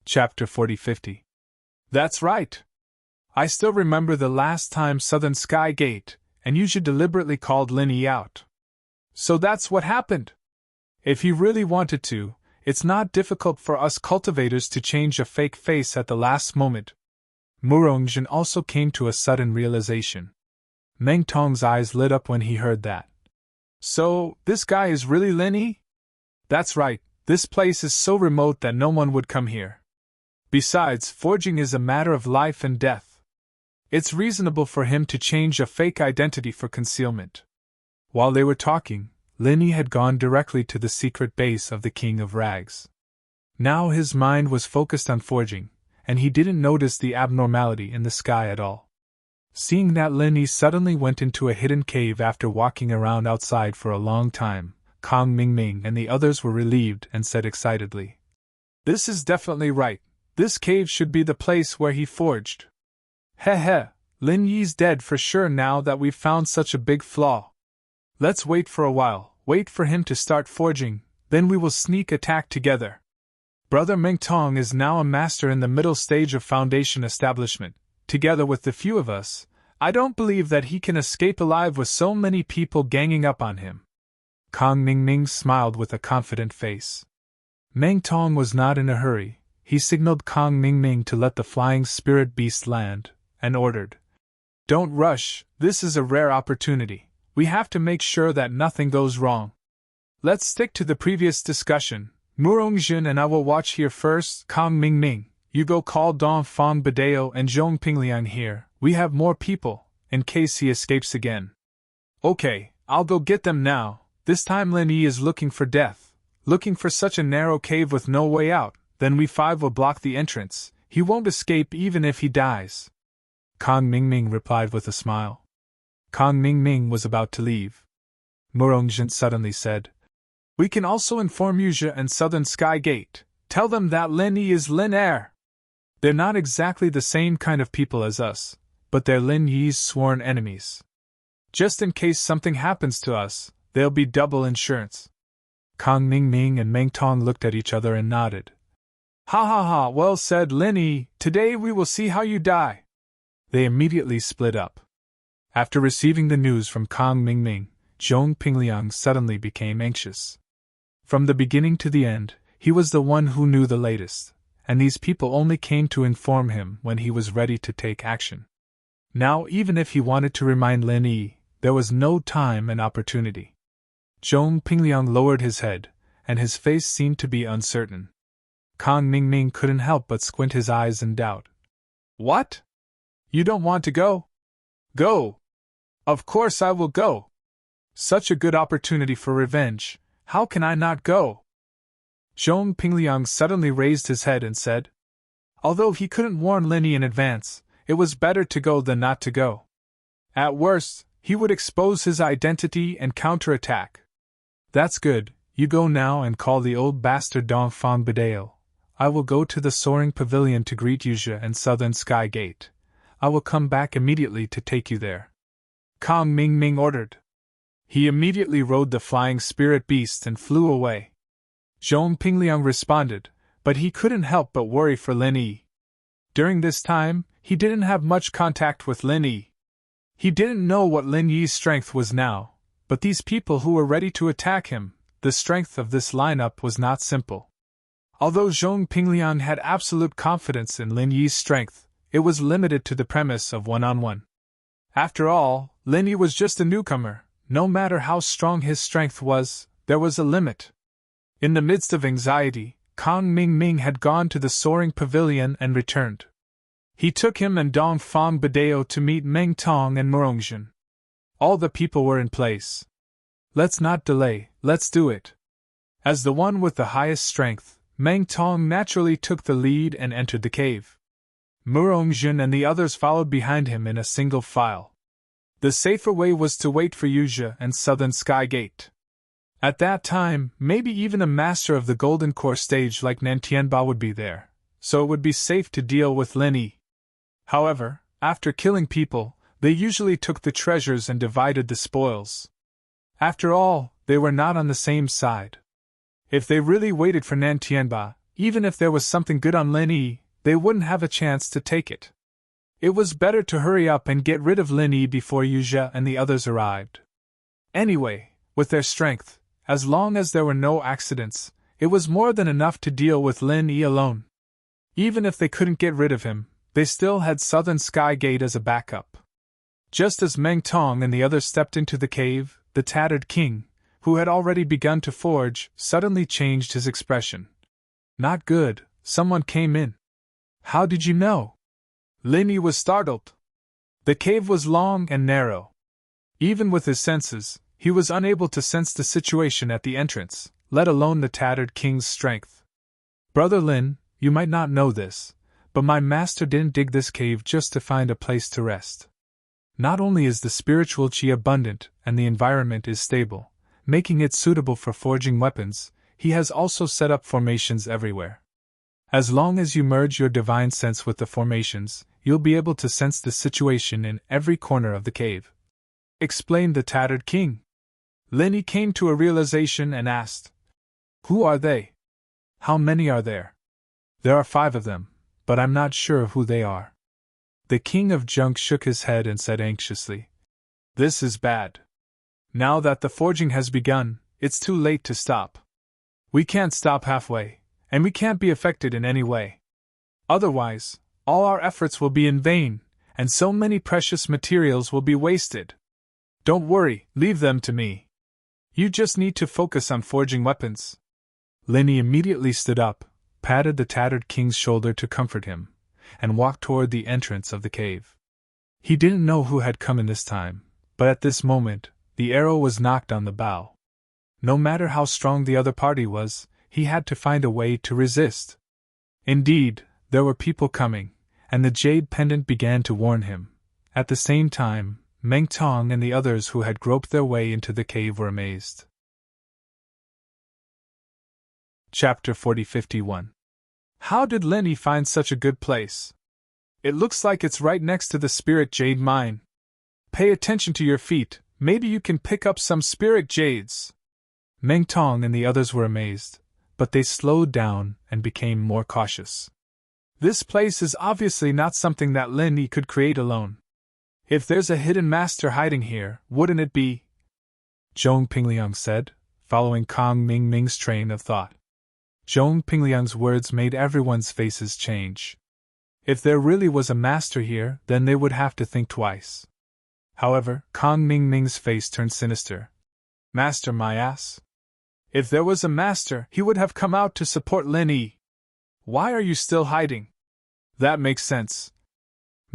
Chapter 40-50. That's right. I still remember the last time Southern Sky Gate and Yuja deliberately called Lin Yi out. So that's what happened. If he really wanted to, it's not difficult for us cultivators to change a fake face at the last moment. Murongjin also came to a sudden realization. Meng Tong's eyes lit up when he heard that. So, this guy is really Lin Yi? That's right, this place is so remote that no one would come here. Besides, forging is a matter of life and death. It's reasonable for him to change a fake identity for concealment. While they were talking, Lin Yi had gone directly to the secret base of the King of Rags. Now his mind was focused on forging, and he didn't notice the abnormality in the sky at all. Seeing that Lin Yi suddenly went into a hidden cave after walking around outside for a long time, Kong Mingming and the others were relieved and said excitedly, "This is definitely right. This cave should be the place where he forged. Heh, Lin Yi's dead for sure now that we've found such a big flaw. Let's wait for a while, wait for him to start forging, then we will sneak attack together. Brother Meng Tong is now a master in the middle stage of foundation establishment. Together with the few of us, I don't believe that he can escape alive with so many people ganging up on him." Kong Mingming smiled with a confident face. Meng Tong was not in a hurry. He signaled Kong Mingming to let the flying spirit beast land, and ordered, "Don't rush, this is a rare opportunity. We have to make sure that nothing goes wrong. Let's stick to the previous discussion. Murongjin and I will watch here first. Kong Mingming, you go call Dong Fong Badeo and Zhong Pingliang here. We have more people, in case he escapes again." "Okay, I'll go get them now. This time Lin Yi is looking for death, looking for such a narrow cave with no way out. Then we five will block the entrance. He won't escape even if he dies." Kong Mingming replied with a smile. Kong Mingming was about to leave. Murongjin suddenly said, "We can also inform Yuja and Southern Sky Gate. Tell them that Lin Yi is Lin Er. They're not exactly the same kind of people as us, but they're Lin Yi's sworn enemies. Just in case something happens to us, there'll be double insurance." Kong Mingming and Meng Tong looked at each other and nodded. Ha, well said, Lin Yi. Today we will see how you die." They immediately split up. After receiving the news from Kong Mingming, Zhong Pingliang suddenly became anxious. From the beginning to the end, he was the one who knew the latest, and these people only came to inform him when he was ready to take action. Now, even if he wanted to remind Lin Yi, there was no time and opportunity. Zhong Pingliang lowered his head, and his face seemed to be uncertain. Kong Mingming couldn't help but squint his eyes in doubt. "What? You don't want to go?" "Go! Of course I will go! Such a good opportunity for revenge, how can I not go?" Zhong Pingliang suddenly raised his head and said, although he couldn't warn Lin Yi in advance, it was better to go than not to go. At worst, he would expose his identity and counterattack. "That's good, you go now and call the old bastard Dong Fong Badeo. I will go to the soaring pavilion to greet Yuja and Southern Sky Gate. I will come back immediately to take you there," Kong Mingming ordered. He immediately rode the flying spirit beast and flew away. Zhong Pingliang responded, but he couldn't help but worry for Lin Yi. During this time, he didn't have much contact with Lin Yi. He didn't know what Lin Yi's strength was now, but these people who were ready to attack him, the strength of this lineup was not simple. Although Zhong Pingliang had absolute confidence in Lin Yi's strength, it was limited to the premise of one-on-one. After all, Lin Yi was just a newcomer. No matter how strong his strength was, there was a limit. In the midst of anxiety, Kong Mingming had gone to the soaring pavilion and returned. He took him and Dong Fong Badeo to meet Meng Tong and Murongjin. All the people were in place. "Let's not delay, let's do it." As the one with the highest strength, Meng Tong naturally took the lead and entered the cave. Murongjin and the others followed behind him in a single file. The safer way was to wait for Yuja and Southern Sky Gate. At that time, maybe even a master of the Golden Core stage like Nantianba would be there, so it would be safe to deal with Lin Yi. However, after killing people, they usually took the treasures and divided the spoils. After all, they were not on the same side. If they really waited for Nantianba, Even if there was something good on Lin Yi, they wouldn't have a chance to take it. It was better to hurry up and get rid of Lin Yi before Yuzha and the others arrived. Anyway, with their strength, as long as there were no accidents, it was more than enough to deal with Lin Yi alone. Even if they couldn't get rid of him, they still had Southern Sky Gate as a backup. Just as Meng Tong and the others stepped into the cave, the tattered king, who had already begun to forge, suddenly changed his expression. Not good, someone came in. How did you know? Lin Yi was startled. The cave was long and narrow. Even with his senses, he was unable to sense the situation at the entrance, let alone the tattered king's strength. Brother Lin, you might not know this, but my master didn't dig this cave just to find a place to rest. Not only is the spiritual qi abundant and the environment is stable, making it suitable for forging weapons, he has also set up formations everywhere. As long as you merge your divine sense with the formations, you'll be able to sense the situation in every corner of the cave. Explained the tattered king. Lin Yi came to a realization and asked, "Who are they? How many are there?" "There are 5 of them, but I'm not sure who they are." The king of junk shook his head and said anxiously, "This is bad. Now that the forging has begun, it's too late to stop. We can't stop halfway, and we can't be affected in any way. Otherwise, all our efforts will be in vain, and so many precious materials will be wasted. Don't worry, leave them to me. You just need to focus on forging weapons." Lin Yi immediately stood up, patted the tattered king's shoulder to comfort him, and walked toward the entrance of the cave. He didn't know who had come in this time, but at this moment, the arrow was knocked on the bow. No matter how strong the other party was, he had to find a way to resist. Indeed, there were people coming, and the jade pendant began to warn him. At the same time, Meng Tong and the others who had groped their way into the cave were amazed. Chapter 40-51. How did Lin Yi find such a good place? It looks like it's right next to the spirit jade mine. Pay attention to your feet, maybe you can pick up some spirit jades. Meng Tong and the others were amazed, but they slowed down and became more cautious. This place is obviously not something that Lin Yi could create alone. If there's a hidden master hiding here, wouldn't it be? Zhong Pingliang said, following Kong Ming Ming's train of thought. Zhong Pingliang's words made everyone's faces change. If there really was a master here, then they would have to think twice. However, Kong Ming Ming's face turned sinister. "Master, my ass? If there was a master, he would have come out to support Lin Yi. Why are you still hiding?" "That makes sense."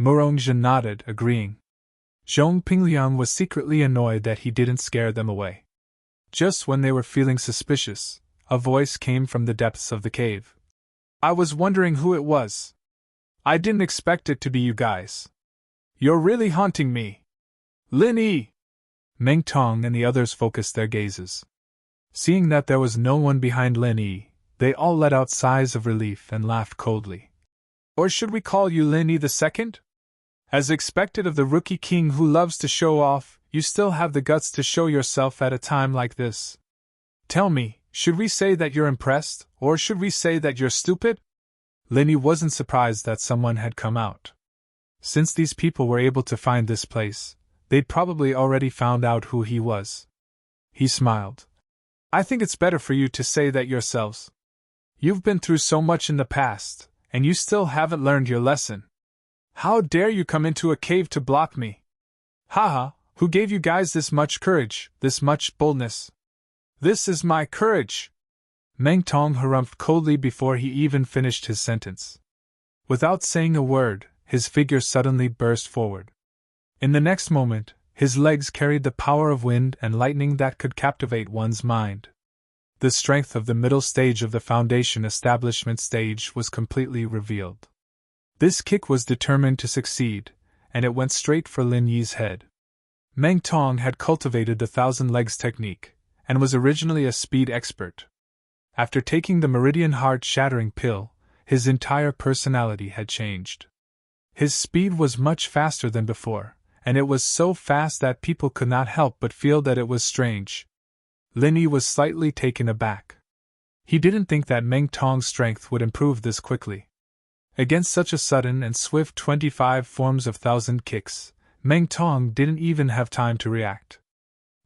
Murongzhen nodded, agreeing. Zhong Pingliang was secretly annoyed that he didn't scare them away. Just when they were feeling suspicious, a voice came from the depths of the cave. "I was wondering who it was. I didn't expect it to be you guys. You're really haunting me. Lin Yi!" Meng Tong and the others focused their gazes. Seeing that there was no one behind Lin Yi, they all let out sighs of relief and laughed coldly. "Or should we call you Lin Yi II? As expected of the rookie king who loves to show off, you still have the guts to show yourself at a time like this. Tell me, should we say that you're impressed, or should we say that you're stupid?" Lin Yi wasn't surprised that someone had come out. Since these people were able to find this place, they'd probably already found out who he was. He smiled. "I think it's better for you to say that yourselves. You've been through so much in the past, and you still haven't learned your lesson. How dare you come into a cave to block me? Haha, who gave you guys this much courage, this much boldness? This is my courage!" Meng Tong harumphed coldly before he even finished his sentence. Without saying a word, his figure suddenly burst forward. In the next moment, his legs carried the power of wind and lightning that could captivate one's mind. The strength of the middle stage of the foundation establishment stage was completely revealed. This kick was determined to succeed, and it went straight for Lin Yi's head. Meng Tong had cultivated the thousand legs technique, and was originally a speed expert. After taking the Meridian Heart-shattering pill, his entire personality had changed. His speed was much faster than before, and it was so fast that people could not help but feel that it was strange. Lin Yi was slightly taken aback. He didn't think that Meng Tong's strength would improve this quickly. Against such a sudden and swift 25 forms of thousand kicks, Meng Tong didn't even have time to react.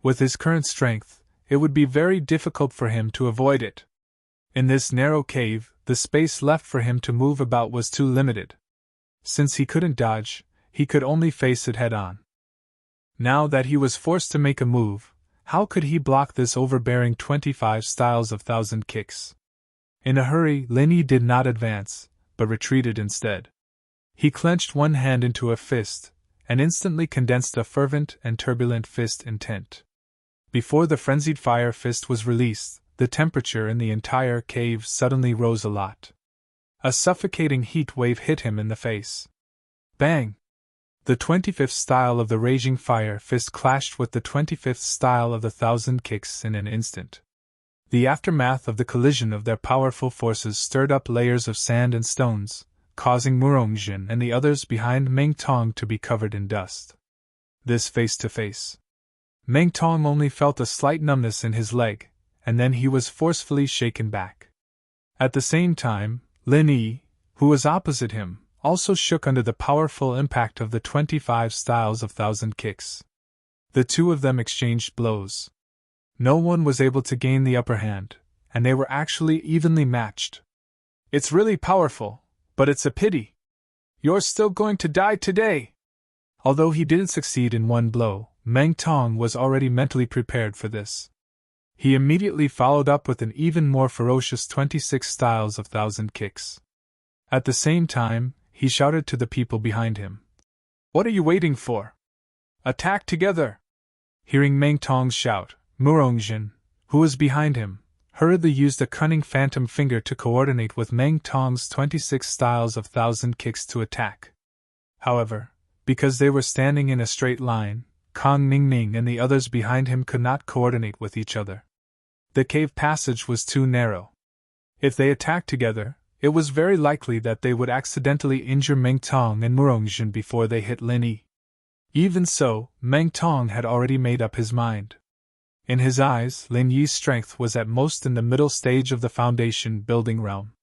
With his current strength, it would be very difficult for him to avoid it. In this narrow cave, the space left for him to move about was too limited. Since he couldn't dodge, he could only face it head-on. Now that he was forced to make a move, how could he block this overbearing 25 styles of thousand kicks? In a hurry, Lin Yi did not advance, but retreated instead. He clenched one hand into a fist, and instantly condensed a fervent and turbulent fist intent. Before the frenzied fire fist was released, the temperature in the entire cave suddenly rose a lot. A suffocating heat wave hit him in the face. Bang! The 25th style of the raging fire fist clashed with the 25th style of the thousand kicks in an instant. The aftermath of the collision of their powerful forces stirred up layers of sand and stones, causing Murongjin and the others behind Meng Tong to be covered in dust. This face-to-face. Meng Tong only felt a slight numbness in his leg, and then he was forcefully shaken back. At the same time, Lin Yi, who was opposite him, also shook under the powerful impact of the 25 styles of thousand kicks. The two of them exchanged blows. No one was able to gain the upper hand, and they were actually evenly matched. It's really powerful, but it's a pity. You're still going to die today. Although he didn't succeed in one blow, Meng Tong was already mentally prepared for this. He immediately followed up with an even more ferocious 26 styles of thousand kicks. At the same time, he shouted to the people behind him. What are you waiting for? Attack together! Hearing Meng Tong's shout, Murongjin, who was behind him, hurriedly used a cunning phantom finger to coordinate with Meng Tong's 26 styles of thousand kicks to attack. However, because they were standing in a straight line, Kong Ningning and the others behind him could not coordinate with each other. The cave passage was too narrow. If they attacked together, it was very likely that they would accidentally injure Meng Tong and Murongjin before they hit Lin Yi. Even so, Meng Tong had already made up his mind. In his eyes, Lin Yi's strength was at most in the middle stage of the foundation building realm.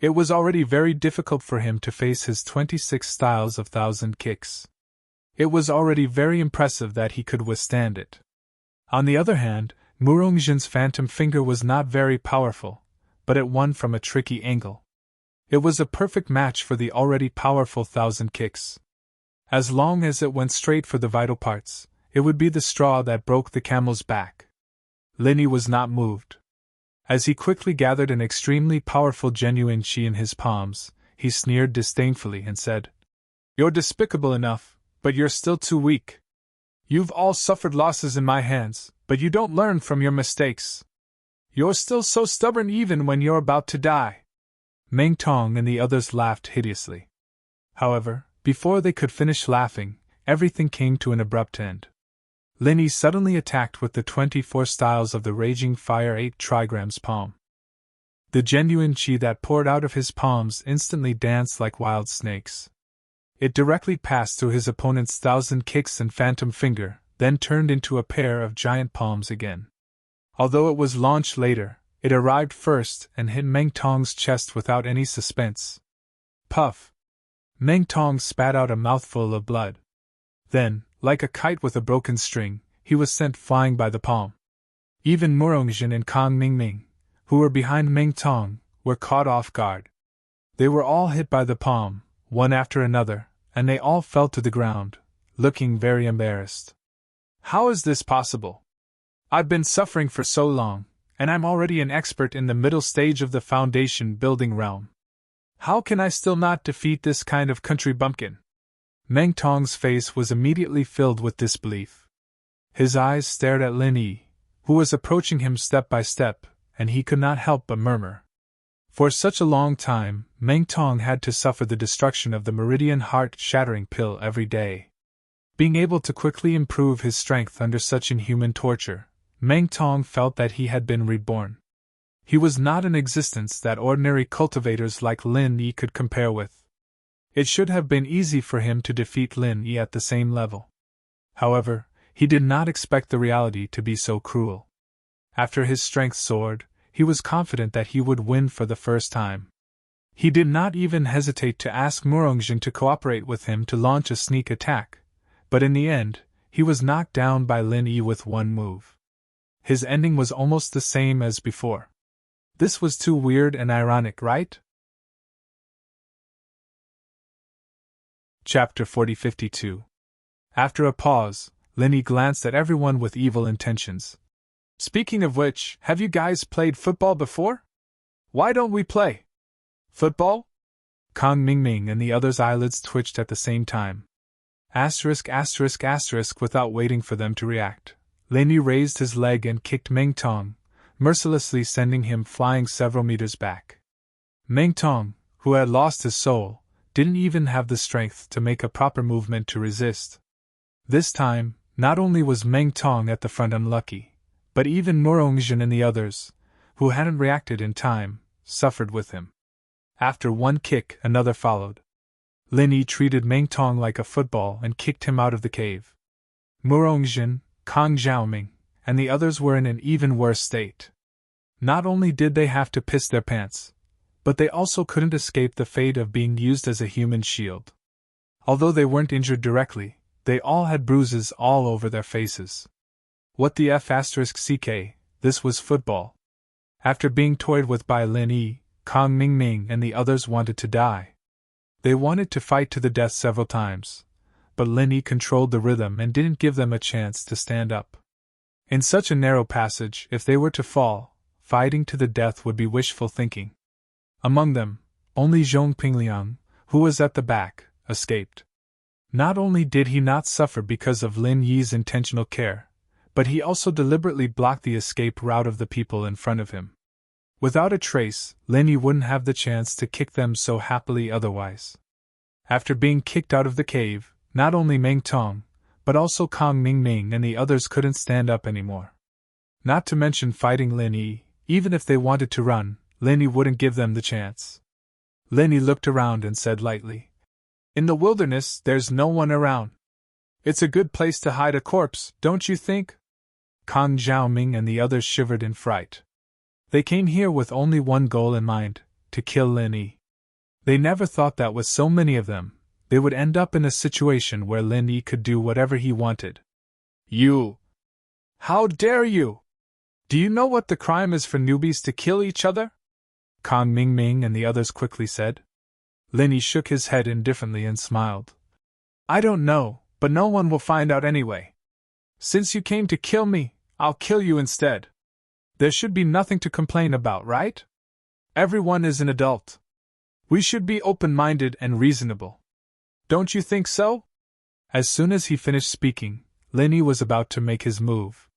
It was already very difficult for him to face his 26 styles of thousand kicks. It was already very impressive that he could withstand it. On the other hand, Murongjin's phantom finger was not very powerful, but it won from a tricky angle. It was a perfect match for the already powerful thousand kicks. As long as it went straight for the vital parts, it would be the straw that broke the camel's back. Lin Yi was not moved. As he quickly gathered an extremely powerful genuine qi in his palms, he sneered disdainfully and said, "You're despicable enough, but you're still too weak. You've all suffered losses in my hands, but you don't learn from your mistakes. You're still so stubborn even when you're about to die." Meng Tong and the others laughed hideously. However, before they could finish laughing, everything came to an abrupt end. Lin Yi suddenly attacked with the 24 styles of the raging fire 8 trigrams palm. The genuine qi that poured out of his palms instantly danced like wild snakes. It directly passed through his opponent's thousand kicks and phantom finger, then turned into a pair of giant palms again. Although it was launched later, it arrived first and hit Meng Tong's chest without any suspense. Puff! Meng Tong spat out a mouthful of blood. Then, like a kite with a broken string, he was sent flying by the palm. Even Murongjin and Kong Ningning, who were behind Meng Tong, were caught off guard. They were all hit by the palm, one after another, and they all fell to the ground, looking very embarrassed. How is this possible? I've been suffering for so long, and I'm already an expert in the middle stage of the foundation building realm. How can I still not defeat this kind of country bumpkin? Meng Tong's face was immediately filled with disbelief. His eyes stared at Lin Yi, who was approaching him step by step, and he could not help but murmur. For such a long time, Meng Tong had to suffer the destruction of the meridian heart-shattering pill every day. Being able to quickly improve his strength under such inhuman torture, Meng Tong felt that he had been reborn. He was not an existence that ordinary cultivators like Lin Yi could compare with. It should have been easy for him to defeat Lin Yi at the same level. However, he did not expect the reality to be so cruel. After his strength soared, he was confident that he would win for the first time. He did not even hesitate to ask Murongjin to cooperate with him to launch a sneak attack, but in the end, he was knocked down by Lin Yi with one move. His ending was almost the same as before. This was too weird and ironic, right? Chapter 40-52. After a pause, Lin Yi glanced at everyone with evil intentions. Speaking of which, have you guys played football before? Why don't we play? Football? Kong Mingming and the others' eyelids twitched at the same time. Without waiting for them to react, Lin Yi raised his leg and kicked Meng Tong, mercilessly sending him flying several meters back. Meng Tong, who had lost his soul, didn't even have the strength to make a proper movement to resist. This time, not only was Meng Tong at the front unlucky, but even Murongjin and the others, who hadn't reacted in time, suffered with him. After one kick, another followed. Lin Yi treated Meng Tong like a football and kicked him out of the cave. Murongjin, Kang Xiaoming, and the others were in an even worse state. Not only did they have to piss their pants, but they also couldn't escape the fate of being used as a human shield. Although they weren't injured directly, they all had bruises all over their faces. What the f*ck, this was football. After being toyed with by Lin Yi, Kong Mingming and the others wanted to die. They wanted to fight to the death several times, but Lin Yi controlled the rhythm and didn't give them a chance to stand up. In such a narrow passage, if they were to fall, fighting to the death would be wishful thinking. Among them, only Zhong Pingliang, who was at the back, escaped. Not only did he not suffer because of Lin Yi's intentional care, but he also deliberately blocked the escape route of the people in front of him. Without a trace, Lin Yi wouldn't have the chance to kick them so happily otherwise. After being kicked out of the cave, not only Meng Tong, but also Kong Mingming and the others couldn't stand up anymore. Not to mention fighting Lin Yi, even if they wanted to run, Lin Yi wouldn't give them the chance. Lin Yi looked around and said lightly, "In the wilderness, there's no one around. It's a good place to hide a corpse, don't you think?" Kang Xiaoming and the others shivered in fright. They came here with only one goal in mind, to kill Lin Yi. They never thought that with so many of them, they would end up in a situation where Lin Yi could do whatever he wanted. "You! How dare you! Do you know what the crime is for newbies to kill each other?" Kong Mingming and the others quickly said. Lin Yi shook his head indifferently and smiled. "I don't know, but no one will find out anyway. Since you came to kill me, I'll kill you instead. There should be nothing to complain about, right? Everyone is an adult. We should be open-minded and reasonable. Don't you think so?" As soon as he finished speaking, Lin Yi was about to make his move.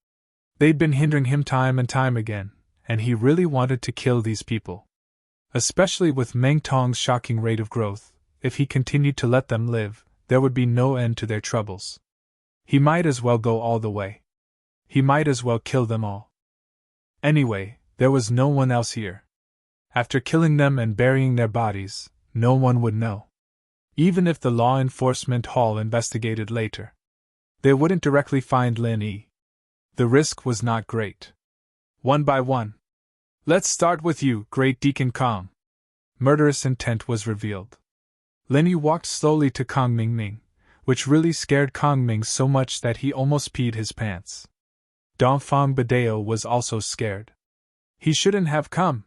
They'd been hindering him time and time again, and he really wanted to kill these people. Especially with Meng Tong's shocking rate of growth, if he continued to let them live, there would be no end to their troubles. He might as well go all the way. He might as well kill them all. Anyway, there was no one else here. After killing them and burying their bodies, no one would know. Even if the law enforcement hall investigated later, they wouldn't directly find Lin Yi. The risk was not great. One by one. "Let's start with you, Great Deacon Kong." Murderous intent was revealed. Lin Yi walked slowly to Kong Mingming, which really scared Kong Ming so much that he almost peed his pants. Dongfang Badeo was also scared. He shouldn't have come.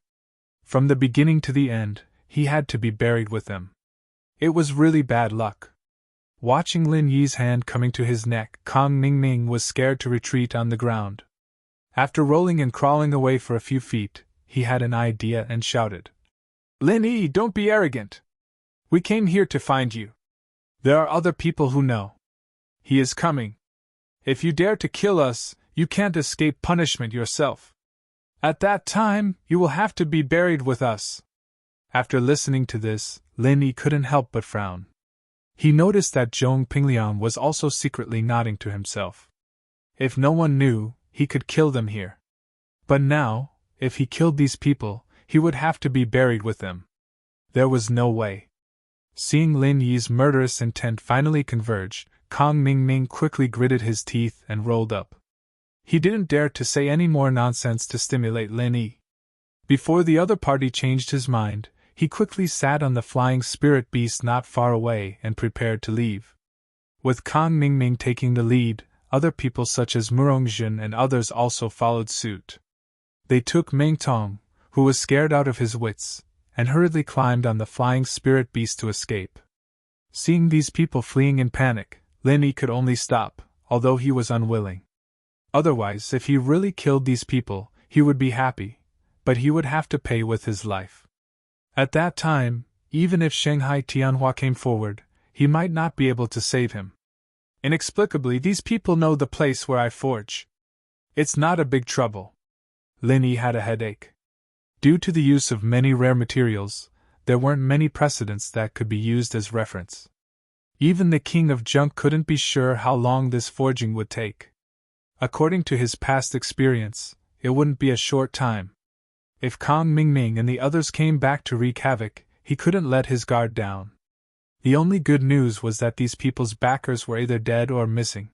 From the beginning to the end, he had to be buried with them. It was really bad luck. Watching Lin Yi's hand coming to his neck, Kong Mingming was scared to retreat on the ground. After rolling and crawling away for a few feet, he had an idea and shouted, "Lin Yi, don't be arrogant. We came here to find you. There are other people who know. He is coming. If you dare to kill us, you can't escape punishment yourself. At that time, you will have to be buried with us." After listening to this, Lin Yi couldn't help but frown. He noticed that Zhong Pingliang was also secretly nodding to himself. If no one knew, he could kill them here. But now, if he killed these people, he would have to be buried with them. There was no way. Seeing Lin Yi's murderous intent finally converge, Kong Mingming quickly gritted his teeth and rolled up. He didn't dare to say any more nonsense to stimulate Lin Yi. Before the other party changed his mind, he quickly sat on the flying spirit beast not far away and prepared to leave. With Kang Mingming taking the lead, other people such as Murongjin and others also followed suit. They took Ming Tong, who was scared out of his wits, and hurriedly climbed on the flying spirit beast to escape. Seeing these people fleeing in panic, Lin Yi could only stop, although he was unwilling. Otherwise, if he really killed these people, he would be happy, but he would have to pay with his life. At that time, even if Shanghai Tianhua came forward, he might not be able to save him. Inexplicably, these people know the place where I forge. It's not a big trouble. Lin Yi had a headache. Due to the use of many rare materials, there weren't many precedents that could be used as reference. Even the king of junk couldn't be sure how long this forging would take. According to his past experience, it wouldn't be a short time. If Kang Mingming and the others came back to wreak havoc, he couldn't let his guard down. The only good news was that these people's backers were either dead or missing.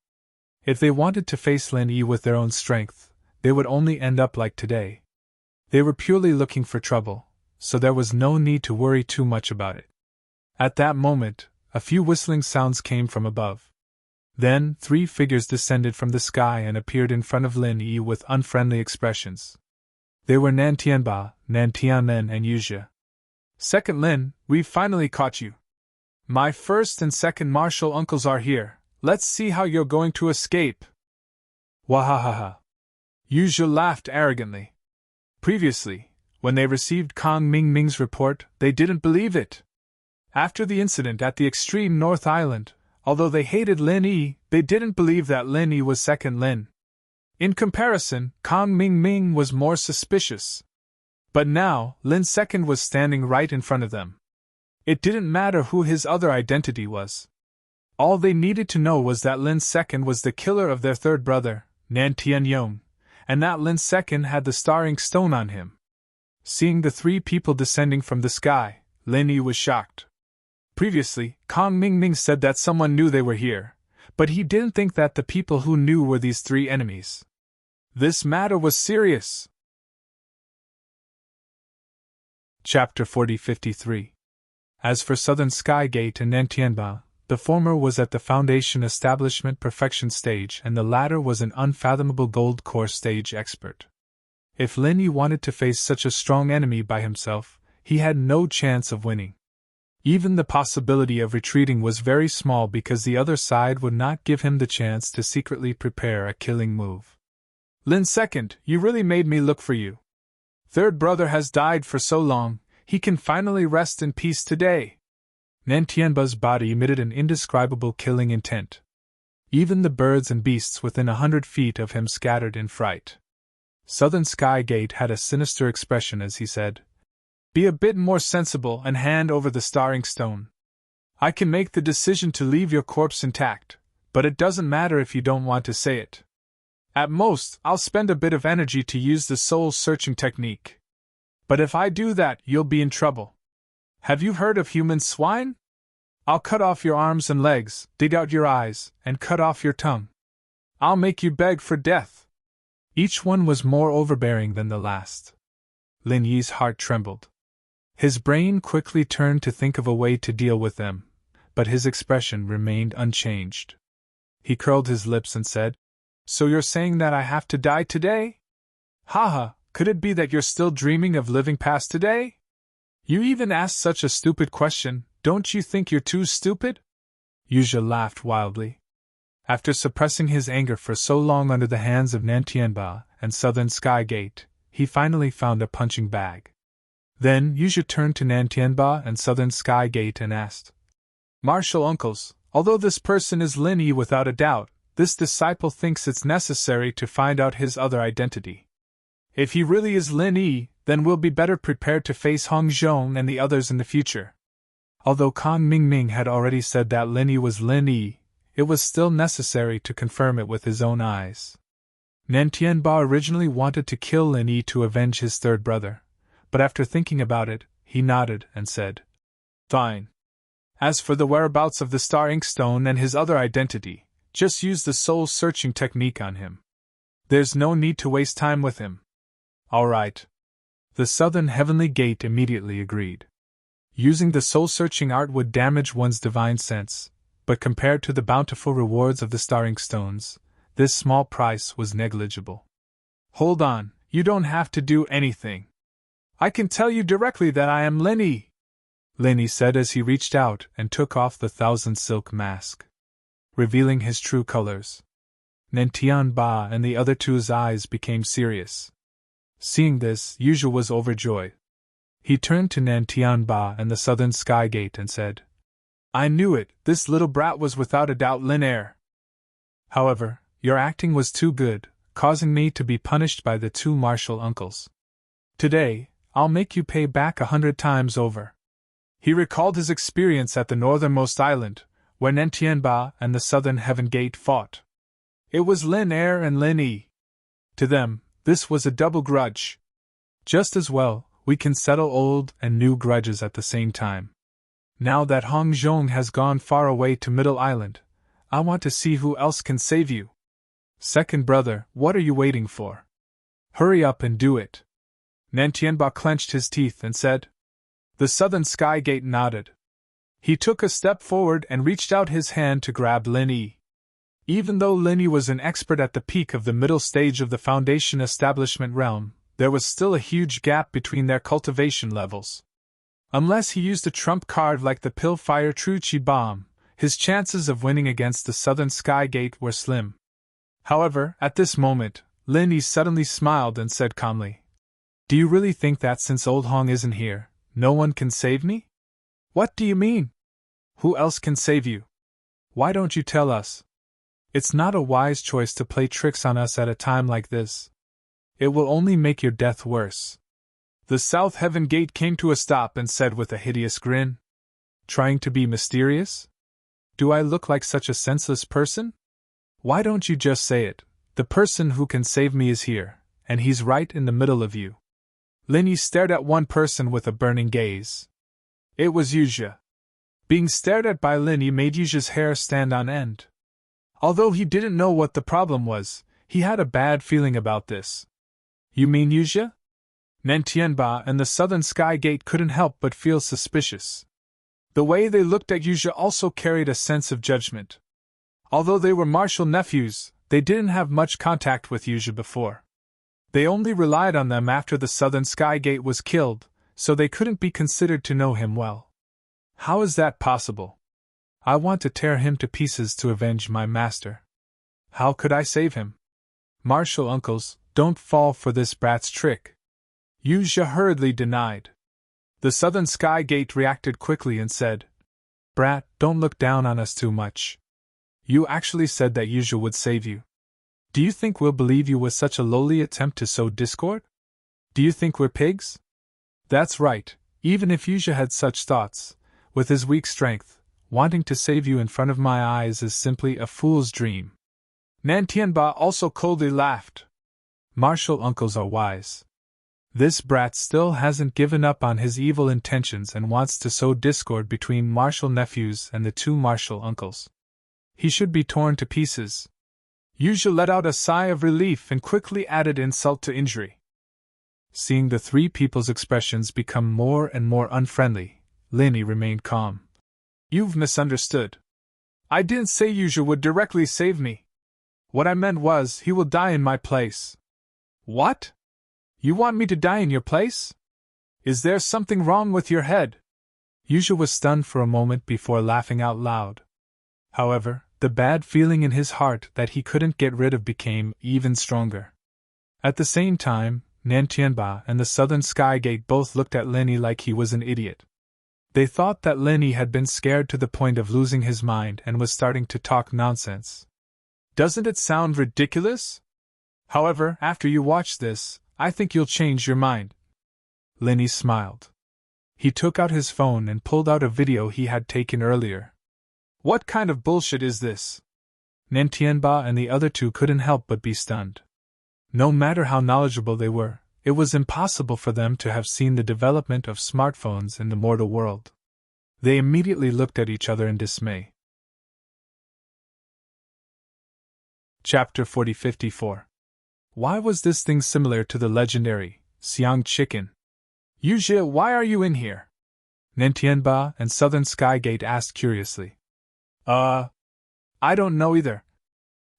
If they wanted to face Lin Yi with their own strength, they would only end up like today. They were purely looking for trouble, so there was no need to worry too much about it. At that moment, a few whistling sounds came from above. Then, 3 figures descended from the sky and appeared in front of Lin Yi with unfriendly expressions. They were Nan Tianba, Nan Tianmen, and Yuzhe. Second Lin, we've finally caught you. My first and second martial uncles are here. Let's see how you're going to escape. Wahahaha. Yuzhe laughed arrogantly. Previously, when they received Kang Mingming's report, they didn't believe it. After the incident at the extreme North Island, although they hated Lin Yi, they didn't believe that Lin Yi was second Lin. In comparison, Kang Mingming was more suspicious. But now, Lin second was standing right in front of them. It didn't matter who his other identity was. All they needed to know was that Lin second was the killer of their third brother, Nan Tianyong, and that Lin second had the starring stone on him. Seeing the 3 people descending from the sky, Lin Yi was shocked. Previously, Kang Mingming said that someone knew they were here, but he didn't think that the people who knew were these 3 enemies. This matter was serious. Chapter 4053. As for Southern Sky Gate and Nantianba, the former was at the Foundation Establishment Perfection stage and the latter was an unfathomable Gold Core stage expert. If Lin Yi wanted to face such a strong enemy by himself, he had no chance of winning. Even the possibility of retreating was very small because the other side would not give him the chance to secretly prepare a killing move. Lin second, you really made me look for you. Third brother has died for so long, he can finally rest in peace today. Nantianba's body emitted an indescribable killing intent. Even the birds and beasts within 100 feet of him scattered in fright. Southern Sky Gate had a sinister expression as he said, "Be a bit more sensible and hand over the starring stone. I can make the decision to leave your corpse intact, but it doesn't matter if you don't want to say it. At most, I'll spend a bit of energy to use the soul-searching technique. But if I do that, you'll be in trouble. Have you heard of human swine? I'll cut off your arms and legs, dig out your eyes, and cut off your tongue. I'll make you beg for death." Each one was more overbearing than the last. Lin Yi's heart trembled. His brain quickly turned to think of a way to deal with them, but his expression remained unchanged. He curled his lips and said, "So you're saying that I have to die today? Haha, could it be that you're still dreaming of living past today? You even asked such a stupid question, don't you think you're too stupid?" Yuzhe laughed wildly. After suppressing his anger for so long under the hands of Nantianba and Southern Sky Gate, he finally found a punching bag. Then Yuzhe turned to Nantianba and Southern Sky Gate and asked, "Martial uncles, although this person is Lin Yi without a doubt, this disciple thinks it's necessary to find out his other identity. If he really is Lin Yi, then we'll be better prepared to face Hong Zhong and the others in the future." Although Kang Mingming had already said that Lin Yi was Lin Yi, it was still necessary to confirm it with his own eyes. Nantianba originally wanted to kill Lin Yi to avenge his third brother, but after thinking about it, he nodded and said, "Fine. As for the whereabouts of the Star Inkstone and his other identity, just use the soul-searching technique on him. There's no need to waste time with him." "All right. The southern heavenly gate immediately agreed. Using the soul-searching art would damage one's divine sense, but compared to the bountiful rewards of the starring stones, this small price was negligible. Hold on, you don't have to do anything. I can tell you directly that I am Lenny, Lenny said as he reached out and took off the thousand silk mask, revealing his true colors. Nentian Ba and the other two's eyes became serious. Seeing this, Yuzha was overjoyed. He turned to Nentian Ba and the southern sky gate and said, I knew it, this little brat was without a doubt Lin Air. However, your acting was too good, causing me to be punished by the two martial uncles. Today, I'll make you pay back 100 times over. He recalled his experience at the northernmost island, where Nentian Ba and the southern heaven gate fought. It was Lin Air and Lin Yi. To them, this was a double grudge. Just as well, we can settle old and new grudges at the same time. Now that Hong Zhong has gone far away to Middle Island, I want to see who else can save you. Second brother, what are you waiting for? Hurry up and do it. Nentian Ba clenched his teeth and said. The southern sky gate nodded. He took a step forward and reached out his hand to grab Lin Yi. Even though Lin Yi was an expert at the peak of the middle stage of the Foundation establishment realm, there was still a huge gap between their cultivation levels. Unless he used a trump card like the Pillfire Truchi Bomb, his chances of winning against the southern sky gate were slim. However, at this moment, Lin Yi suddenly smiled and said calmly, Do you really think that since old Hong isn't here, no one can save me? What do you mean? Who else can save you? Why don't you tell us? It's not a wise choice to play tricks on us at a time like this. It will only make your death worse. The South Heaven Gate came to a stop and said with a hideous grin, Trying to be mysterious? Do I look like such a senseless person? Why don't you just say it? The person who can save me is here, and he's right in the middle of you. Lin Yi stared at one person with a burning gaze. It was Yuzha. Being stared at by Lin Yi made Yuzha's hair stand on end. Although he didn't know what the problem was, he had a bad feeling about this. You mean Yuzha? Nentian Ba and the southern sky gate couldn't help but feel suspicious. The way they looked at Yuzha also carried a sense of judgment. Although they were martial nephews, they didn't have much contact with Yuzha before. They only relied on them after the southern sky gate was killed, so they couldn't be considered to know him well. How is that possible? I want to tear him to pieces to avenge my master. How could I save him? Martial uncles, don't fall for this brat's trick. Yuzha hurriedly denied. The southern sky gate reacted quickly and said, Brat, don't look down on us too much. You actually said that Yuzha would save you. Do you think we'll believe you with such a lowly attempt to sow discord? Do you think we're pigs? That's right, even if Yuzha had such thoughts, with his weak strength, wanting to save you in front of my eyes is simply a fool's dream. Nentian Ba also coldly laughed. Martial uncles are wise. This brat still hasn't given up on his evil intentions and wants to sow discord between martial nephews and the two martial uncles. He should be torn to pieces. Yuzha let out a sigh of relief and quickly added insult to injury. Seeing the three people's expressions become more and more unfriendly, Lin Yi remained calm. You've misunderstood. I didn't say Yuzha would directly save me. What I meant was, he will die in my place. What? You want me to die in your place? Is there something wrong with your head? Yuzha was stunned for a moment before laughing out loud. However, the bad feeling in his heart that he couldn't get rid of became even stronger. At the same time, Nentian Ba and the southern sky gate both looked at Lin Yi like he was an idiot. They thought that Lin Yi had been scared to the point of losing his mind and was starting to talk nonsense. Doesn't it sound ridiculous? However, after you watch this, I think you'll change your mind. Lin Yi smiled. He took out his phone and pulled out a video he had taken earlier. What kind of bullshit is this? Nentian Ba and the other two couldn't help but be stunned. No matter how knowledgeable they were, it was impossible for them to have seen the development of smartphones in the mortal world. They immediately looked at each other in dismay. Chapter 4054. Why was this thing similar to the legendary Siang chicken, Yuzhe, why are you in here? Nantianba and Southern Skygate asked curiously. I don't know either.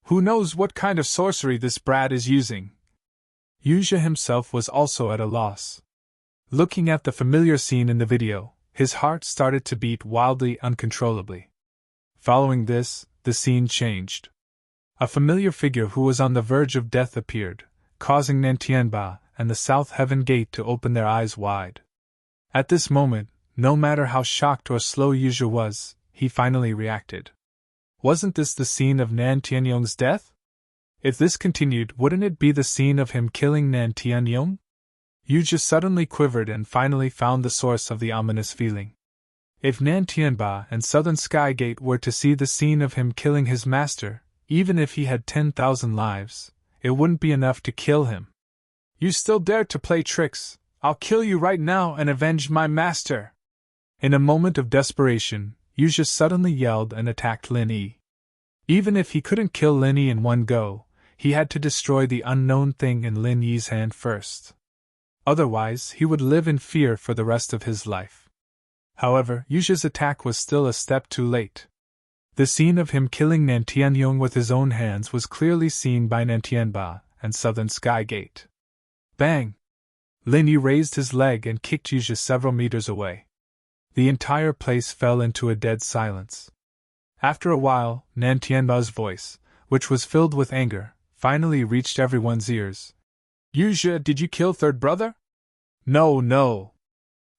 Who knows what kind of sorcery this brat is using? Yuzhe himself was also at a loss. Looking at the familiar scene in the video, his heart started to beat wildly, uncontrollably. Following this, the scene changed. A familiar figure who was on the verge of death appeared, causing Nantianba and the South Heaven Gate to open their eyes wide. At this moment, no matter how shocked or slow Yuzhe was, he finally reacted. Wasn't this the scene of Nan Tianyong's death? If this continued, wouldn't it be the scene of him killing Nan Tianyong? Yuzhe suddenly quivered and finally found the source of the ominous feeling. If Nan Tianba and Southern Skygate were to see the scene of him killing his master, even if he had 10,000 lives, it wouldn't be enough to kill him. You still dare to play tricks? I'll kill you right now and avenge my master! In a moment of desperation, Yuzhe suddenly yelled and attacked Lin Yi. Even if he couldn't kill Lin Yi in one go, he had to destroy the unknown thing in Lin Yi's hand first. Otherwise, he would live in fear for the rest of his life. However, Yuzhe's attack was still a step too late. The scene of him killing Nan Tianyong with his own hands was clearly seen by Nantianba and Southern Skygate. Bang! Lin Yi raised his leg and kicked Yuzhe several meters away. The entire place fell into a dead silence. After a while, Nantianba's voice, which was filled with anger, finally reached everyone's ears. Yuzhe, did you kill third brother? No.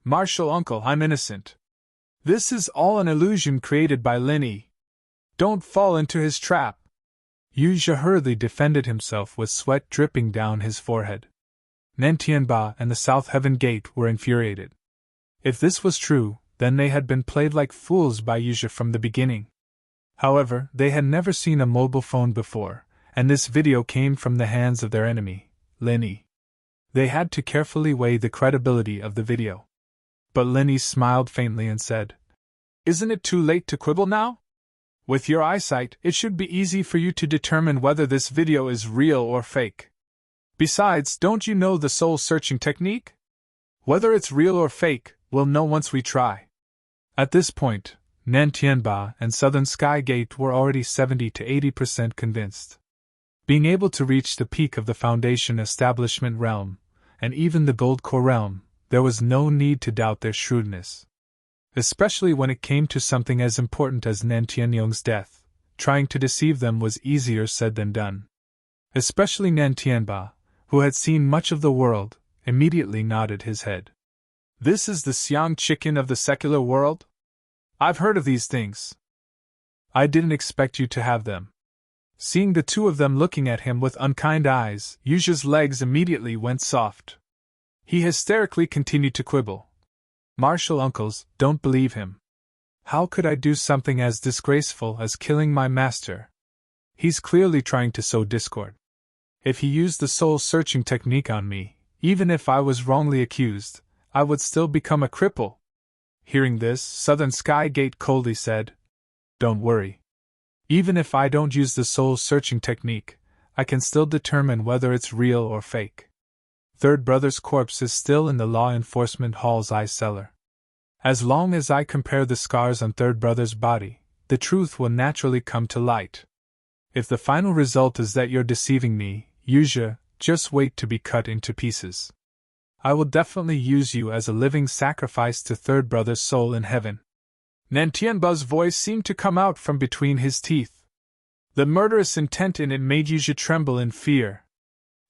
Martial uncle, I'm innocent. This is all an illusion created by Lin Yi. Don't fall into his trap. Yuzhe hurriedly defended himself with sweat dripping down his forehead. Nantianba and the South Heaven Gate were infuriated. If this was true, then they had been played like fools by Yuzhe from the beginning. However, they had never seen a mobile phone before, and this video came from the hands of their enemy, Lin Yi. They had to carefully weigh the credibility of the video. But Lin Yi smiled faintly and said, Isn't it too late to quibble now? With your eyesight, it should be easy for you to determine whether this video is real or fake. Besides, don't you know the soul-searching technique? Whether it's real or fake, we'll know once we try. At this point, Nantianba and Southern Skygate were already 70 to 80% convinced. Being able to reach the peak of the Foundation Establishment realm, and even the Gold Core realm, there was no need to doubt their shrewdness. Especially when it came to something as important as Nan Tianyong's death, trying to deceive them was easier said than done. Especially Nantianba, who had seen much of the world, immediately nodded his head. This is the Siang chicken of the secular world? I've heard of these things. I didn't expect you to have them. Seeing the two of them looking at him with unkind eyes, Yuzhe's legs immediately went soft. He hysterically continued to quibble. Martial uncles, don't believe him. How could I do something as disgraceful as killing my master? He's clearly trying to sow discord. If he used the soul-searching technique on me, even if I was wrongly accused, I would still become a cripple. Hearing this, Southern Skygate coldly said, Don't worry. Even if I don't use the soul-searching technique, I can still determine whether it's real or fake. Third brother's corpse is still in the law enforcement hall's eye cellar. As long as I compare the scars on third brother's body, the truth will naturally come to light. If the final result is that you're deceiving me, Yuzhe, just wait to be cut into pieces. I will definitely use you as a living sacrifice to third brother's soul in heaven. Nantianba's voice seemed to come out from between his teeth. The murderous intent in it made Yuzhe tremble in fear.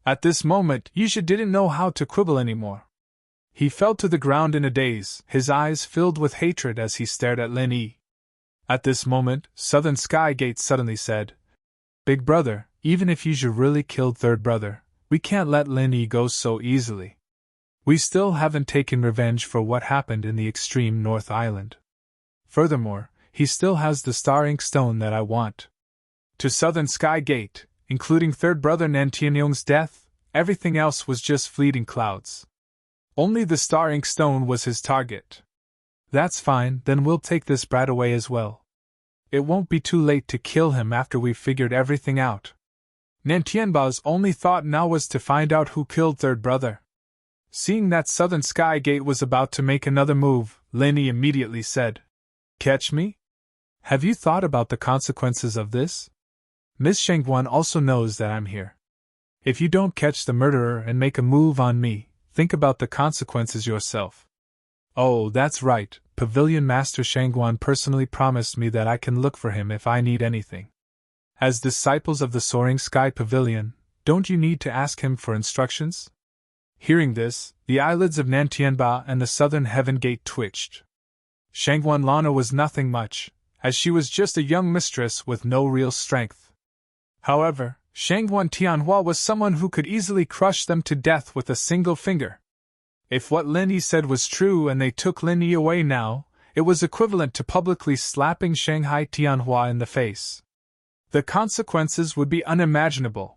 At this moment, Yuzhe didn't know how to quibble anymore. He fell to the ground in a daze, his eyes filled with hatred as he stared at Lin Yi. At this moment, Southern Skygate suddenly said, Big brother, even if Yuzhe really killed third brother, we can't let Lin Yi go so easily. We still haven't taken revenge for what happened in the extreme North Island. Furthermore, he still has the star ink stone that I want. To Southern Skygate, including third brother Nan Tianyong's death, everything else was just fleeting clouds. Only the star ink stone was his target. That's fine, then we'll take this brat away as well. It won't be too late to kill him after we've figured everything out. Nantianba's only thought now was to find out who killed third brother. Seeing that Southern Sky Gate was about to make another move, Lenny immediately said, "Catch me? Have you thought about the consequences of this? Miss Shangguan also knows that I'm here. If you don't catch the murderer and make a move on me, think about the consequences yourself." "Oh, that's right. Pavilion Master Shangguan personally promised me that I can look for him if I need anything. As disciples of the Soaring Sky Pavilion, don't you need to ask him for instructions?" Hearing this, the eyelids of Nantianba and the Southern Heaven Gate twitched. Shangguan Lana was nothing much, as she was just a young mistress with no real strength. However, Shangguan Tianhua was someone who could easily crush them to death with a single finger. If what Lin said was true and they took Lin away now, it was equivalent to publicly slapping Shanghai Tianhua in the face. The consequences would be unimaginable.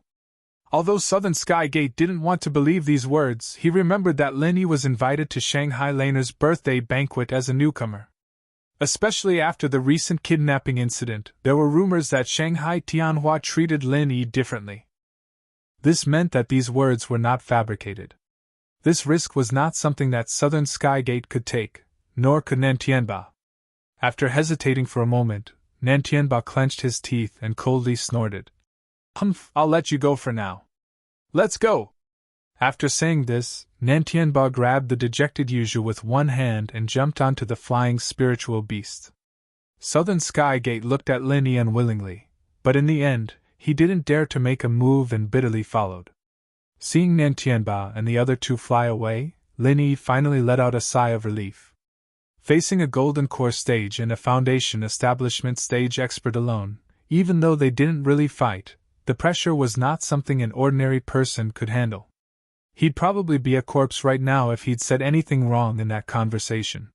Although Southern Sky Gate didn't want to believe these words, he remembered that Lin was invited to Shanghai Laner's birthday banquet as a newcomer. Especially after the recent kidnapping incident, there were rumors that Shanghai Tianhua treated Lin differently. This meant that these words were not fabricated. This risk was not something that Southern Sky Gate could take, nor could Nantianba. After hesitating for a moment, Nantianba clenched his teeth and coldly snorted. "Humph, I'll let you go for now. Let's go!" After saying this, Nantianba grabbed the dejected Yuzhu with one hand and jumped onto the flying spiritual beast. Southern Sky Gate looked at Lin unwillingly, but in the end, he didn't dare to make a move and bitterly followed. Seeing Nantianba and the other two fly away, Lin finally let out a sigh of relief. Facing a Golden Core stage and a Foundation Establishment stage expert alone, even though they didn't really fight, the pressure was not something an ordinary person could handle. He'd probably be a corpse right now if he'd said anything wrong in that conversation.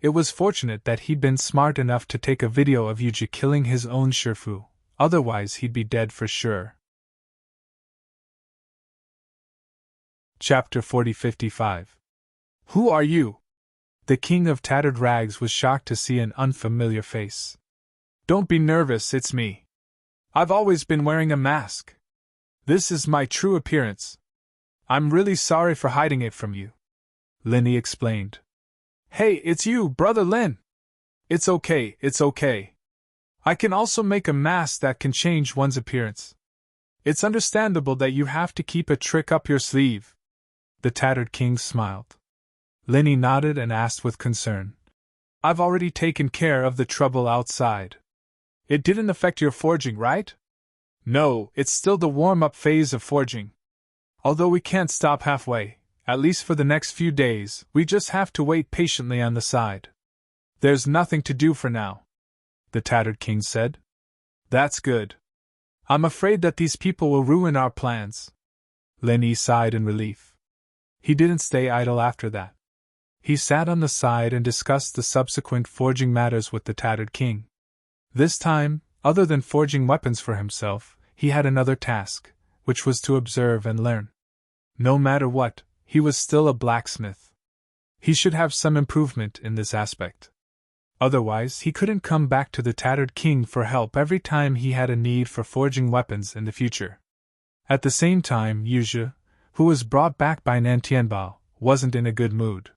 It was fortunate that he'd been smart enough to take a video of Yuji killing his own Shifu, otherwise he'd be dead for sure. Chapter 4055. Who are you? The King of Tattered Rags was shocked to see an unfamiliar face. "Don't be nervous, it's me. I've always been wearing a mask. This is my true appearance. I'm really sorry for hiding it from you," Lin explained. "Hey, it's you, Brother Lin! It's okay, it's okay. I can also make a mask that can change one's appearance. It's understandable that you have to keep a trick up your sleeve." The Tattered King smiled. Lin nodded and asked with concern, "I've already taken care of the trouble outside. It didn't affect your forging, right?" "No, it's still the warm-up phase of forging. Although we can't stop halfway, at least for the next few days, we just have to wait patiently on the side. There's nothing to do for now," the Tattered King said. "That's good. I'm afraid that these people will ruin our plans." Lin sighed in relief. He didn't stay idle after that. He sat on the side and discussed the subsequent forging matters with the Tattered King. This time, other than forging weapons for himself, he had another task, which was to observe and learn. No matter what, he was still a blacksmith. He should have some improvement in this aspect. Otherwise, he couldn't come back to the Tattered King for help every time he had a need for forging weapons in the future. At the same time, Yuzhu, who was brought back by Nantianbao, wasn't in a good mood.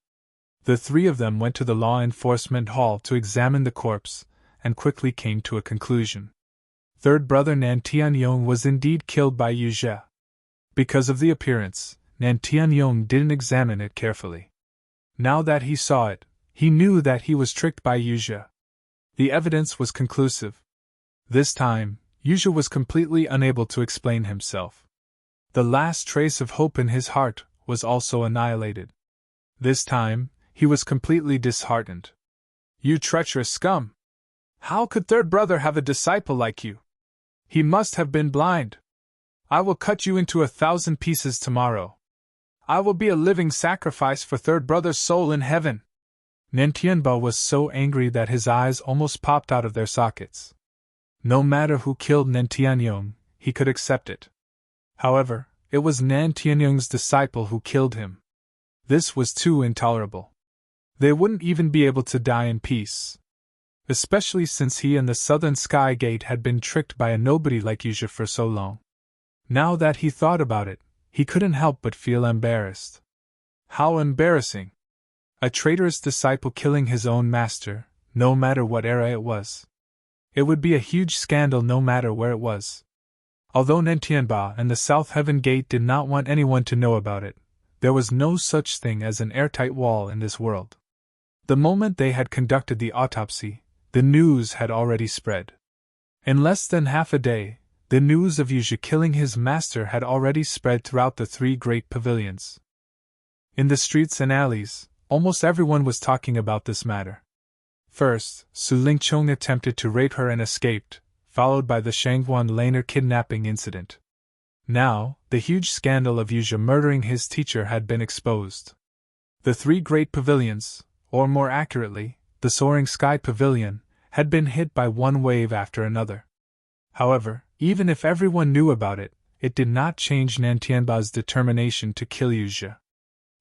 The three of them went to the law enforcement hall to examine the corpse, and quickly came to a conclusion. Third brother Nantianyong was indeed killed by Yuzhe. Because of the appearance, Nantianyong didn't examine it carefully. Now that he saw it, he knew that he was tricked by Yuzhe. The evidence was conclusive. This time, Yuzhe was completely unable to explain himself. The last trace of hope in his heart was also annihilated. This time, he was completely disheartened. "You treacherous scum! How could third brother have a disciple like you? He must have been blind. I will cut you into 1,000 pieces tomorrow. I will be a living sacrifice for third brother's soul in heaven." Nantianba was so angry that his eyes almost popped out of their sockets. No matter who killed Nantianyong, he could accept it. However, it was Nantianyong's disciple who killed him. This was too intolerable. They wouldn't even be able to die in peace. Especially since he and the Southern Sky Gate had been tricked by a nobody like Yuzhe for so long. Now that he thought about it, he couldn't help but feel embarrassed. How embarrassing! A traitorous disciple killing his own master, no matter what era it was. It would be a huge scandal no matter where it was. Although Nentianba and the South Heaven Gate did not want anyone to know about it, there was no such thing as an airtight wall in this world. The moment they had conducted the autopsy, the news had already spread. In less than half a day, the news of Yuzha killing his master had already spread throughout the three great pavilions. In the streets and alleys, almost everyone was talking about this matter. First, Su Lingchong attempted to rape her and escaped, followed by the Shangguan Laner kidnapping incident. Now, the huge scandal of Yuzha murdering his teacher had been exposed. The three great pavilions, or more accurately, the Soaring Sky Pavilion, had been hit by one wave after another. However, even if everyone knew about it, it did not change Nantianba's determination to kill Yuzha.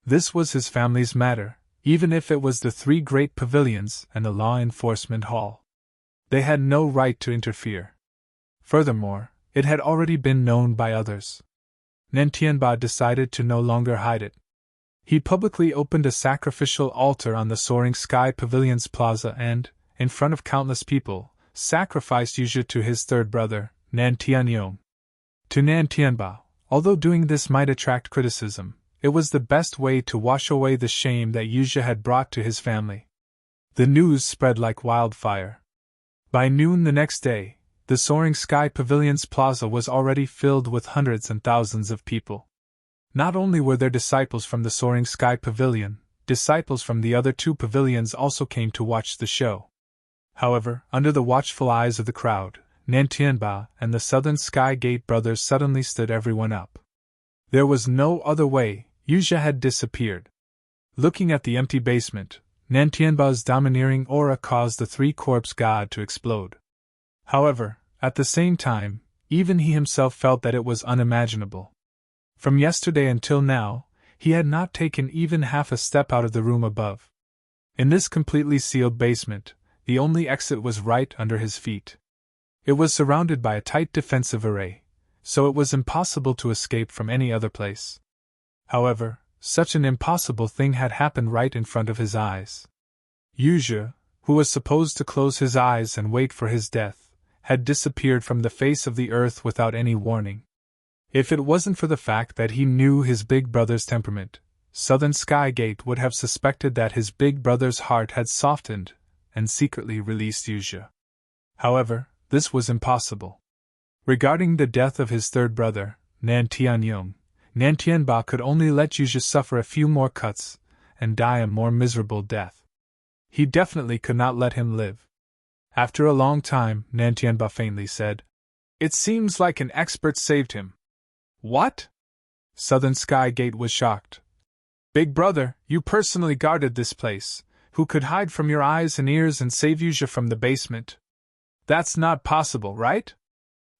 This was his family's matter, even if it was the three great pavilions and the law enforcement hall. They had no right to interfere. Furthermore, it had already been known by others. Nantianba decided to no longer hide it. He publicly opened a sacrificial altar on the Soaring Sky Pavilion's plaza and, in front of countless people, sacrificed Yuzha to his third brother, Nantianyong. To Nantianba, although doing this might attract criticism, it was the best way to wash away the shame that Yuzha had brought to his family. The news spread like wildfire. By noon the next day, the Soaring Sky Pavilion's plaza was already filled with hundreds and thousands of people. Not only were there disciples from the Soaring Sky Pavilion, disciples from the other two pavilions also came to watch the show. However, under the watchful eyes of the crowd, Nantianba and the Southern Sky Gate brothers suddenly stood everyone up. There was no other way, Yuzha had disappeared. Looking at the empty basement, Nantianba's domineering aura caused the three-corpse god to explode. However, at the same time, even he himself felt that it was unimaginable. From yesterday until now, he had not taken even half a step out of the room above. In this completely sealed basement, the only exit was right under his feet. It was surrounded by a tight defensive array, so it was impossible to escape from any other place. However, such an impossible thing had happened right in front of his eyes. Yuzha, who was supposed to close his eyes and wait for his death, had disappeared from the face of the earth without any warning. If it wasn't for the fact that he knew his big brother's temperament, Southern Sky Gate would have suspected that his big brother's heart had softened and secretly released Yuzha. However, this was impossible. Regarding the death of his third brother, Nantianyong, Nantianba could only let Yuzha suffer a few more cuts and die a more miserable death. He definitely could not let him live. After a long time, Nantianba faintly said, "It seems like an expert saved him." "What?" Southern Sky Gate was shocked. "Big brother, you personally guarded this place. Who could hide from your eyes and ears and save Yuzha from the basement? That's not possible, right?"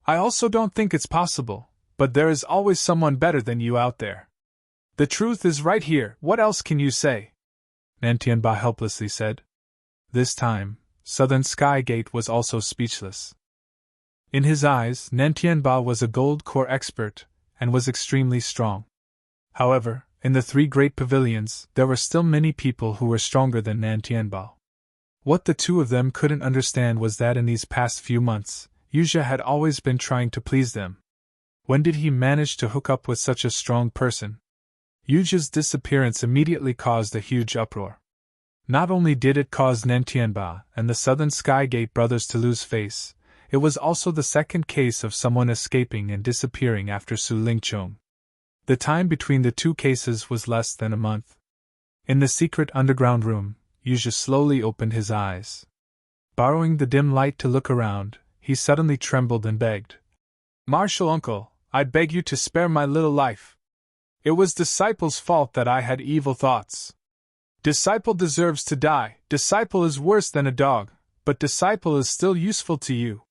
"I also don't think it's possible, but there is always someone better than you out there. The truth is right here, what else can you say?" Nantianba helplessly said. This time, Southern Sky Gate was also speechless. In his eyes, Nantianba was a gold core expert, and was extremely strong. However, in the three great pavilions, there were still many people who were stronger than Nantianba. What the two of them couldn't understand was that in these past few months, Yuzha had always been trying to please them. When did he manage to hook up with such a strong person? Yuzha's disappearance immediately caused a huge uproar. Not only did it cause Nantianba and the Southern Sky Gate brothers to lose face, it was also the second case of someone escaping and disappearing after Su Lingchong. The time between the two cases was less than a month. In the secret underground room, Yuzha slowly opened his eyes. Borrowing the dim light to look around, he suddenly trembled and begged, "Martial uncle, I beg you to spare my little life. It was Disciple's fault that I had evil thoughts. Disciple deserves to die. Disciple is worse than a dog, but Disciple is still useful to you.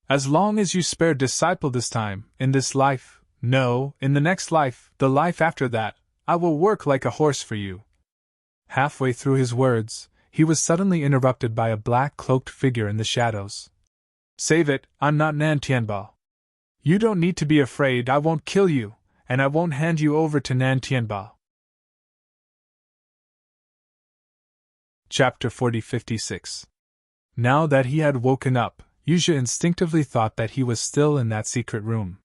As long as you spare Disciple this time, in this life, no, in the next life, the life after that, I will work like a horse for you." Halfway through his words, he was suddenly interrupted by a black-cloaked figure in the shadows. "Save it, I'm not Nantianba. You don't need to be afraid, I won't kill you, and I won't hand you over to Nantianba." Chapter 40-56. Now that he had woken up, Yuzha instinctively thought that he was still in that secret room.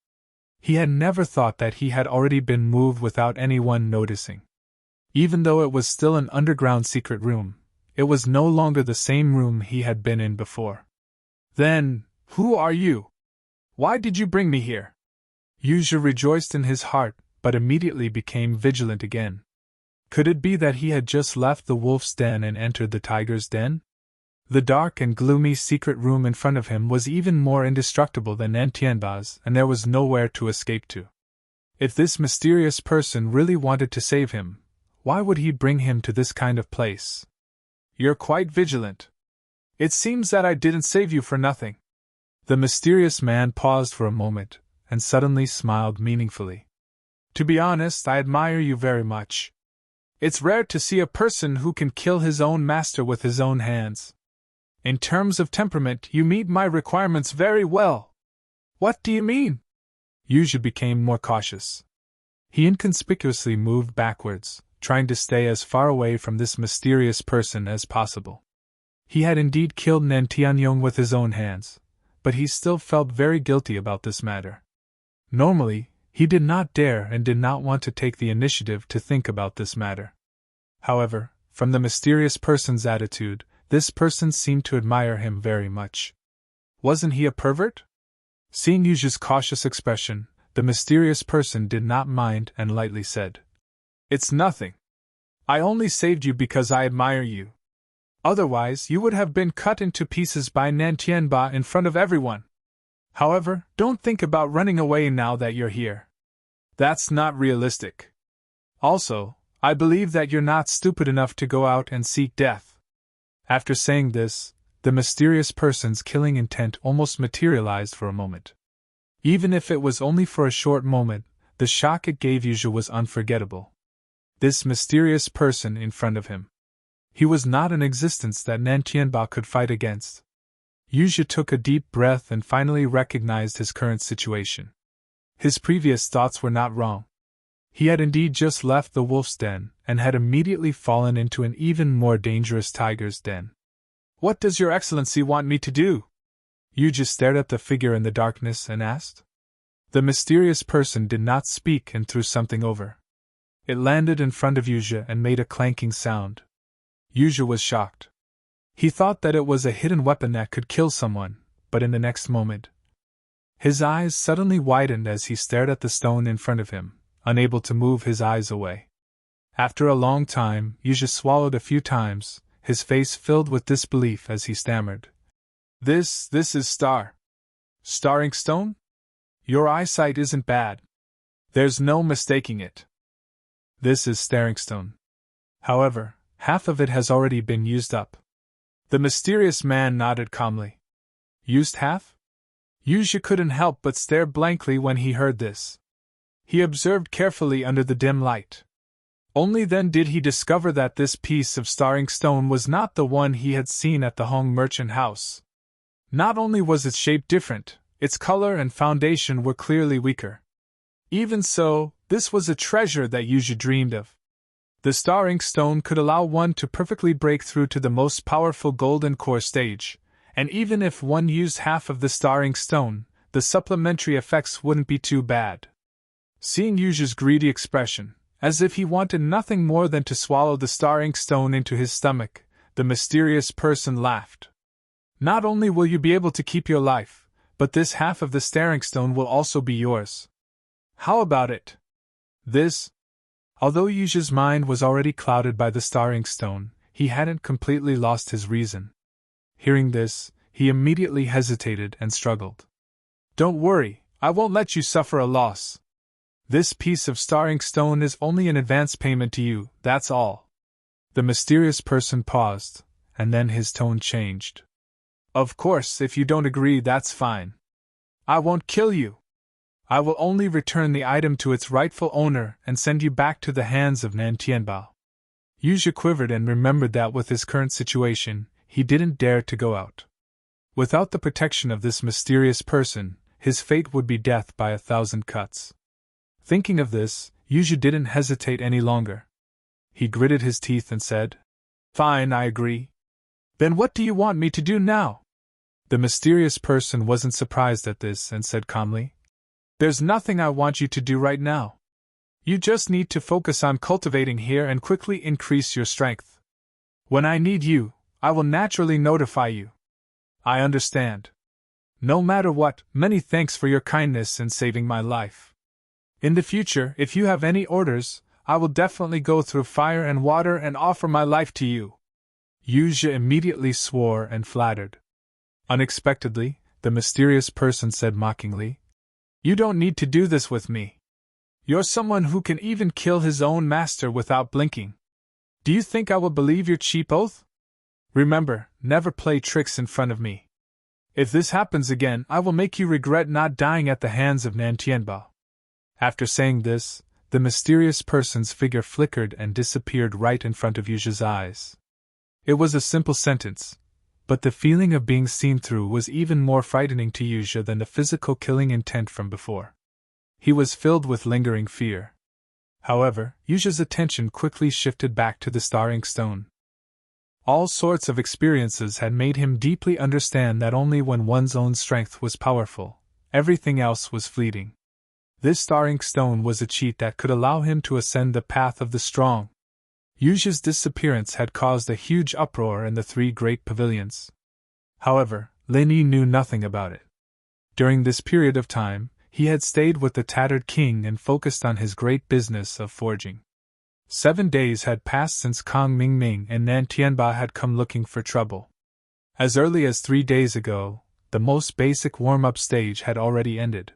He had never thought that he had already been moved without anyone noticing. Even though it was still an underground secret room, it was no longer the same room he had been in before. Then, who are you? Why did you bring me here? Yuzha rejoiced in his heart, but immediately became vigilant again. Could it be that he had just left the wolf's den and entered the tiger's den? The dark and gloomy secret room in front of him was even more indestructible than Nantianba's, and there was nowhere to escape to. If this mysterious person really wanted to save him, why would he bring him to this kind of place? You're quite vigilant. It seems that I didn't save you for nothing. The mysterious man paused for a moment, and suddenly smiled meaningfully. To be honest, I admire you very much. It's rare to see a person who can kill his own master with his own hands. In terms of temperament, you meet my requirements very well. What do you mean? Yuzha became more cautious. He inconspicuously moved backwards, trying to stay as far away from this mysterious person as possible. He had indeed killed Nantianyong with his own hands, but he still felt very guilty about this matter. Normally, he did not dare and did not want to take the initiative to think about this matter. However, from the mysterious person's attitude, this person seemed to admire him very much. Wasn't he a pervert? Seeing Yuzha's cautious expression, the mysterious person did not mind and lightly said, It's nothing. I only saved you because I admire you. Otherwise, you would have been cut into pieces by Nantianba in front of everyone. However, don't think about running away now that you're here. That's not realistic. Also, I believe that you're not stupid enough to go out and seek death. After saying this, the mysterious person's killing intent almost materialized for a moment. Even if it was only for a short moment, the shock it gave Yuzha was unforgettable. This mysterious person in front of him. He was not an existence that Nantianba could fight against. Yuzha took a deep breath and finally recognized his current situation. His previous thoughts were not wrong. He had indeed just left the wolf's den, and had immediately fallen into an even more dangerous tiger's den. What does your excellency want me to do? Yuzha stared at the figure in the darkness and asked. The mysterious person did not speak and threw something over. It landed in front of Yuzha and made a clanking sound. Yuzha was shocked. He thought that it was a hidden weapon that could kill someone, but in the next moment, his eyes suddenly widened as he stared at the stone in front of him, unable to move his eyes away. After a long time, Yuzha swallowed a few times, his face filled with disbelief as he stammered. This is Staring stone? Your eyesight isn't bad. There's no mistaking it. This is staring stone. However, half of it has already been used up. The mysterious man nodded calmly. Used half? Yuzha couldn't help but stare blankly when he heard this. He observed carefully under the dim light. Only then did he discover that this piece of staring stone was not the one he had seen at the Hong merchant house. Not only was its shape different, its color and foundation were clearly weaker. Even so, this was a treasure that Yuzha dreamed of. The staring stone could allow one to perfectly break through to the most powerful golden core stage, and even if one used half of the staring stone, the supplementary effects wouldn't be too bad. Seeing Yuzha's greedy expression, as if he wanted nothing more than to swallow the staring stone into his stomach, the mysterious person laughed. Not only will you be able to keep your life, but this half of the staring stone will also be yours. How about it? Although Yuzha's mind was already clouded by the staring stone, he hadn't completely lost his reason. Hearing this, he immediately hesitated and struggled. Don't worry, I won't let you suffer a loss. This piece of staring stone is only an advance payment to you, that's all. The mysterious person paused, and then his tone changed. Of course, if you don't agree, that's fine. I won't kill you. I will only return the item to its rightful owner and send you back to the hands of Nantianbao. Yuzha quivered and remembered that with his current situation, he didn't dare to go out. Without the protection of this mysterious person, his fate would be death by 1,000 cuts. Thinking of this, Yuzha didn't hesitate any longer. He gritted his teeth and said, Fine, I agree. Then what do you want me to do now? The mysterious person wasn't surprised at this and said calmly, There's nothing I want you to do right now. You just need to focus on cultivating here and quickly increase your strength. When I need you, I will naturally notify you. I understand. No matter what, many thanks for your kindness in saving my life. In the future, if you have any orders, I will definitely go through fire and water and offer my life to you. Yuzha immediately swore and flattered. Unexpectedly, the mysterious person said mockingly, You don't need to do this with me. You're someone who can even kill his own master without blinking. Do you think I will believe your cheap oath? Remember, never play tricks in front of me. If this happens again, I will make you regret not dying at the hands of Nantianbao. After saying this, the mysterious person's figure flickered and disappeared right in front of Yuzha's eyes. It was a simple sentence, but the feeling of being seen through was even more frightening to Yuzha than the physical killing intent from before. He was filled with lingering fear. However, Yuzha's attention quickly shifted back to the star ink stone. All sorts of experiences had made him deeply understand that only when one's own strength was powerful, everything else was fleeting. This star ink stone was a cheat that could allow him to ascend the path of the strong. Yuzha's disappearance had caused a huge uproar in the three great pavilions. However, Lin Yi knew nothing about it. During this period of time, he had stayed with the tattered king and focused on his great business of forging. 7 days had passed since Kong Mingming and Nantianbao had come looking for trouble. As early as 3 days ago, the most basic warm-up stage had already ended.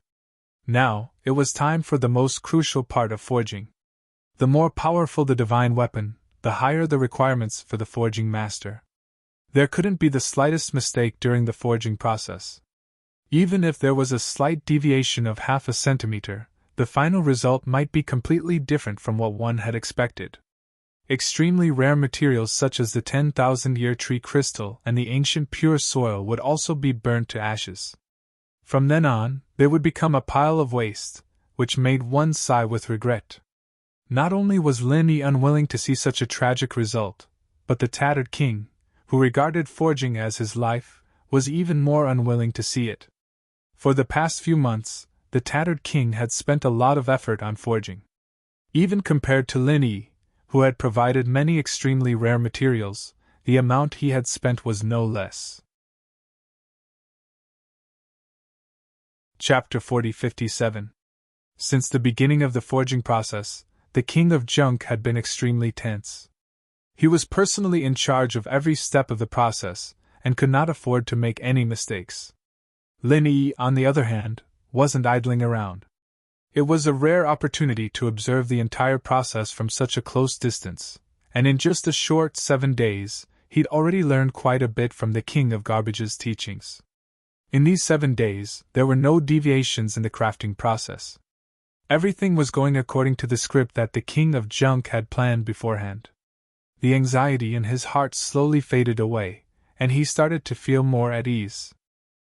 Now, it was time for the most crucial part of forging. The more powerful the divine weapon, the higher the requirements for the forging master. There couldn't be the slightest mistake during the forging process. Even if there was a slight deviation of half a centimeter, the final result might be completely different from what one had expected. Extremely rare materials such as the 10,000-year tree crystal and the ancient pure soil would also be burnt to ashes. From then on, they would become a pile of waste, which made one sigh with regret. Not only was Lin Yi unwilling to see such a tragic result, but the tattered king, who regarded forging as his life, was even more unwilling to see it. For the past few months, the tattered king had spent a lot of effort on forging. Even compared to Lin Yi, who had provided many extremely rare materials, the amount he had spent was no less. Chapter 40-57. Since the beginning of the forging process, the king of Junk had been extremely tense. He was personally in charge of every step of the process, and could not afford to make any mistakes. Lin Yi, on the other hand, wasn't idling around. It was a rare opportunity to observe the entire process from such a close distance, and in just a short 7 days, he'd already learned quite a bit from the King of Garbage's teachings. In these 7 days, there were no deviations in the crafting process. Everything was going according to the script that the King of Junk had planned beforehand. The anxiety in his heart slowly faded away, and he started to feel more at ease.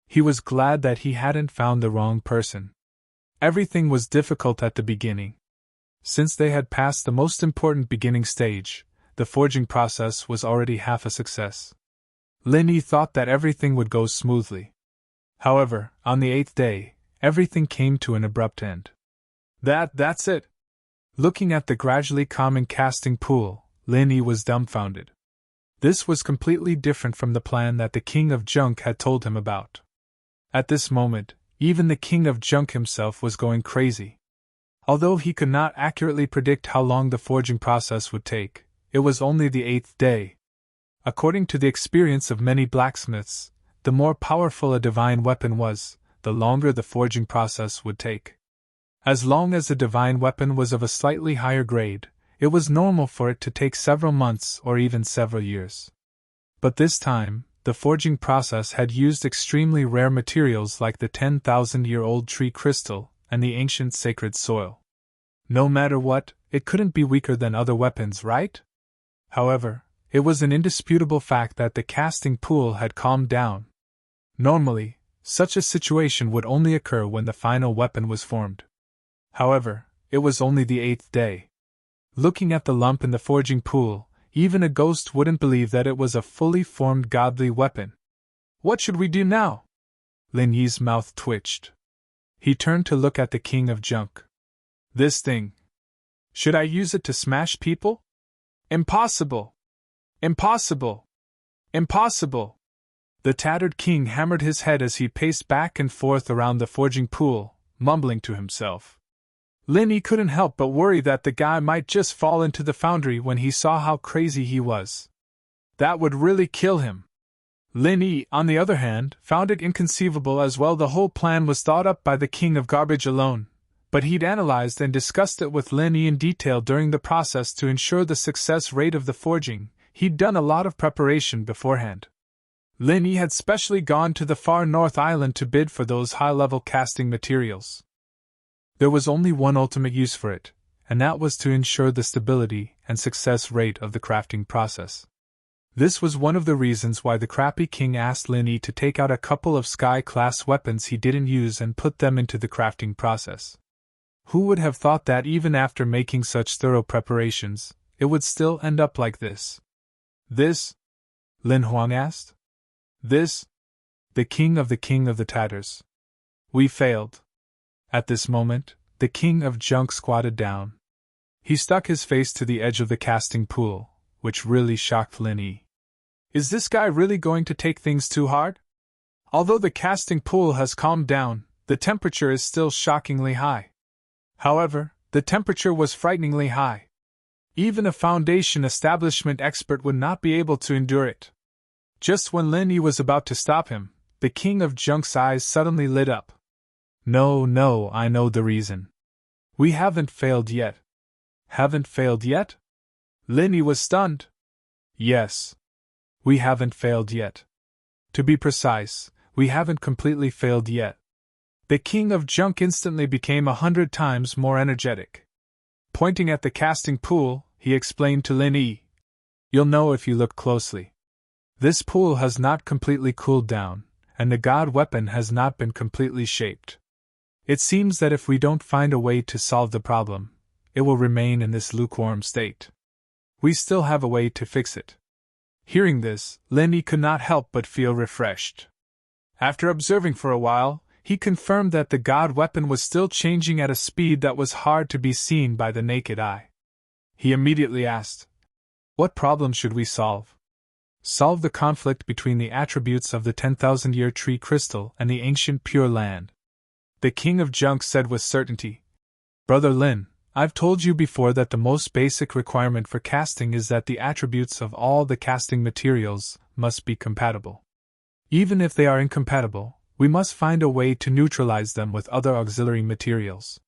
He was glad that he hadn't found the wrong person. Everything was difficult at the beginning. Since they had passed the most important beginning stage, the forging process was already half a success. Lin Yi thought that everything would go smoothly. However, on the 8th day, everything came to an abrupt end. That's it. Looking at the gradually calming casting pool, Lin Yi was dumbfounded. This was completely different from the plan that the King of Junk had told him about. At this moment, even the King of Junk himself was going crazy. Although he could not accurately predict how long the forging process would take, it was only the 8th day. According to the experience of many blacksmiths, the more powerful a divine weapon was, the longer the forging process would take. As long as the divine weapon was of a slightly higher grade, it was normal for it to take several months or even several years. But this time, the forging process had used extremely rare materials like the 10,000-year-old tree crystal and the ancient sacred soil. No matter what, it couldn't be weaker than other weapons, right? However, it was an indisputable fact that the casting pool had calmed down. Normally, such a situation would only occur when the final weapon was formed. However, it was only the 8th day. Looking at the lump in the forging pool, even a ghost wouldn't believe that it was a fully formed godly weapon. What should we do now? Lin Yi's mouth twitched. He turned to look at the king of junk. This thing. Should I use it to smash people? Impossible! Impossible! Impossible! The tattered king hammered his head as he paced back and forth around the forging pool, mumbling to himself. Lin Yi couldn't help but worry that the guy might just fall into the foundry when he saw how crazy he was. That would really kill him. Lin Yi, on the other hand, found it inconceivable as well. The whole plan was thought up by the king of garbage alone, but he'd analyzed and discussed it with Lin Yi in detail during the process to ensure the success rate of the forging. He'd done a lot of preparation beforehand. Lin Yi had specially gone to the far north island to bid for those high-level casting materials. There was only one ultimate use for it, and that was to ensure the stability and success rate of the crafting process. This was one of the reasons why the crappy king asked Lin Yi to take out a couple of sky-class weapons he didn't use and put them into the crafting process. Who would have thought that even after making such thorough preparations, it would still end up like this? This? Lin Huang asked. This? The king of the tatters. We failed. At this moment, the king of junk squatted down. He stuck his face to the edge of the casting pool, which really shocked Lin Yi. Is this guy really going to take things too hard? Although the casting pool has calmed down, the temperature is still shockingly high. However, the temperature was frighteningly high. Even a foundation establishment expert would not be able to endure it. Just when Lin Yi was about to stop him, the king of junk's eyes suddenly lit up. No, I know the reason. We haven't failed yet. Haven't failed yet? Lin Yi was stunned. Yes. We haven't failed yet. To be precise, we haven't completely failed yet. The king of junk instantly became 100 times more energetic. Pointing at the casting pool, he explained to Lin Yi. You'll know if you look closely. This pool has not completely cooled down, and the god weapon has not been completely shaped. It seems that if we don't find a way to solve the problem, it will remain in this lukewarm state. We still have a way to fix it. Hearing this, Lin Yi could not help but feel refreshed. After observing for a while, he confirmed that the god weapon was still changing at a speed that was hard to be seen by the naked eye. He immediately asked, What problem should we solve? Solve the conflict between the attributes of the 10,000-year tree crystal and the ancient Pure Land. The king of junk said with certainty, Brother Lin, I've told you before that the most basic requirement for casting is that the attributes of all the casting materials must be compatible. Even if they are incompatible, we must find a way to neutralize them with other auxiliary materials.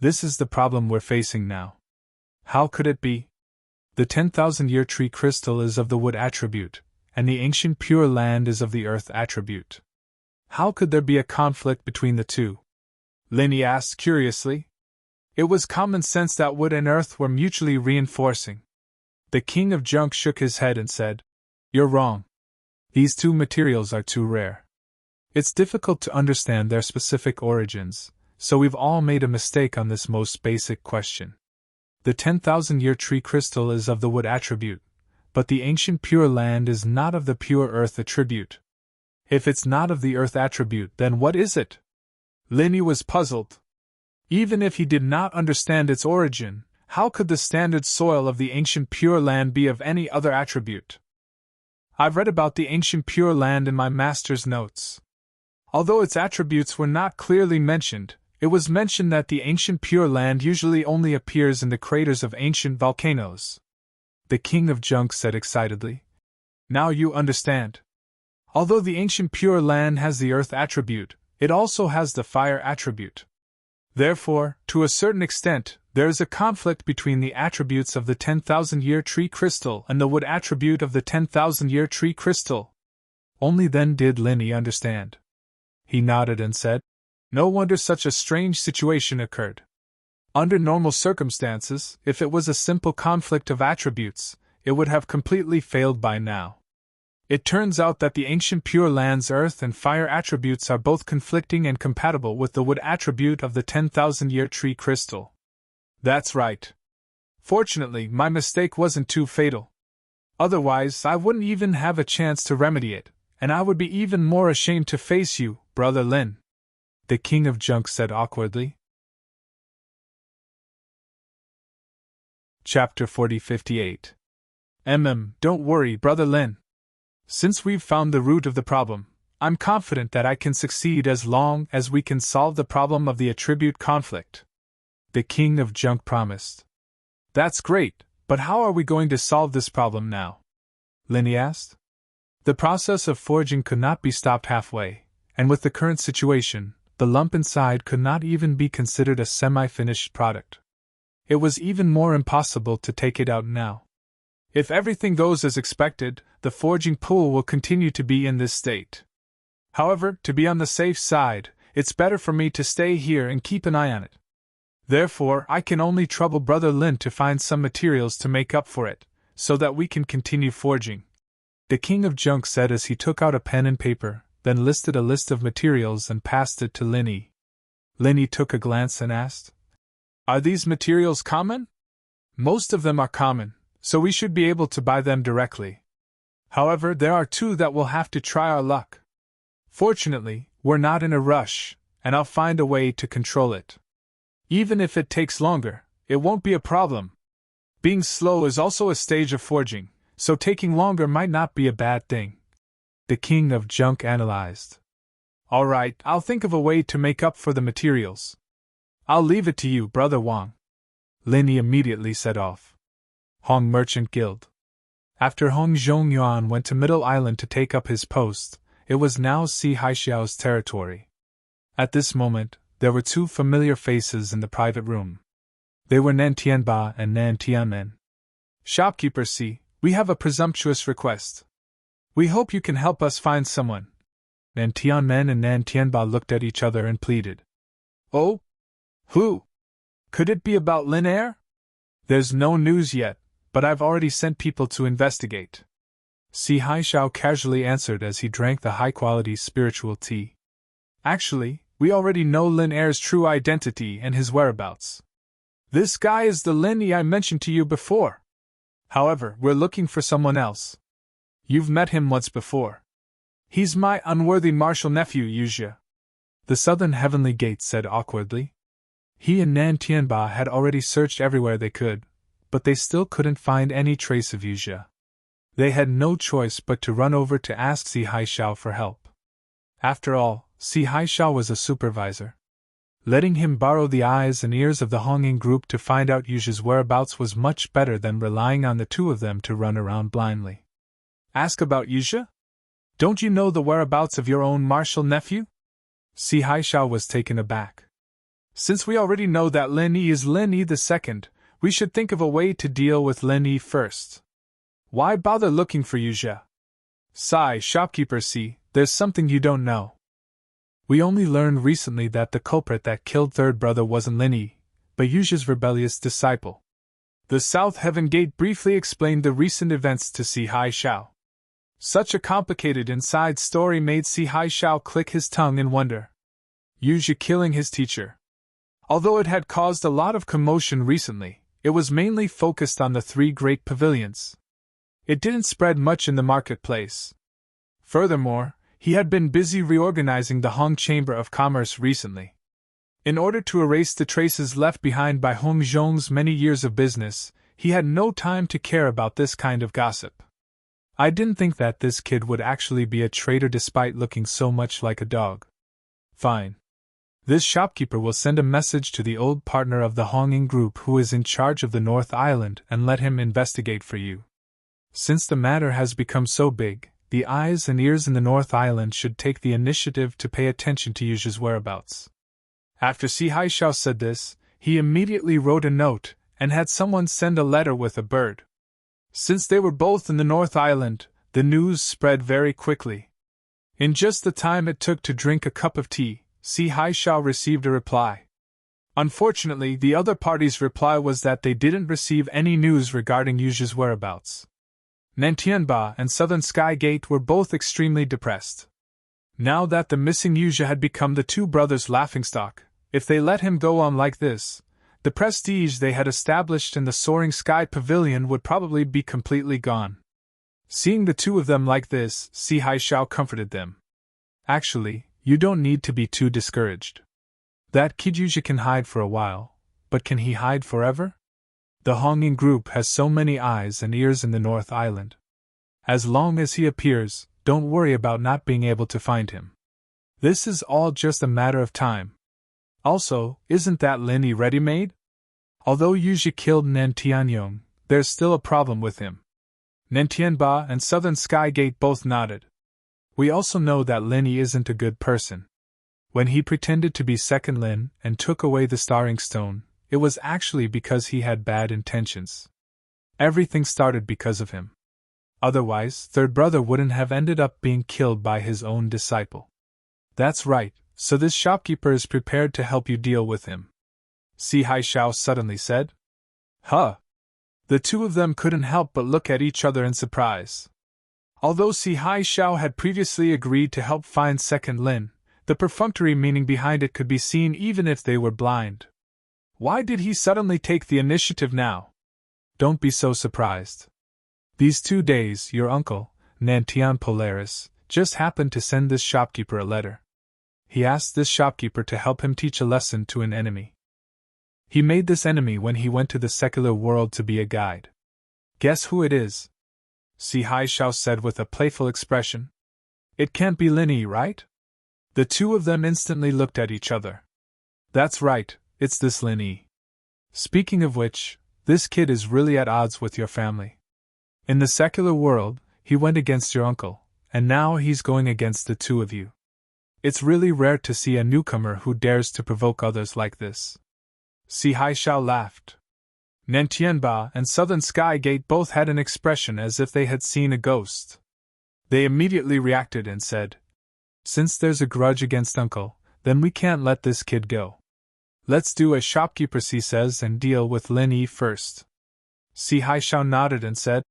This is the problem we're facing now. How could it be? The 10,000-year tree crystal is of the wood attribute, and the ancient Pure Land is of the earth attribute. How could there be a conflict between the two? Lin Yi asked curiously. It was common sense that wood and earth were mutually reinforcing. The king of junk shook his head and said, You're wrong. These two materials are too rare. It's difficult to understand their specific origins, so we've all made a mistake on this most basic question. The 10,000-year tree crystal is of the wood attribute, but the ancient Pure Land is not of the pure earth attribute. If it's not of the earth attribute, then what is it? Lin Yi was puzzled. Even if he did not understand its origin, how could the standard soil of the ancient Pure Land be of any other attribute? I've read about the ancient Pure Land in my master's notes. Although its attributes were not clearly mentioned, it was mentioned that the ancient Pure Land usually only appears in the craters of ancient volcanoes. The king of junk said excitedly. Now you understand. Although the ancient Pure Land has the earth attribute, it also has the fire attribute. Therefore, to a certain extent, there is a conflict between the attributes of the 10,000-year tree crystal and the wood attribute of the 10,000-year tree crystal. Only then did Lin Yi understand. He nodded and said, No wonder such a strange situation occurred. Under normal circumstances, if it was a simple conflict of attributes, it would have completely failed by now. It turns out that the ancient Pure Land's earth and fire attributes are both conflicting and compatible with the wood attribute of the 10,000-year tree crystal. That's right. Fortunately, my mistake wasn't too fatal. Otherwise, I wouldn't even have a chance to remedy it, and I would be even more ashamed to face you, Brother Lin," the King of Junk said awkwardly. Chapter 4058. Don't worry, Brother Lin. Since we've found the root of the problem, I'm confident that I can succeed as long as we can solve the problem of the attribute conflict, the King of Junk promised. That's great, but how are we going to solve this problem now? Linny asked. The process of forging could not be stopped halfway, and with the current situation, the lump inside could not even be considered a semi-finished product. It was even more impossible to take it out now. If everything goes as expected, the forging pool will continue to be in this state. However, to be on the safe side, it's better for me to stay here and keep an eye on it. Therefore, I can only trouble Brother Lin to find some materials to make up for it, so that we can continue forging, the King of Junk said as he took out a pen and paper, then listed a list of materials and passed it to Linny. Linny took a glance and asked, "Are these materials common?" "Most of them are common, so we should be able to buy them directly. However, there are two that we'll have to try our luck. Fortunately, we're not in a rush, and I'll find a way to control it. Even if it takes longer, it won't be a problem. Being slow is also a stage of forging, so taking longer might not be a bad thing," the King of Junk analyzed. "All right, I'll think of a way to make up for the materials. I'll leave it to you, Brother Wang." Linny immediately set off. Hong Merchant Guild. After Hong Zhongyuan went to Middle Island to take up his post, it was now Si Haixiao's territory. At this moment, there were two familiar faces in the private room. They were Nan Tianba and Nan Tianmen. "Shopkeeper Si, we have a presumptuous request. We hope you can help us find someone." Nan Tianmen and Nan Tianba looked at each other and pleaded. "Oh? Who? Could it be about Lin Air?" "There's no news yet, but I've already sent people to investigate," Si Haixiao casually answered as he drank the high-quality spiritual tea. "Actually, we already know Lin Air's true identity and his whereabouts. This guy is the Lin Yi I mentioned to you before. However, we're looking for someone else. You've met him once before. He's my unworthy martial nephew, Yuzhe," the Southern Heavenly Gate said awkwardly. He and Nan Tianba had already searched everywhere they could, but they still couldn't find any trace of Yuzhe. They had no choice but to run over to ask Si Haixiao for help. After all, Si Haixiao was a supervisor. Letting him borrow the eyes and ears of the Honging group to find out Yuzhe's whereabouts was much better than relying on the two of them to run around blindly. "Ask about Yuzhe? Don't you know the whereabouts of your own martial nephew?" Si Haixiao was taken aback. "Since we already know that Lin Yi is Lin Yi II, we should think of a way to deal with Lin Yi first. Why bother looking for Yuzhe?" "Sigh, shopkeeper Si, there's something you don't know. We only learned recently that the culprit that killed third brother wasn't Lin Yi, but Yuzhe's rebellious disciple." The South Heaven Gate briefly explained the recent events to Si Haixiao. Such a complicated inside story made Si Haixiao click his tongue in wonder. Yuzhe killing his teacher. Although it had caused a lot of commotion recently, it was mainly focused on the three great pavilions. It didn't spread much in the marketplace. Furthermore, he had been busy reorganizing the Hong Chamber of Commerce recently. In order to erase the traces left behind by Hong Zhong's many years of business, he had no time to care about this kind of gossip. "I didn't think that this kid would actually be a traitor despite looking so much like a dog." "Fine. This shopkeeper will send a message to the old partner of the Honging group who is in charge of the North Island and let him investigate for you. Since the matter has become so big, the eyes and ears in the North Island should take the initiative to pay attention to Yuzhe's whereabouts." After Si Haixiao said this, he immediately wrote a note and had someone send a letter with a bird. Since they were both in the North Island, the news spread very quickly. In just the time it took to drink a cup of tea, Si Haixiao received a reply. Unfortunately, the other party's reply was that they didn't receive any news regarding Yuzhe's whereabouts. Nan Tianba and Southern Sky Gate were both extremely depressed. Now that the missing Yuzhe had become the two brothers' laughingstock, if they let him go on like this, the prestige they had established in the Soaring Sky Pavilion would probably be completely gone. Seeing the two of them like this, Si Haishao comforted them. Actually, you don't need to be too discouraged. That Kijuja can hide for a while, but can he hide forever? The Honging group has so many eyes and ears in the North Island. As long as he appears, don't worry about not being able to find him. This is all just a matter of time. Also, isn't that Lin ready-made? Although Yuji killed Nen Tianyong, there's still a problem with him. Nen Tianba and Southern Sky Gate both nodded. We also know that Lin isn't a good person. When he pretended to be Second Lin and took away the Starring Stone, it was actually because he had bad intentions. Everything started because of him. Otherwise, Third Brother wouldn't have ended up being killed by his own disciple. That's right, so this shopkeeper is prepared to help you deal with him. Si Haishao suddenly said. Huh! The two of them couldn't help but look at each other in surprise. Although Si Haishao had previously agreed to help find Second Lin, the perfunctory meaning behind it could be seen even if they were blind. Why did he suddenly take the initiative now? Don't be so surprised. These 2 days, your uncle, Nantian Polaris, just happened to send this shopkeeper a letter. He asked this shopkeeper to help him teach a lesson to an enemy. He made this enemy when he went to the secular world to be a guide. Guess who it is? Si Haishao said with a playful expression. It can't be Lin, right? The two of them instantly looked at each other. That's right, it's this Lin. Speaking of which, this kid is really at odds with your family. In the secular world, he went against your uncle, and now he's going against the two of you. It's really rare to see a newcomer who dares to provoke others like this. Si Haishao laughed. Nen Tianba and Southern Sky Gate both had an expression as if they had seen a ghost. They immediately reacted and said, Since there's a grudge against Uncle, then we can't let this kid go. Let's do as Shopkeeper Si says and deal with Lin first. Si Haishao nodded and said,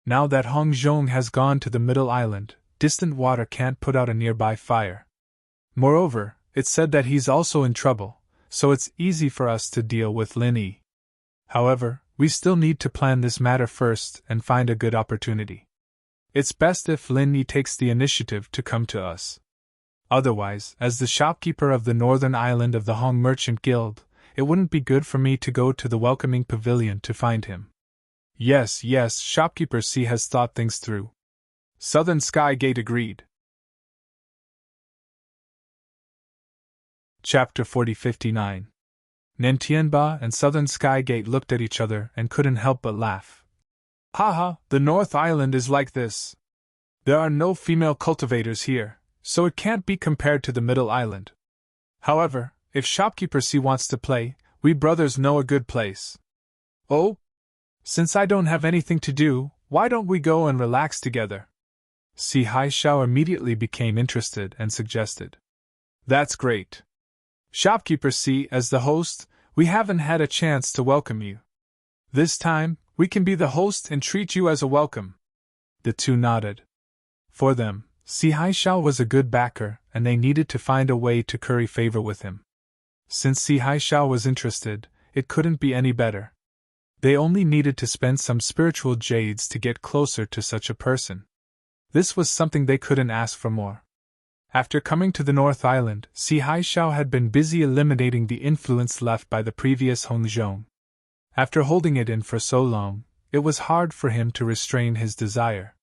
Now that Hong Zhong has gone to the Middle Island, distant water can't put out a nearby fire. Moreover, it's said that he's also in trouble, so it's easy for us to deal with Lin. However, we still need to plan this matter first and find a good opportunity. It's best if Lin takes the initiative to come to us. Otherwise, as the shopkeeper of the northern island of the Hong Merchant Guild, it wouldn't be good for me to go to the welcoming pavilion to find him. Yes, Shopkeeper C has thought things through. Southern Sky Gate agreed. Chapter 4059. Nentianba and Southern Sky Gate looked at each other and couldn't help but laugh. Haha, the North Island is like this. There are no female cultivators here, so it can't be compared to the Middle Island. However, if Shopkeeper C wants to play, we brothers know a good place. Oh? Since I don't have anything to do, why don't we go and relax together? Si Haishao immediately became interested and suggested. That's great. Shopkeeper C, as the host, we haven't had a chance to welcome you. This time, we can be the host and treat you as a welcome. The two nodded. For them, Si Haishao was a good backer, and they needed to find a way to curry favor with him. Since Si Haishao was interested, it couldn't be any better. They only needed to spend some spiritual jades to get closer to such a person. This was something they couldn't ask for more. After coming to the North Island, Si Haishao had been busy eliminating the influence left by the previous Hong Zhong. After holding it in for so long, it was hard for him to restrain his desire.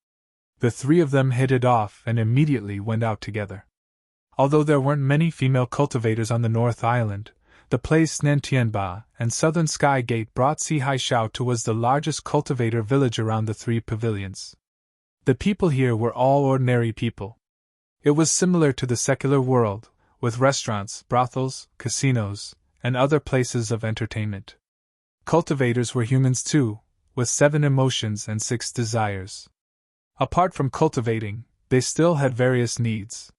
The three of them hit it off and immediately went out together. Although there weren't many female cultivators on the North Island, the place Nentianba and Southern Sky Gate brought Si Haishao to was the largest cultivator village around the three pavilions. The people here were all ordinary people. It was similar to the secular world, with restaurants, brothels, casinos, and other places of entertainment. Cultivators were humans too, with 7 emotions and 6 desires. Apart from cultivating, they still had various needs.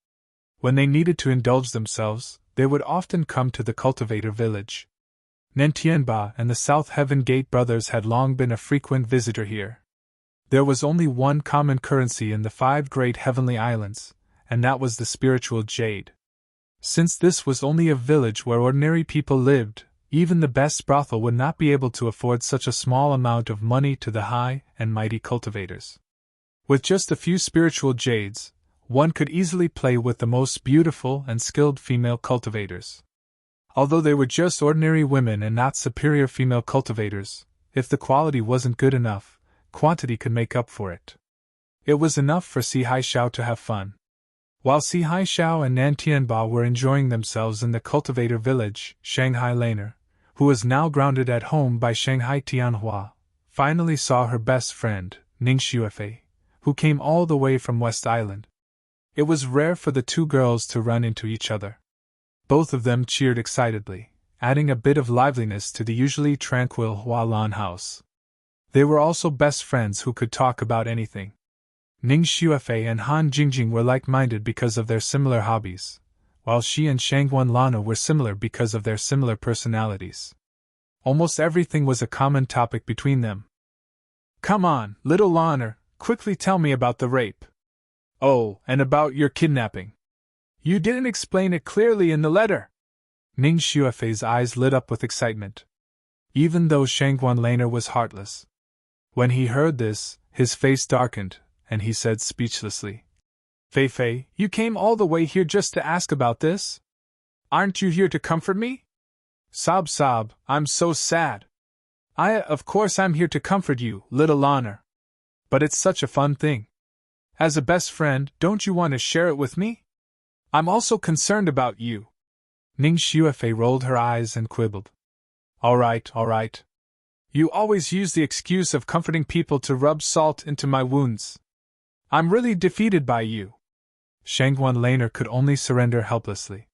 When they needed to indulge themselves, they would often come to the cultivator village. Nentianba and the South Heaven Gate brothers had long been a frequent visitor here. There was only one common currency in the 5 great heavenly islands, and that was the spiritual jade. Since this was only a village where ordinary people lived, even the best brothel would not be able to afford such a small amount of money to the high and mighty cultivators. With just a few spiritual jades, one could easily play with the most beautiful and skilled female cultivators. Although they were just ordinary women and not superior female cultivators, if the quality wasn't good enough, quantity could make up for it. It was enough for Si Haixiao to have fun. While Si Haixiao and Nan Tianba were enjoying themselves in the cultivator village, Shanghai Laner, who was now grounded at home by Shanghai Tianhua, finally saw her best friend, Ning Xuefei, who came all the way from West Island. It was rare for the two girls to run into each other. Both of them cheered excitedly, adding a bit of liveliness to the usually tranquil Hualan house. They were also best friends who could talk about anything. Ning Xuefei and Han Jingjing were like-minded because of their similar hobbies, while she and Shangguan Lana were similar because of their similar personalities. Almost everything was a common topic between them. "Come on, little Lana, quickly tell me about the rape. Oh, and about your kidnapping. You didn't explain it clearly in the letter." Ning Xuefei's eyes lit up with excitement. Even though Shangguan Laner was heartless. When he heard this, his face darkened, and he said speechlessly, "Fei, you came all the way here just to ask about this? Aren't you here to comfort me?" Sob, I'm so sad. Of course I'm here to comfort you, little Honor. But it's such a fun thing. As a best friend, don't you want to share it with me? I'm also concerned about you." Ning Xuefei rolled her eyes and quibbled. All right. You always use the excuse of comforting people to rub salt into my wounds. I'm really defeated by you." Shangguan Laner could only surrender helplessly.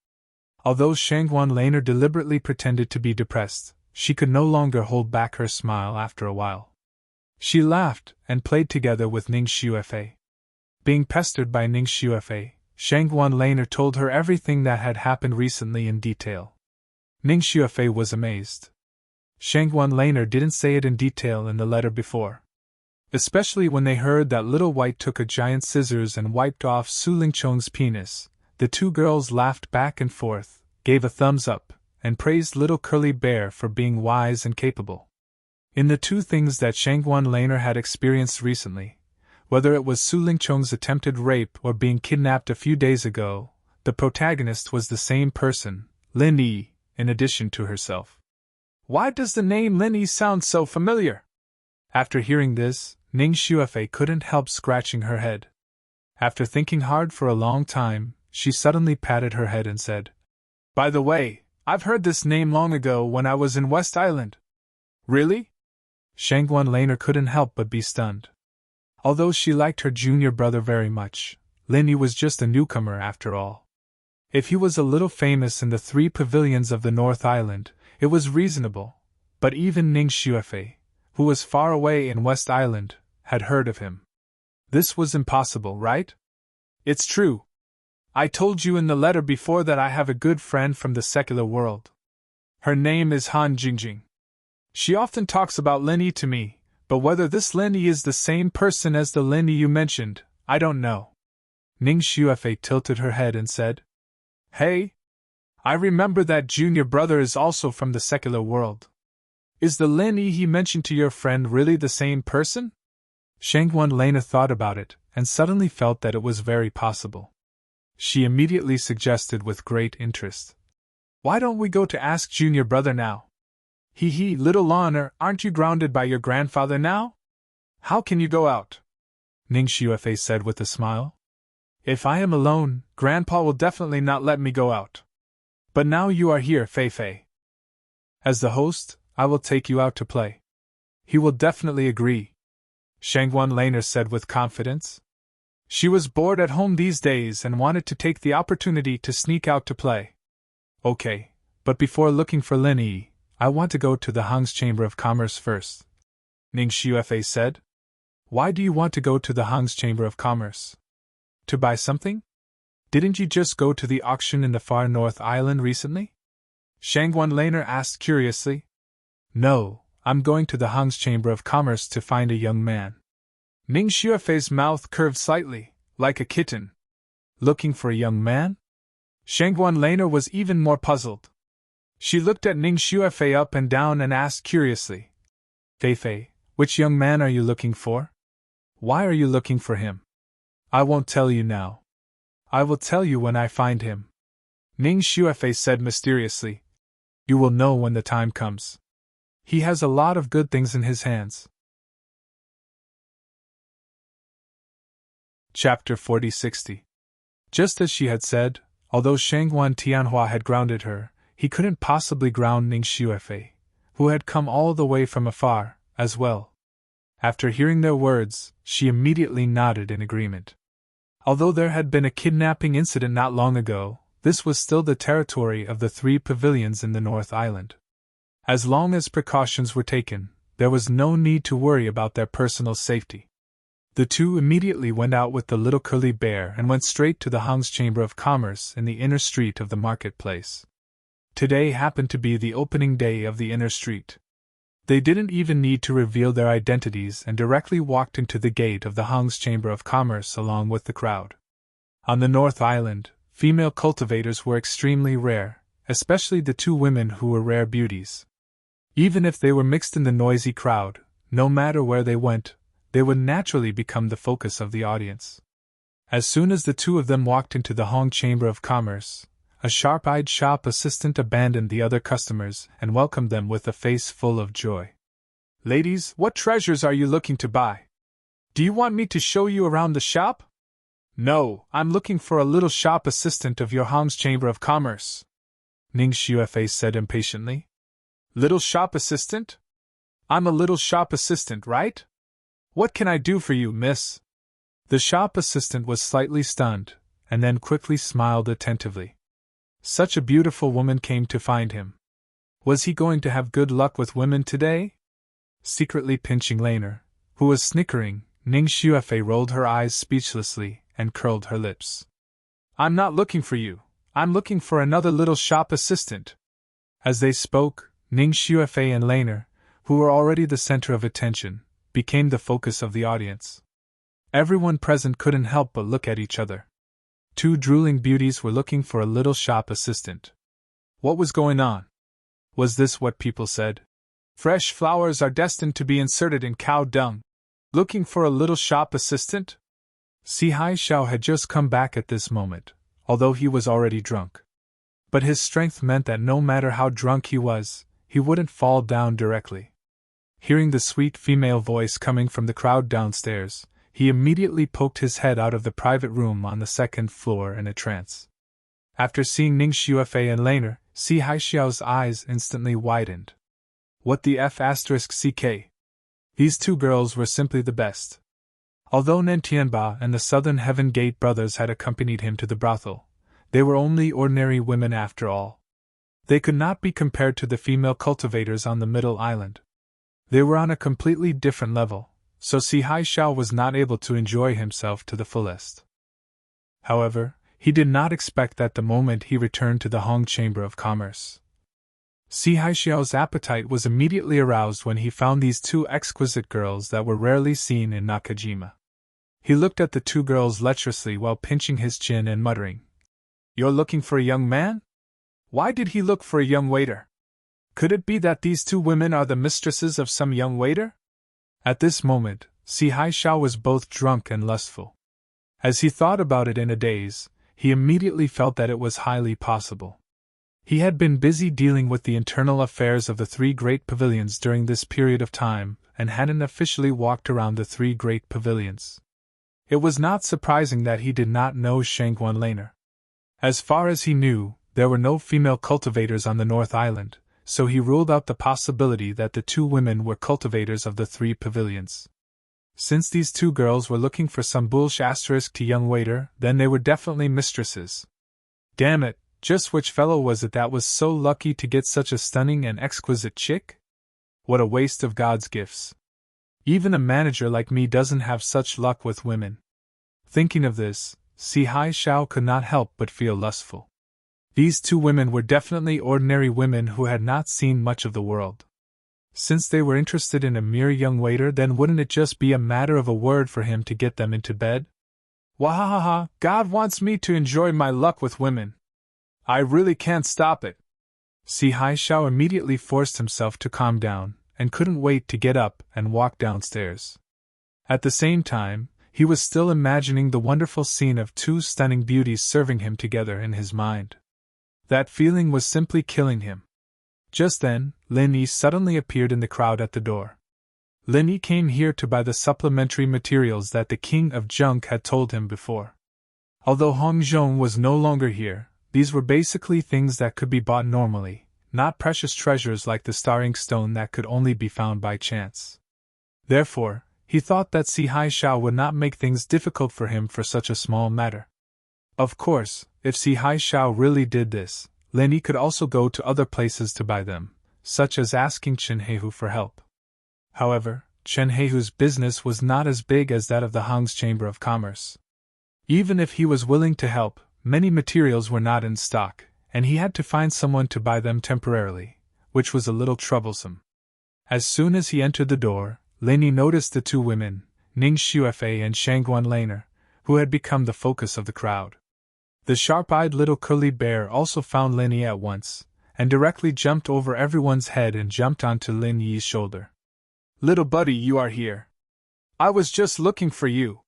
Although Shangguan Laner deliberately pretended to be depressed, she could no longer hold back her smile after a while. She laughed and played together with Ning Xuefei. Being pestered by Ning Xuefei, Shangguan Laner told her everything that had happened recently in detail. Ning Xuefei was amazed. Shangguan Laner didn't say it in detail in the letter before. Especially when they heard that Little White took a giant scissors and wiped off Su Lingchong's penis, the two girls laughed back and forth, gave a thumbs up, and praised Little Curly Bear for being wise and capable. In the two things that Shangguan Laner had experienced recently, whether it was Su Lingchong's attempted rape or being kidnapped a few days ago, the protagonist was the same person, Lin Yi, in addition to herself. Why does the name Lin Yi sound so familiar? After hearing this, Ning Xuefei couldn't help scratching her head. After thinking hard for a long time, she suddenly patted her head and said, "By the way, I've heard this name long ago when I was in West Island." "Really?" Shangguan Laner couldn't help but be stunned. Although she liked her junior brother very much, Lin Yi was just a newcomer after all. If he was a little famous in the 3 pavilions of the North Island, it was reasonable, but even Ning Xuefei, who was far away in West Island, had heard of him. This was impossible, right? "It's true. I told you in the letter before that I have a good friend from the secular world. Her name is Han Jingjing. She often talks about Lin Yi to me, but whether this Lin Yi is the same person as the Lin Yi you mentioned, I don't know." Ning Xuefei tilted her head and said, "Hey, I remember that junior brother is also from the secular world. Is the Lin Yi he mentioned to your friend really the same person?" Shangguan Laner thought about it, and suddenly felt that it was very possible. She immediately suggested with great interest, "Why don't we go to ask junior brother now? Little Honor, aren't you grounded by your grandfather now? How can you go out?" Ning Xuefei said with a smile. "If I am alone, Grandpa will definitely not let me go out. But now you are here, Fei. As the host, I will take you out to play. He will definitely agree," Shangguan Laner said with confidence. She was bored at home these days and wanted to take the opportunity to sneak out to play. "Okay, but before looking for Lin Yi, I want to go to the Hang's Chamber of Commerce first," Ning Xuefei said. "Why do you want to go to the Hang's Chamber of Commerce? To buy something? Didn't you just go to the auction in the far North Island recently?" Shangguan Laner asked curiously. "No, I'm going to the Hang's Chamber of Commerce to find a young man." Ning Xuefei's mouth curved slightly, like a kitten. Looking for a young man? Shangguan Laner was even more puzzled. She looked at Ning Xuefei up and down and asked curiously, "Fei, which young man are you looking for?" Why are you looking for him? I won't tell you now. I will tell you when I find him. Ning Xuefei said mysteriously. You will know when the time comes. He has a lot of good things in his hands. Chapter 40-60. Just as she had said, although Shanghuan Tianhua had grounded her, he couldn't possibly ground Ning Xuefei, who had come all the way from afar, as well. After hearing their words, she immediately nodded in agreement. Although there had been a kidnapping incident not long ago, this was still the territory of the 3 pavilions in the North Island. As long as precautions were taken, there was no need to worry about their personal safety. The two immediately went out with the little curly bear and went straight to the Hang's Chamber of Commerce in the inner street of the marketplace. Today happened to be the opening day of the inner street. They didn't even need to reveal their identities and directly walked into the gate of the Hang's Chamber of Commerce along with the crowd. On the North Island, female cultivators were extremely rare, especially the 2 women who were rare beauties. Even if they were mixed in the noisy crowd, no matter where they went, they would naturally become the focus of the audience. As soon as the 2 of them walked into the Hong Chamber of Commerce, a sharp-eyed shop assistant abandoned the other customers and welcomed them with a face full of joy. Ladies, what treasures are you looking to buy? Do you want me to show you around the shop? No, I'm looking for a little shop assistant of your Hong's Chamber of Commerce, Ning Xuefei said impatiently. Little shop assistant? I'm a little shop assistant, right? What can I do for you, miss? The shop assistant was slightly stunned, and then quickly smiled attentively. Such a beautiful woman came to find him. Was he going to have good luck with women today? Secretly pinching Laner, who was snickering, Ning Xuefei rolled her eyes speechlessly and curled her lips. I'm not looking for you. I'm looking for another little shop assistant. As they spoke, Ning Xuefei and Laner, who were already the center of attention, became the focus of the audience. Everyone present couldn't help but look at each other. 2 drooling beauties were looking for a little shop assistant. What was going on? Was this what people said? Fresh flowers are destined to be inserted in cow dung. Looking for a little shop assistant? Hai Xiao had just come back at this moment, although he was already drunk. But his strength meant that no matter how drunk he was, he wouldn't fall down directly. Hearing the sweet female voice coming from the crowd downstairs, he immediately poked his head out of the private room on the 2nd floor in a trance. After seeing Ning Xuefei and Laner, Hai Xiao's eyes instantly widened. What the F***ck? These 2 girls were simply the best. Although Nen Tianba and the Southern Heaven Gate brothers had accompanied him to the brothel, they were only ordinary women after all. They could not be compared to the female cultivators on the Middle Island. They were on a completely different level, so Hai Xiao was not able to enjoy himself to the fullest. However, he did not expect that the moment he returned to the Hong Chamber of Commerce. Hai Xiao's appetite was immediately aroused when he found these 2 exquisite girls that were rarely seen in Nakajima. He looked at the 2 girls lecherously while pinching his chin and muttering, "You're looking for a young man? Why did he look for a young waiter? Could it be that these 2 women are the mistresses of some young waiter?" At this moment, Hai Xiao was both drunk and lustful. As he thought about it in a daze, he immediately felt that it was highly possible. He had been busy dealing with the internal affairs of the 3 great pavilions during this period of time, and hadn't officially walked around the 3 great pavilions. It was not surprising that he did not know Shangguan Laner. As far as he knew, there were no female cultivators on the North Island, so he ruled out the possibility that the 2 women were cultivators of the 3 pavilions. Since these 2 girls were looking for some bullsh** to young waiter, then they were definitely mistresses. Damn it, just which fellow was it that was so lucky to get such a stunning and exquisite chick? What a waste of God's gifts. Even a manager like me doesn't have such luck with women. Thinking of this, Hai Xiao could not help but feel lustful. These 2 women were definitely ordinary women who had not seen much of the world. Since they were interested in a mere young waiter, then wouldn't it just be a matter of a word for him to get them into bed? Wahahaha, God wants me to enjoy my luck with women. I really can't stop it. Hai Xiao immediately forced himself to calm down, and couldn't wait to get up and walk downstairs. At the same time, he was still imagining the wonderful scene of two stunning beauties serving him together in his mind. That feeling was simply killing him. Just then, Lin Yi suddenly appeared in the crowd at the door. Lin Yi came here to buy the supplementary materials that the king of junk had told him before. Although Hong Zhong was no longer here, these were basically things that could be bought normally, not precious treasures like the star ink stone that could only be found by chance. Therefore, he thought that Si Hai Shao would not make things difficult for him for such a small matter. Of course, if Si Hai Shao really did this, Lin Yi could also go to other places to buy them, such as asking Chen Heihu for help. However, Chen Heihu's business was not as big as that of the Hang's Chamber of Commerce. Even if he was willing to help, many materials were not in stock, and he had to find someone to buy them temporarily, which was a little troublesome. As soon as he entered the door, Lin Yi noticed the two women, Ning Xuefei and Shangguan Laner, who had become the focus of the crowd. The sharp-eyed little curly bear also found Lin Yi at once, and directly jumped over everyone's head and jumped onto Lin Yi's shoulder. "Little buddy, you are here. I was just looking for you."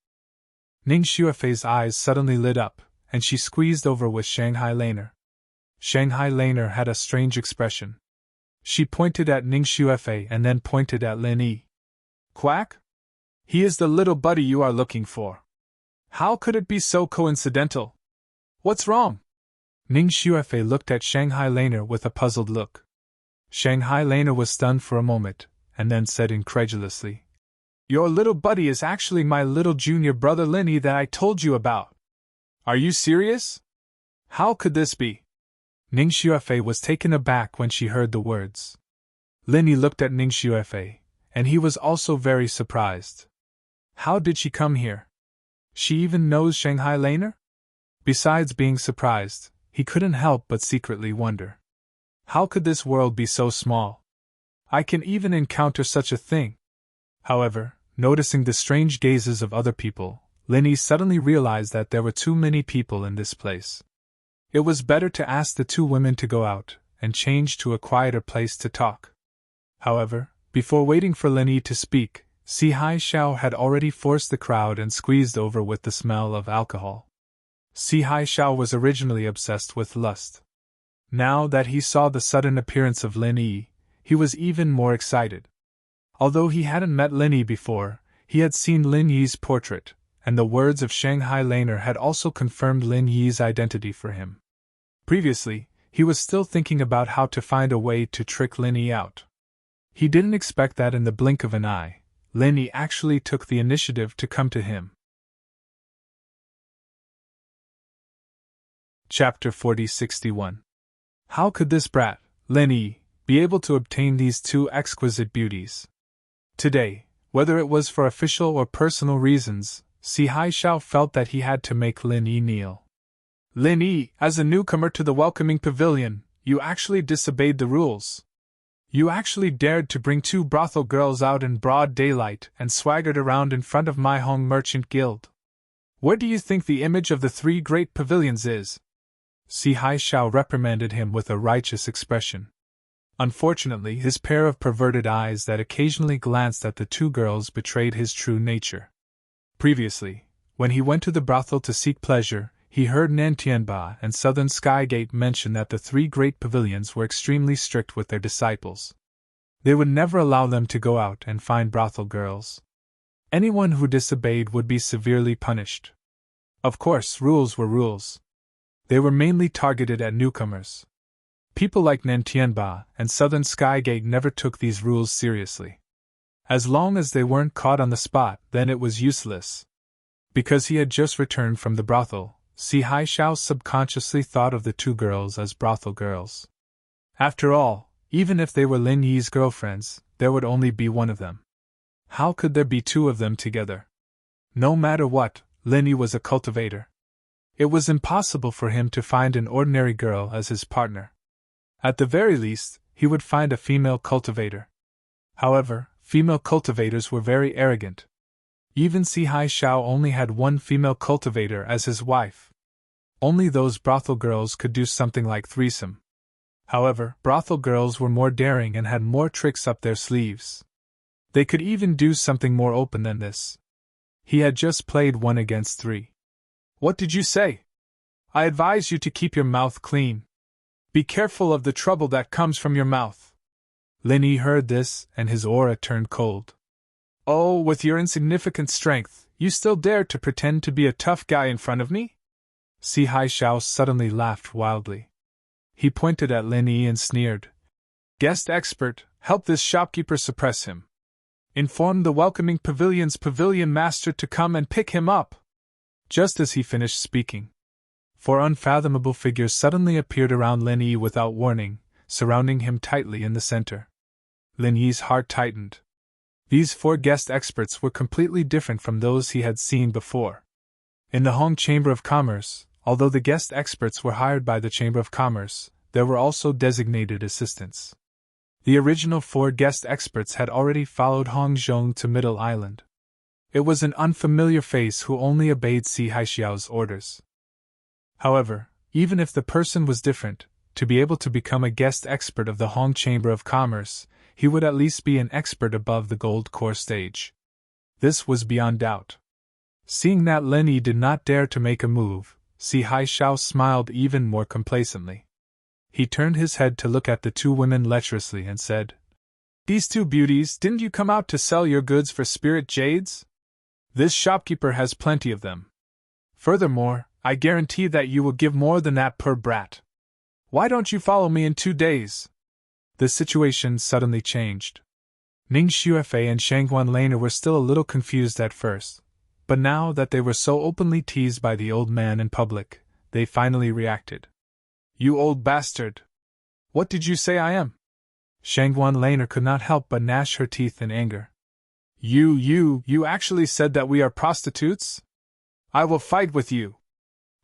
Ning Xuefei's eyes suddenly lit up, and she squeezed over with Shanghai Laner. Shanghai Laner had a strange expression. She pointed at Ning Xuefei and then pointed at Lin Yi. "Quack? He is the little buddy you are looking for. How could it be so coincidental? What's wrong?" Ning Xuefei looked at Shanghai Laner with a puzzled look. Shanghai Laner was stunned for a moment, and then said incredulously, "Your little buddy is actually my little junior brother Lin Yi that I told you about. Are you serious? How could this be?" Ning Xuefei was taken aback when she heard the words. Lin Yi looked at Ning Xuefei, and he was also very surprised. How did she come here? She even knows Shanghai Laner? Besides being surprised, he couldn't help but secretly wonder. How could this world be so small? I can even encounter such a thing. However, noticing the strange gazes of other people, Lin Yi suddenly realized that there were too many people in this place. It was better to ask the two women to go out and change to a quieter place to talk. However, before waiting for Lin Yi to speak, Si Hai Shao had already forced the crowd and squeezed over with the smell of alcohol. Si Hai Shao was originally obsessed with lust. Now that he saw the sudden appearance of Lin Yi, he was even more excited. Although he hadn't met Lin Yi before, he had seen Lin Yi's portrait, and the words of Shanghai Laner had also confirmed Lin Yi's identity for him. Previously, he was still thinking about how to find a way to trick Lin Yi out. He didn't expect that in the blink of an eye, Lin Yi actually took the initiative to come to him. Chapter 4061. How could this brat, Lin Yi, be able to obtain these two exquisite beauties? Today, whether it was for official or personal reasons, Si Hai Shao felt that he had to make Lin Yi kneel. "Lin Yi, as a newcomer to the welcoming pavilion, you actually disobeyed the rules. You actually dared to bring two brothel girls out in broad daylight and swaggered around in front of my Hong Merchant Guild. Where do you think the image of the three great pavilions is?" Si Hai Shao reprimanded him with a righteous expression. Unfortunately, his pair of perverted eyes that occasionally glanced at the two girls betrayed his true nature. Previously, when he went to the brothel to seek pleasure, he heard Nan Tianba and Southern Sky Gate mention that the three great pavilions were extremely strict with their disciples. They would never allow them to go out and find brothel girls. Anyone who disobeyed would be severely punished. Of course, rules were rules. They were mainly targeted at newcomers. People like Nan Tianba and Southern Sky Gate never took these rules seriously. As long as they weren't caught on the spot, then it was useless. Because he had just returned from the brothel, Si Hai Shao subconsciously thought of the two girls as brothel girls. After all, even if they were Lin Yi's girlfriends, there would only be one of them. How could there be two of them together? No matter what, Lin Yi was a cultivator. It was impossible for him to find an ordinary girl as his partner. At the very least, he would find a female cultivator. However, female cultivators were very arrogant. Even Si Hai Shao only had one female cultivator as his wife. Only those brothel girls could do something like threesome. However, brothel girls were more daring and had more tricks up their sleeves. They could even do something more open than this. He had just played 1 against 3. What did you say? I advise you to keep your mouth clean. Be careful of the trouble that comes from your mouth. Lin Yi heard this, and his aura turned cold. Oh, with your insignificant strength, you still dare to pretend to be a tough guy in front of me? Si Haixiao suddenly laughed wildly. He pointed at Lin Yi and sneered. Guest expert, help this shopkeeper suppress him. Inform the welcoming pavilion's pavilion master to come and pick him up. Just as he finished speaking, 4 unfathomable figures suddenly appeared around Lin Yi without warning, surrounding him tightly in the center. Lin Yi's heart tightened. These 4 guest experts were completely different from those he had seen before. In the Hong Chamber of Commerce, although the guest experts were hired by the Chamber of Commerce, there were also designated assistants. The original 4 guest experts had already followed Hong Zhong to Middle Island. It was an unfamiliar face who only obeyed Si Haixiao's orders. However, even if the person was different, to be able to become a guest expert of the Hong Chamber of Commerce, he would at least be an expert above the gold core stage. This was beyond doubt. Seeing that Lin Yi did not dare to make a move, Si Haixiao smiled even more complacently. He turned his head to look at the 2 women lecherously and said, These 2 beauties, didn't you come out to sell your goods for spirit jades? This shopkeeper has plenty of them. Furthermore, I guarantee that you will give more than that per brat. Why don't you follow me in 2 days? The situation suddenly changed. Ning Xuefei and Shangguan Laner were still a little confused at first, but now that they were so openly teased by the old man in public, they finally reacted. You old bastard! What did you say I am? Shangguan Laner could not help but gnash her teeth in anger. You actually said that we are prostitutes? I will fight with you!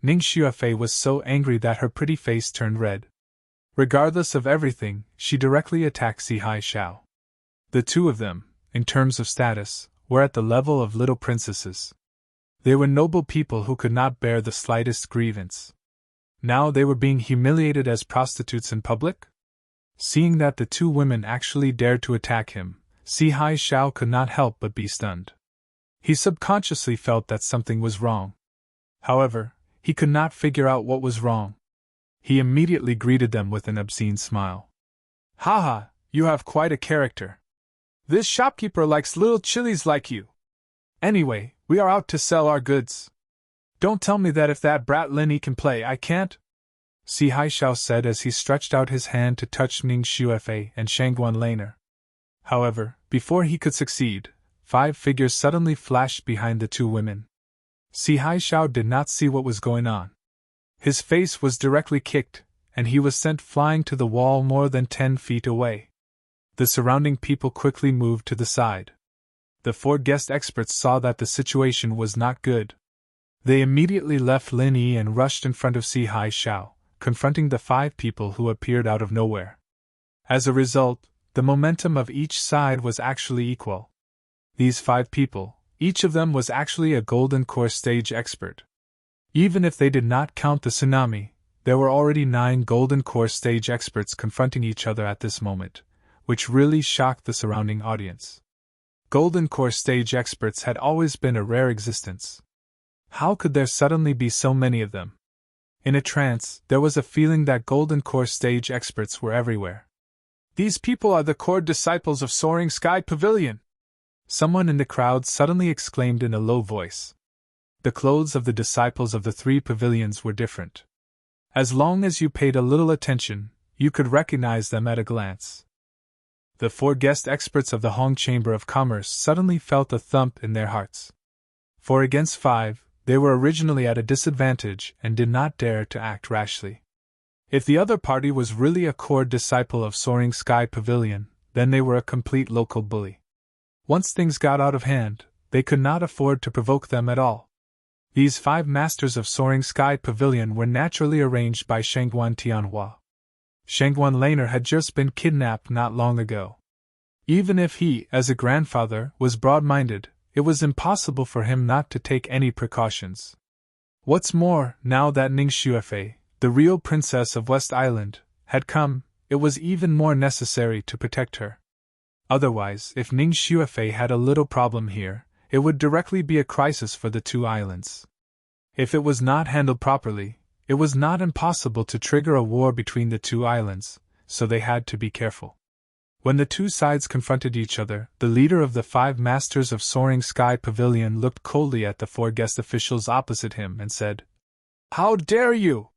Ning Xuefei was so angry that her pretty face turned red. Regardless of everything, she directly attacked Si Haixiao. The 2 of them, in terms of status, were at the level of little princesses. They were noble people who could not bear the slightest grievance. Now they were being humiliated as prostitutes in public? Seeing that the 2 women actually dared to attack him, Si Haixiao could not help but be stunned. He subconsciously felt that something was wrong. However, he could not figure out what was wrong. He immediately greeted them with an obscene smile. Haha, you have quite a character. This shopkeeper likes little chilies like you. Anyway, we are out to sell our goods. Don't tell me that if that brat Lin Yi can play, I can't. Si Haixiao said as he stretched out his hand to touch Ning Xuefei and Shangguan Laner. However, before he could succeed, 5 figures suddenly flashed behind the 2 women. Si Haixiao did not see what was going on. His face was directly kicked, and he was sent flying to the wall more than 10 feet away. The surrounding people quickly moved to the side. The 4 guest experts saw that the situation was not good. They immediately left Lin Yi and rushed in front of Si Haixiao, confronting the 5 people who appeared out of nowhere. As a result, the momentum of each side was actually equal. These 5 people, each of them was actually a golden core stage expert. Even if they did not count the tsunami, there were already 9 golden core stage experts confronting each other at this moment, which really shocked the surrounding audience. Golden core stage experts had always been a rare existence. How could there suddenly be so many of them? In a trance, there was a feeling that golden core stage experts were everywhere. These people are the core disciples of Soaring Sky Pavilion! Someone in the crowd suddenly exclaimed in a low voice. The clothes of the disciples of the 3 pavilions were different. As long as you paid a little attention, you could recognize them at a glance. The 4 guest experts of the Hong Chamber of Commerce suddenly felt a thump in their hearts. 4 against 5, they were originally at a disadvantage and did not dare to act rashly. If the other party was really a core disciple of Soaring Sky Pavilion, then they were a complete local bully. Once things got out of hand, they could not afford to provoke them at all. These 5 masters of Soaring Sky Pavilion were naturally arranged by Shangguan Tianhua. Shangguan Laner had just been kidnapped not long ago. Even if he, as a grandfather, was broad-minded, it was impossible for him not to take any precautions. What's more, now that Ning Xuefei, the real princess of West Island, had come, it was even more necessary to protect her. Otherwise, if Ning Xuefei had a little problem here, it would directly be a crisis for the two islands. If it was not handled properly, it was not impossible to trigger a war between the two islands, so they had to be careful. When the two sides confronted each other, the leader of the 5 Masters of Soaring Sky Pavilion looked coldly at the 4 guest officials opposite him and said, "How dare you?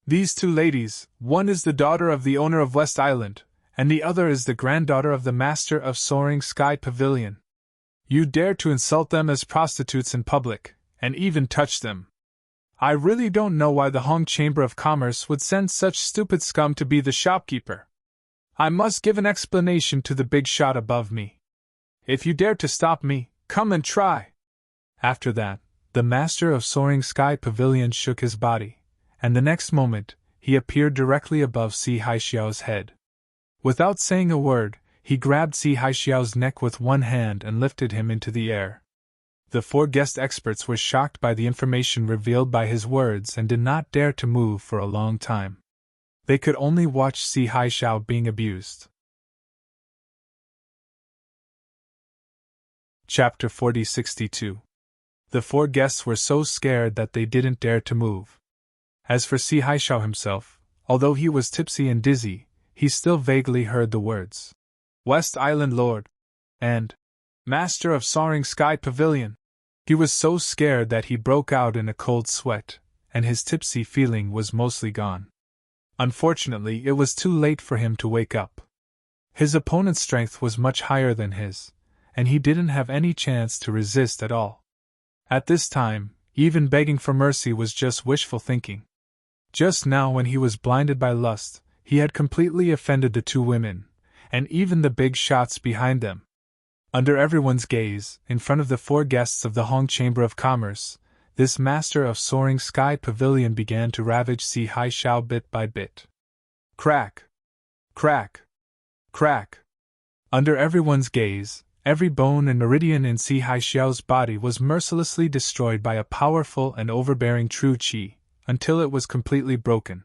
These 2 ladies, one is the daughter of the owner of West Island, and the other is the granddaughter of the Master of Soaring Sky Pavilion. You dare to insult them as prostitutes in public, and even touch them. I really don't know why the Hong Chamber of Commerce would send such stupid scum to be the shopkeeper. I must give an explanation to the big shot above me. If you dare to stop me, come and try." After that, the Master of Soaring Sky Pavilion shook his body, and the next moment, he appeared directly above Si Haixiao's head. Without saying a word, he grabbed Si Haixiao's neck with one hand and lifted him into the air. The 4 guest experts were shocked by the information revealed by his words and did not dare to move for a long time. They could only watch Si Haixiao being abused. Chapter 4062. The 4 guests were so scared that they didn't dare to move. As for Si Haixiao himself, although he was tipsy and dizzy, he still vaguely heard the words, "West Island Lord," and "Master of Soaring Sky Pavilion." He was so scared that he broke out in a cold sweat, and his tipsy feeling was mostly gone. Unfortunately, it was too late for him to wake up. His opponent's strength was much higher than his, and he didn't have any chance to resist at all. At this time, even begging for mercy was just wishful thinking. Just now, when he was blinded by lust, he had completely offended the 2 women, and even the big shots behind them. Under everyone's gaze, in front of the 4 guests of the Hong Chamber of Commerce, this Master of Soaring Sky Pavilion began to ravage Si Haixiao bit by bit. Crack! Crack! Crack! Under everyone's gaze, every bone and meridian in Si Haixiao's body was mercilessly destroyed by a powerful and overbearing true qi, until it was completely broken.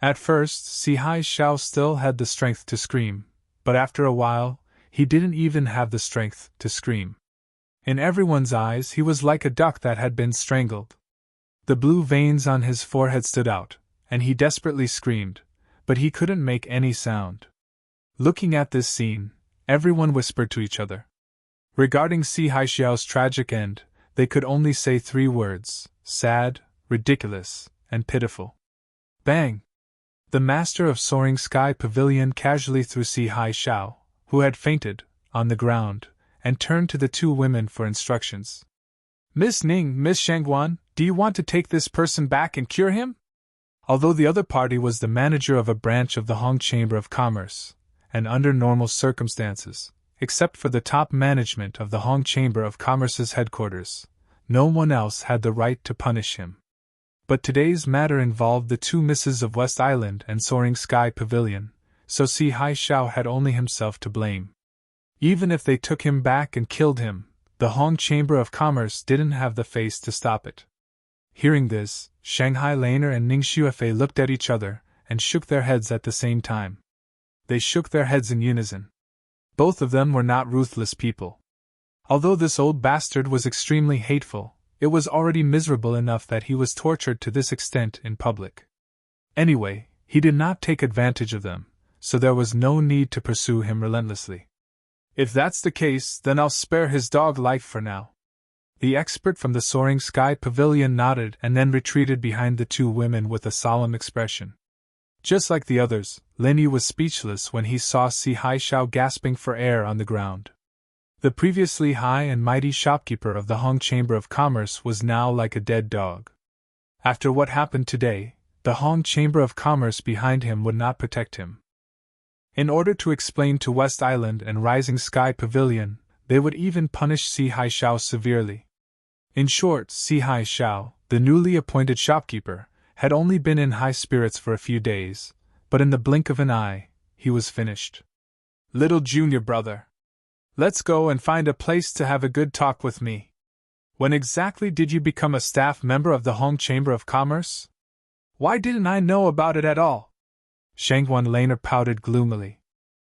At first, Si Haixiao still had the strength to scream, but after a while, he didn't even have the strength to scream. In everyone's eyes, he was like a duck that had been strangled. The blue veins on his forehead stood out, and he desperately screamed, but he couldn't make any sound. Looking at this scene, everyone whispered to each other. Regarding Si Haixiao's tragic end, they could only say 3 words: sad, ridiculous, and pitiful. Bang! The Master of Soaring Sky Pavilion casually threw Si Haixiao, who had fainted, on the ground, and turned to the 2 women for instructions. "Miss Ning, Miss Shangguan, do you want to take this person back and cure him?" Although the other party was the manager of a branch of the Hong Chamber of Commerce, and under normal circumstances, except for the top management of the Hong Chamber of Commerce's headquarters, no one else had the right to punish him. But today's matter involved the 2 misses of West Island and Soaring Sky Pavilion, so Si Haixiao had only himself to blame. Even if they took him back and killed him, the Hong Chamber of Commerce didn't have the face to stop it. Hearing this, Shanghai Laner and Ning Xuefei looked at each other and shook their heads at the same time. They shook their heads in unison. Both of them were not ruthless people. Although this old bastard was extremely hateful, it was already miserable enough that he was tortured to this extent in public. Anyway, he did not take advantage of them, so there was no need to pursue him relentlessly. "If that's the case, then I'll spare his dog life for now." The expert from the Soaring Sky Pavilion nodded and then retreated behind the 2 women with a solemn expression. Just like the others, Lin Yi was speechless when he saw Si Haixiao gasping for air on the ground. The previously high and mighty shopkeeper of the Hong Chamber of Commerce was now like a dead dog. After what happened today, the Hong Chamber of Commerce behind him would not protect him. In order to explain to West Island and Rising Sky Pavilion, they would even punish Si Haixiao severely. In short, Si Haixiao, the newly appointed shopkeeper, had only been in high spirits for a few days, but in the blink of an eye, he was finished. "Little junior brother, let's go and find a place to have a good talk with me. When exactly did you become a staff member of the Hong Chamber of Commerce? Why didn't I know about it at all?" Shangguan Laner pouted gloomily.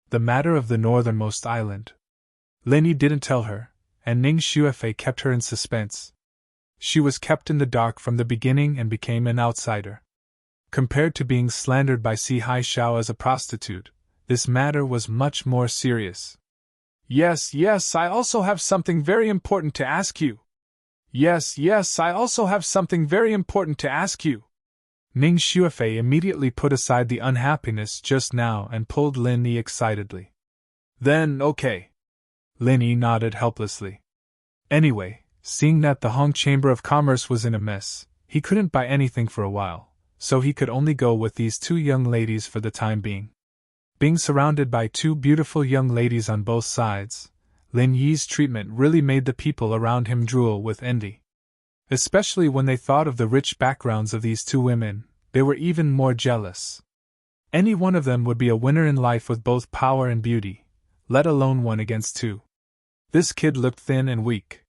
The matter of the northernmost island. Lin Yi didn't tell her, and Ning Xuefei kept her in suspense. She was kept in the dark from the beginning and became an outsider. Compared to being slandered by Si Haixiao as a prostitute, this matter was much more serious. Yes, I also have something very important to ask you. Yes, I also have something very important to ask you. Ning Xuefei immediately put aside the unhappiness just now and pulled Lin Yi excitedly. Then, okay. Lin Yi nodded helplessly. Anyway, seeing that the Hong Chamber of Commerce was in a mess, he couldn't buy anything for a while, so he could only go with these two young ladies for the time being. Being surrounded by two beautiful young ladies on both sides, Lin Yi's treatment really made the people around him drool with envy. Especially when they thought of the rich backgrounds of these two women, they were even more jealous. Any one of them would be a winner in life with both power and beauty, let alone one against two. This kid looked thin and weak.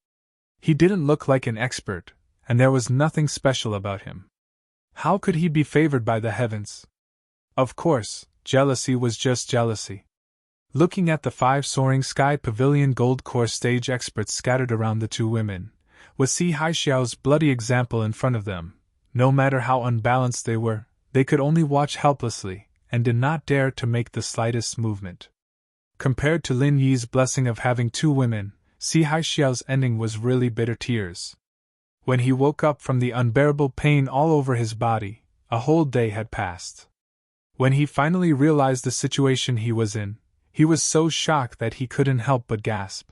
He didn't look like an expert, and there was nothing special about him. How could he be favored by the heavens? Of course, jealousy was just jealousy. Looking at the 5 soaring sky pavilion gold core stage experts scattered around the two women, with Si Haixiao's bloody example in front of them, no matter how unbalanced they were, they could only watch helplessly, and did not dare to make the slightest movement. Compared to Lin Yi's blessing of having two women, Si Haixiao's ending was really bitter tears. When he woke up from the unbearable pain all over his body, a whole day had passed. When he finally realized the situation he was in, he was so shocked that he couldn't help but gasp.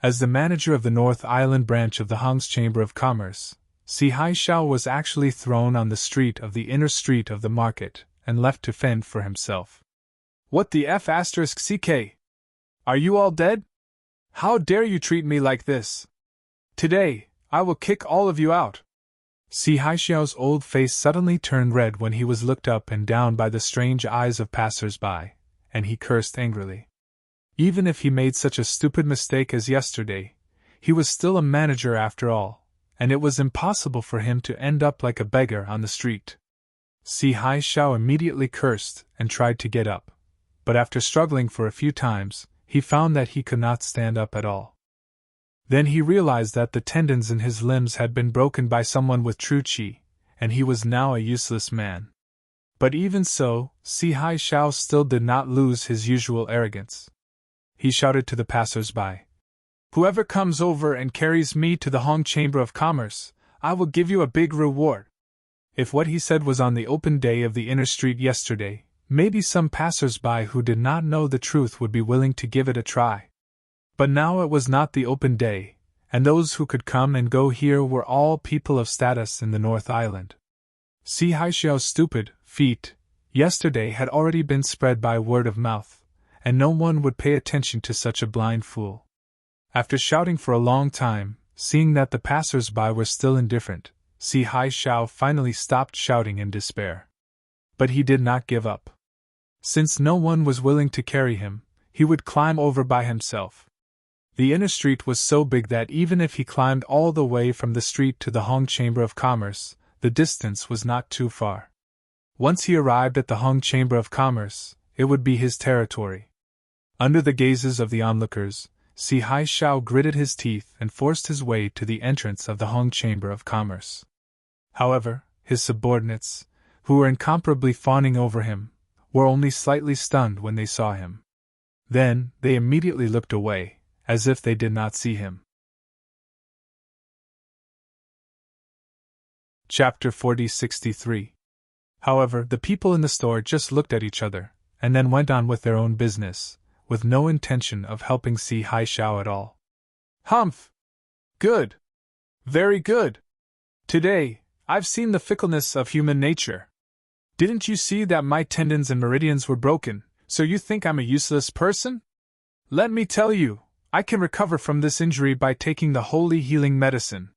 As the manager of the North Island branch of the Hong's Chamber of Commerce, Si Haixiao was actually thrown on the street of the inner street of the market and left to fend for himself. What the F***CK? Are you all dead? How dare you treat me like this? Today, I will kick all of you out. Si Haixiao's old face suddenly turned red when he was looked up and down by the strange eyes of passers-by, and he cursed angrily. Even if he made such a stupid mistake as yesterday, he was still a manager after all, and it was impossible for him to end up like a beggar on the street. Si Haixiao immediately cursed and tried to get up, but after struggling for a few times, he found that he could not stand up at all. Then he realized that the tendons in his limbs had been broken by someone with true qi, and he was now a useless man. But even so, Si Haixiao still did not lose his usual arrogance. He shouted to the passers-by, "Whoever comes over and carries me to the Hong Chamber of Commerce, I will give you a big reward." If what he said was on the open day of the inner street yesterday, maybe some passers-by who did not know the truth would be willing to give it a try. But now it was not the open day, and those who could come and go here were all people of status in the North Island. Si Haixiao's stupid feat yesterday had already been spread by word of mouth, and no one would pay attention to such a blind fool. After shouting for a long time, seeing that the passers-by were still indifferent, Si Haixiao finally stopped shouting in despair. But he did not give up. Since no one was willing to carry him, he would climb over by himself. The inner street was so big that even if he climbed all the way from the street to the Hong Chamber of Commerce, the distance was not too far. Once he arrived at the Hong Chamber of Commerce, it would be his territory. Under the gazes of the onlookers, Si Haixiao gritted his teeth and forced his way to the entrance of the Hong Chamber of Commerce. However, his subordinates, who were incomparably fawning over him, were only slightly stunned when they saw him. Then, they immediately looked away, as if they did not see him. Chapter 4063. However, the people in the store just looked at each other, and then went on with their own business, with no intention of helping Si Haixiao at all. Humph! Good! Very good! Today, I've seen the fickleness of human nature. Didn't you see that my tendons and meridians were broken, so you think I'm a useless person? Let me tell you, I can recover from this injury by taking the holy healing medicine.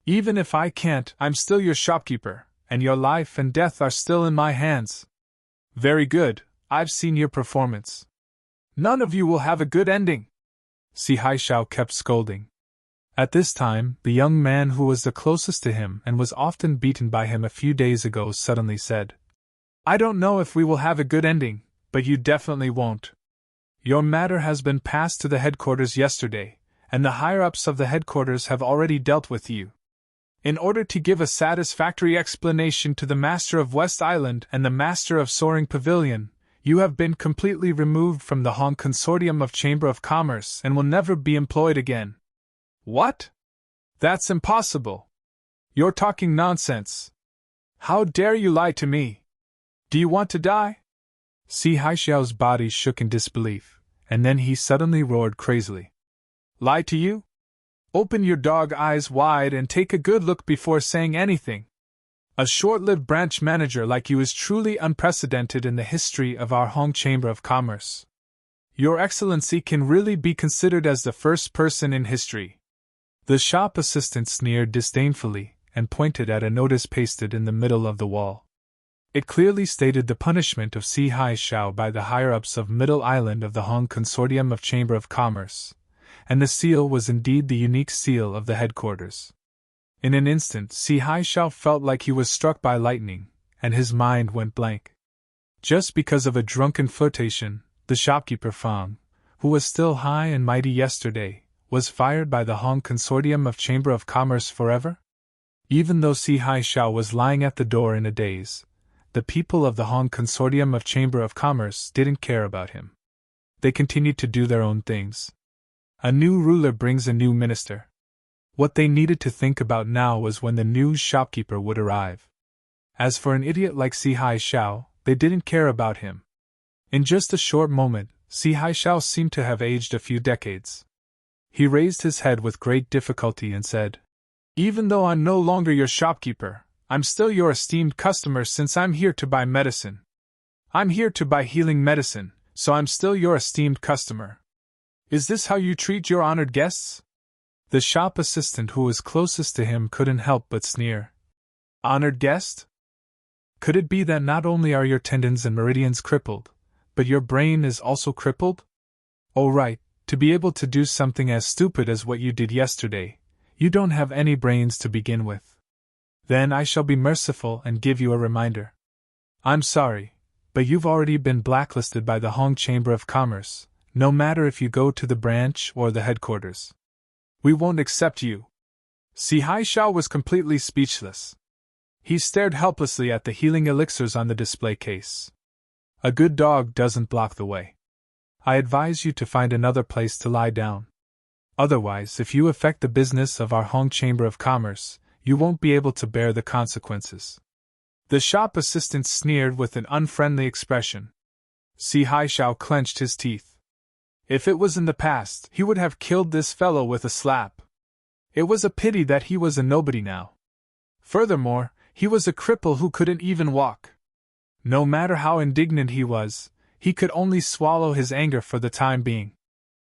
Even if I can't, I'm still your shopkeeper, and your life and death are still in my hands. Very good, I've seen your performance. None of you will have a good ending. Si Haixiao kept scolding. At this time, the young man who was the closest to him and was often beaten by him a few days ago suddenly said, "I don't know if we will have a good ending, but you definitely won't. Your matter has been passed to the headquarters yesterday, and the higher-ups of the headquarters have already dealt with you. In order to give a satisfactory explanation to the Master of West Island and the Master of Soaring Pavilion, you have been completely removed from the Hong Consortium of Chamber of Commerce and will never be employed again. What? That's impossible. You're talking nonsense. How dare you lie to me? Do you want to die? Si Haixiao's body shook in disbelief, and then he suddenly roared crazily. Lie to you? Open your dog eyes wide and take a good look before saying anything. A short-lived branch manager like you is truly unprecedented in the history of our Hong Chamber of Commerce. Your Excellency can really be considered as the first person in history. The shop assistant sneered disdainfully and pointed at a notice pasted in the middle of the wall. It clearly stated the punishment of Si Haixiao by the higher-ups of Middle Island of the Hong Consortium of Chamber of Commerce, and the seal was indeed the unique seal of the headquarters. In an instant, Si Haixiao felt like he was struck by lightning, and his mind went blank. Just because of a drunken flirtation, the shopkeeper Fang, who was still high and mighty yesterday, was fired by the Hong Consortium of Chamber of Commerce forever? Even though Si Haixiao was lying at the door in a daze, the people of the Hong Consortium of Chamber of Commerce didn't care about him. They continued to do their own things. A new ruler brings a new minister. What they needed to think about now was when the new shopkeeper would arrive. As for an idiot like Si Haixiao, they didn't care about him. In just a short moment, Si Haixiao seemed to have aged a few decades. He raised his head with great difficulty and said, Even though I'm no longer your shopkeeper, I'm still your esteemed customer since I'm here to buy medicine. I'm here to buy healing medicine, so I'm still your esteemed customer. Is this how you treat your honored guests? The shop assistant who was closest to him couldn't help but sneer. Honored guest? Could it be that not only are your tendons and meridians crippled, but your brain is also crippled? Oh right, to be able to do something as stupid as what you did yesterday, you don't have any brains to begin with. Then I shall be merciful and give you a reminder. I'm sorry, but you've already been blacklisted by the Hong Chamber of Commerce, no matter if you go to the branch or the headquarters. We won't accept you. Si Haixiao was completely speechless. He stared helplessly at the healing elixirs on the display case. A good dog doesn't block the way. I advise you to find another place to lie down. Otherwise, if you affect the business of our Hong Chamber of Commerce, you won't be able to bear the consequences. The shop assistant sneered with an unfriendly expression. Si Haixiao clenched his teeth. If it was in the past, he would have killed this fellow with a slap. It was a pity that he was a nobody now. Furthermore, he was a cripple who couldn't even walk. No matter how indignant he was, he could only swallow his anger for the time being.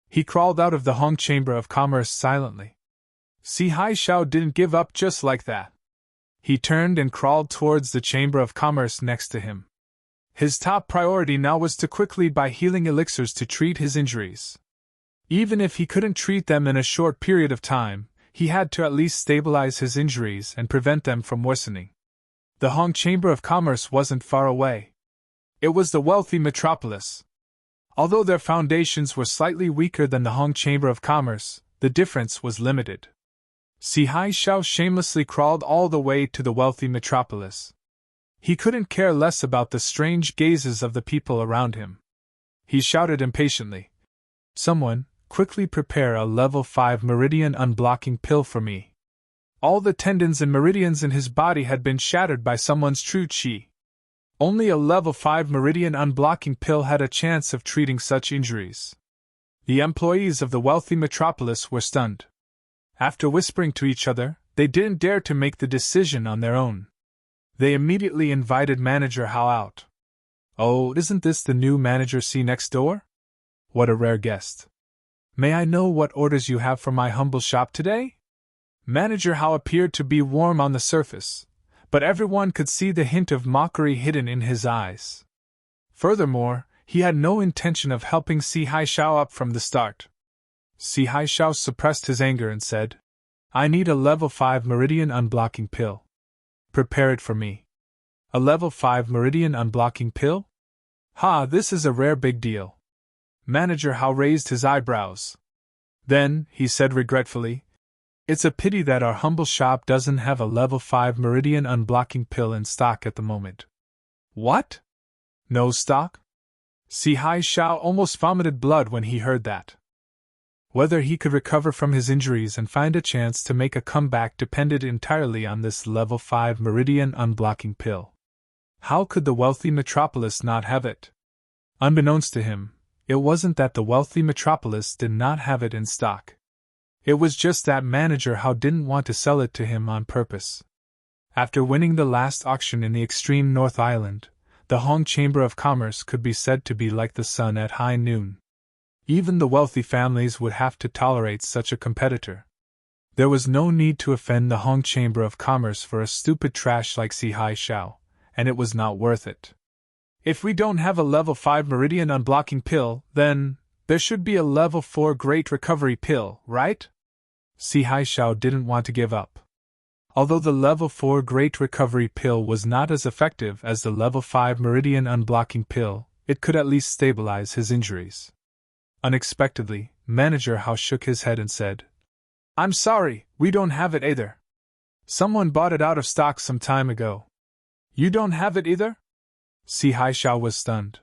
He crawled out of the Hong Chamber of Commerce silently. Si Haixiao didn't give up just like that. He turned and crawled towards the Chamber of Commerce next to him. His top priority now was to quickly buy healing elixirs to treat his injuries. Even if he couldn't treat them in a short period of time, he had to at least stabilize his injuries and prevent them from worsening. The Hong Chamber of Commerce wasn't far away. It was the wealthy metropolis. Although their foundations were slightly weaker than the Hong Chamber of Commerce, the difference was limited. Si Haixiao shamelessly crawled all the way to the wealthy metropolis. He couldn't care less about the strange gazes of the people around him. He shouted impatiently, Someone, quickly prepare a level 5 meridian unblocking pill for me. All the tendons and meridians in his body had been shattered by someone's true qi. Only a level 5 meridian unblocking pill had a chance of treating such injuries. The employees of the wealthy metropolis were stunned. After whispering to each other, they didn't dare to make the decision on their own. They immediately invited Manager Hao out. Oh, isn't this the new Manager C next door? What a rare guest. May I know what orders you have for my humble shop today? Manager Hao appeared to be warm on the surface, but everyone could see the hint of mockery hidden in his eyes. Furthermore, he had no intention of helping Si Haixiao up from the start. Si Haixiao suppressed his anger and said, I need a level 5 meridian unblocking pill. Prepare it for me. A level 5 meridian unblocking pill? Ha, this is a rare big deal. Manager Hao raised his eyebrows. Then, he said regretfully, it's a pity that our humble shop doesn't have a level 5 meridian unblocking pill in stock at the moment. What? No stock? Sihai Shao almost vomited blood when he heard that. Whether he could recover from his injuries and find a chance to make a comeback depended entirely on this level 5 meridian unblocking pill. How could the wealthy metropolis not have it? Unbeknownst to him, it wasn't that the wealthy metropolis did not have it in stock. It was just that Manager Hao didn't want to sell it to him on purpose. After winning the last auction in the extreme North Island, the Hong Chamber of Commerce could be said to be like the sun at high noon. Even the wealthy families would have to tolerate such a competitor. There was no need to offend the Hong Chamber of Commerce for a stupid trash like Sihai Shao, and it was not worth it. If we don't have a level 5 meridian unblocking pill, then there should be a level 4 great recovery pill, right? Sihai Shao didn't want to give up. Although the level 4 great recovery pill was not as effective as the level 5 meridian unblocking pill, it could at least stabilize his injuries. Unexpectedly, Manager Hao shook his head and said, I'm sorry, we don't have it either. Someone bought it out of stock some time ago. You don't have it either? Sihai Shao was stunned.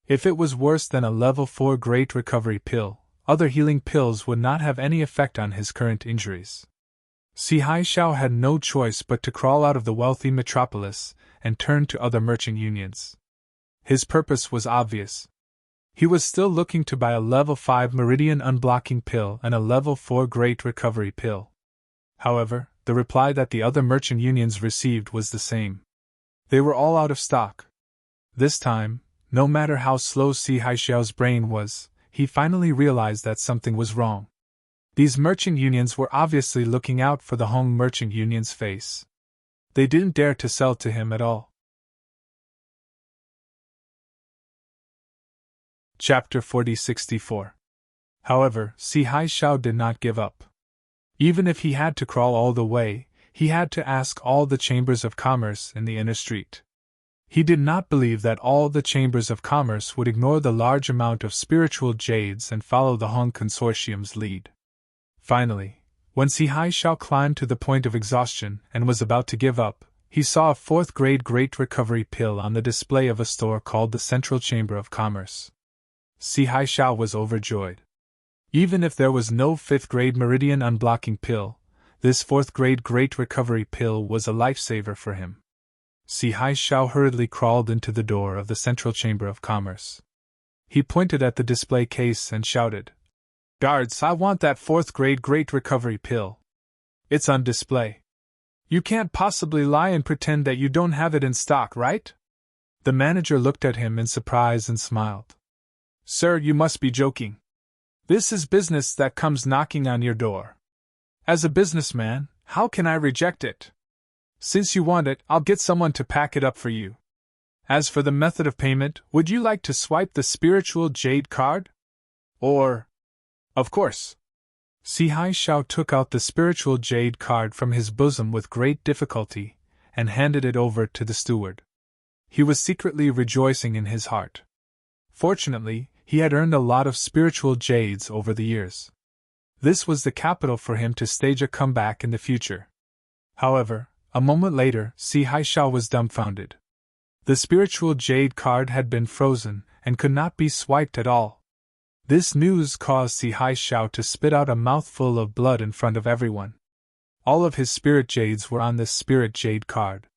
If it was worse than a level 4 great recovery pill, other healing pills would not have any effect on his current injuries. Sihai Shao had no choice but to crawl out of the wealthy metropolis and turn to other merchant unions. His purpose was obvious. He was still looking to buy a level 5 meridian unblocking pill and a level 4 great recovery pill. However, the reply that the other merchant unions received was the same. They were all out of stock. This time, no matter how slow Sihai Xiao's brain was, he finally realized that something was wrong. These merchant unions were obviously looking out for the Hong Merchant Union's face. They didn't dare to sell to him at all. Chapter 4064. However, Sihai Xiao did not give up. Even if he had to crawl all the way, he had to ask all the chambers of commerce in the inner street. He did not believe that all the chambers of commerce would ignore the large amount of spiritual jades and follow the Hong Consortium's lead. Finally, when Sihai Xiao climbed to the point of exhaustion and was about to give up, he saw a 4th grade Great Recovery pill on the display of a store called the Central Chamber of Commerce. Sihai Xiao was overjoyed. Even if there was no 5th grade Meridian Unblocking pill, this 4th grade Great Recovery pill was a lifesaver for him. Sihai Xiao hurriedly crawled into the door of the Central Chamber of Commerce. He pointed at the display case and shouted, "Guards, I want that 4th grade Great Recovery pill. It's on display. You can't possibly lie and pretend that you don't have it in stock, right?" The manager looked at him in surprise and smiled. "Sir, you must be joking. This is business that comes knocking on your door. As a businessman, how can I reject it? Since you want it, I'll get someone to pack it up for you. As for the method of payment, would you like to swipe the spiritual jade card? Or... Of course." Sihai Xiao took out the spiritual jade card from his bosom with great difficulty and handed it over to the steward. He was secretly rejoicing in his heart. Fortunately, he had earned a lot of spiritual jades over the years. This was the capital for him to stage a comeback in the future. However, a moment later, Sihai Xiao was dumbfounded. The spiritual jade card had been frozen and could not be swiped at all. This news caused Sihai Xiao to spit out a mouthful of blood in front of everyone. All of his spirit jades were on this spirit jade card.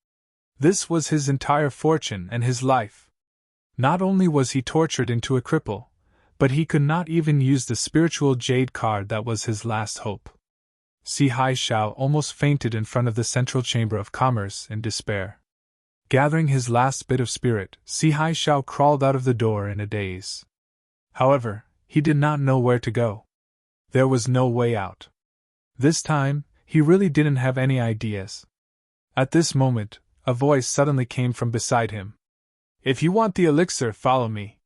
This was his entire fortune and his life. Not only was he tortured into a cripple, but he could not even use the spiritual jade card that was his last hope. Sihai Xiao almost fainted in front of the Central Chamber of Commerce in despair. Gathering his last bit of spirit, Sihai Xiao crawled out of the door in a daze. However, he did not know where to go. There was no way out. This time, he really didn't have any ideas. At this moment, a voice suddenly came from beside him. "If you want the elixir, follow me."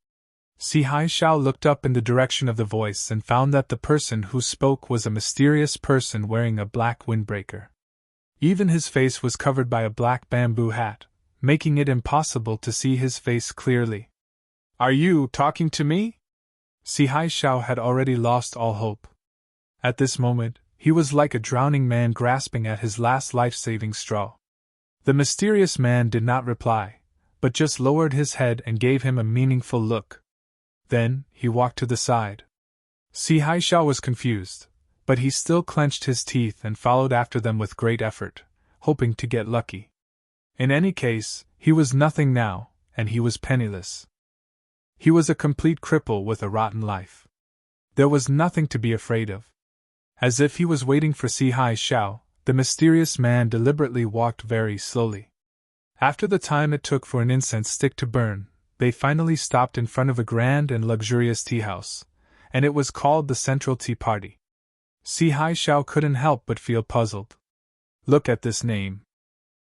Sihai Xiao looked up in the direction of the voice and found that the person who spoke was a mysterious person wearing a black windbreaker. Even his face was covered by a black bamboo hat, making it impossible to see his face clearly. "Are you talking to me?" Sihai Xiao had already lost all hope. At this moment, he was like a drowning man grasping at his last life-saving straw. The mysterious man did not reply, but just lowered his head and gave him a meaningful look. Then, he walked to the side. Si Haishao was confused, but he still clenched his teeth and followed after them with great effort, hoping to get lucky. In any case, he was nothing now, and he was penniless. He was a complete cripple with a rotten life. There was nothing to be afraid of. As if he was waiting for Si Haishao, the mysterious man deliberately walked very slowly. After the time it took for an incense stick to burn, they finally stopped in front of a grand and luxurious tea house, and it was called the Central Tea Party. Si Haishao couldn't help but feel puzzled. Look at this name.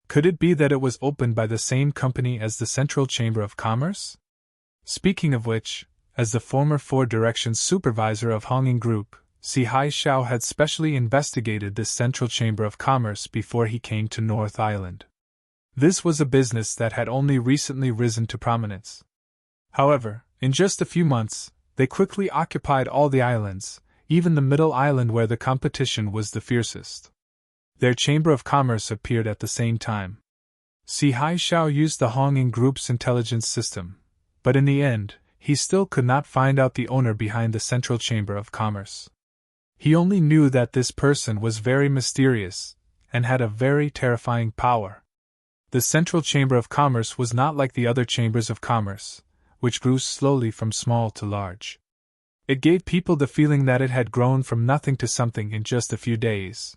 Could it be that it was opened by the same company as the Central Chamber of Commerce? Speaking of which, as the former Four Directions supervisor of Honging Group, Si Haishao had specially investigated this Central Chamber of Commerce before he came to North Island. This was a business that had only recently risen to prominence. However, in just a few months, they quickly occupied all the islands, even the middle island where the competition was the fiercest. Their Chamber of Commerce appeared at the same time. Si Haishao used the Honging Group's intelligence system, but in the end, he still could not find out the owner behind the Central Chamber of Commerce. He only knew that this person was very mysterious, and had a very terrifying power. The Central Chamber of Commerce was not like the other chambers of commerce, which grew slowly from small to large. It gave people the feeling that it had grown from nothing to something in just a few days.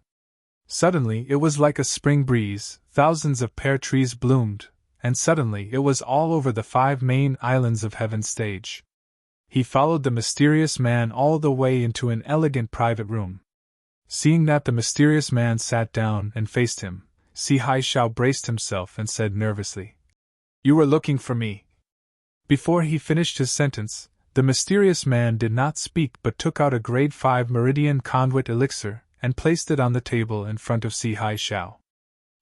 Suddenly it was like a spring breeze, thousands of pear trees bloomed, and suddenly it was all over the 5 main islands of Heaven stage. He followed the mysterious man all the way into an elegant private room. Seeing that the mysterious man sat down and faced him, Si Haishao braced himself and said nervously, "You were looking for me." Before he finished his sentence, the mysterious man did not speak but took out a grade 5 meridian conduit elixir and placed it on the table in front of Si Haishao.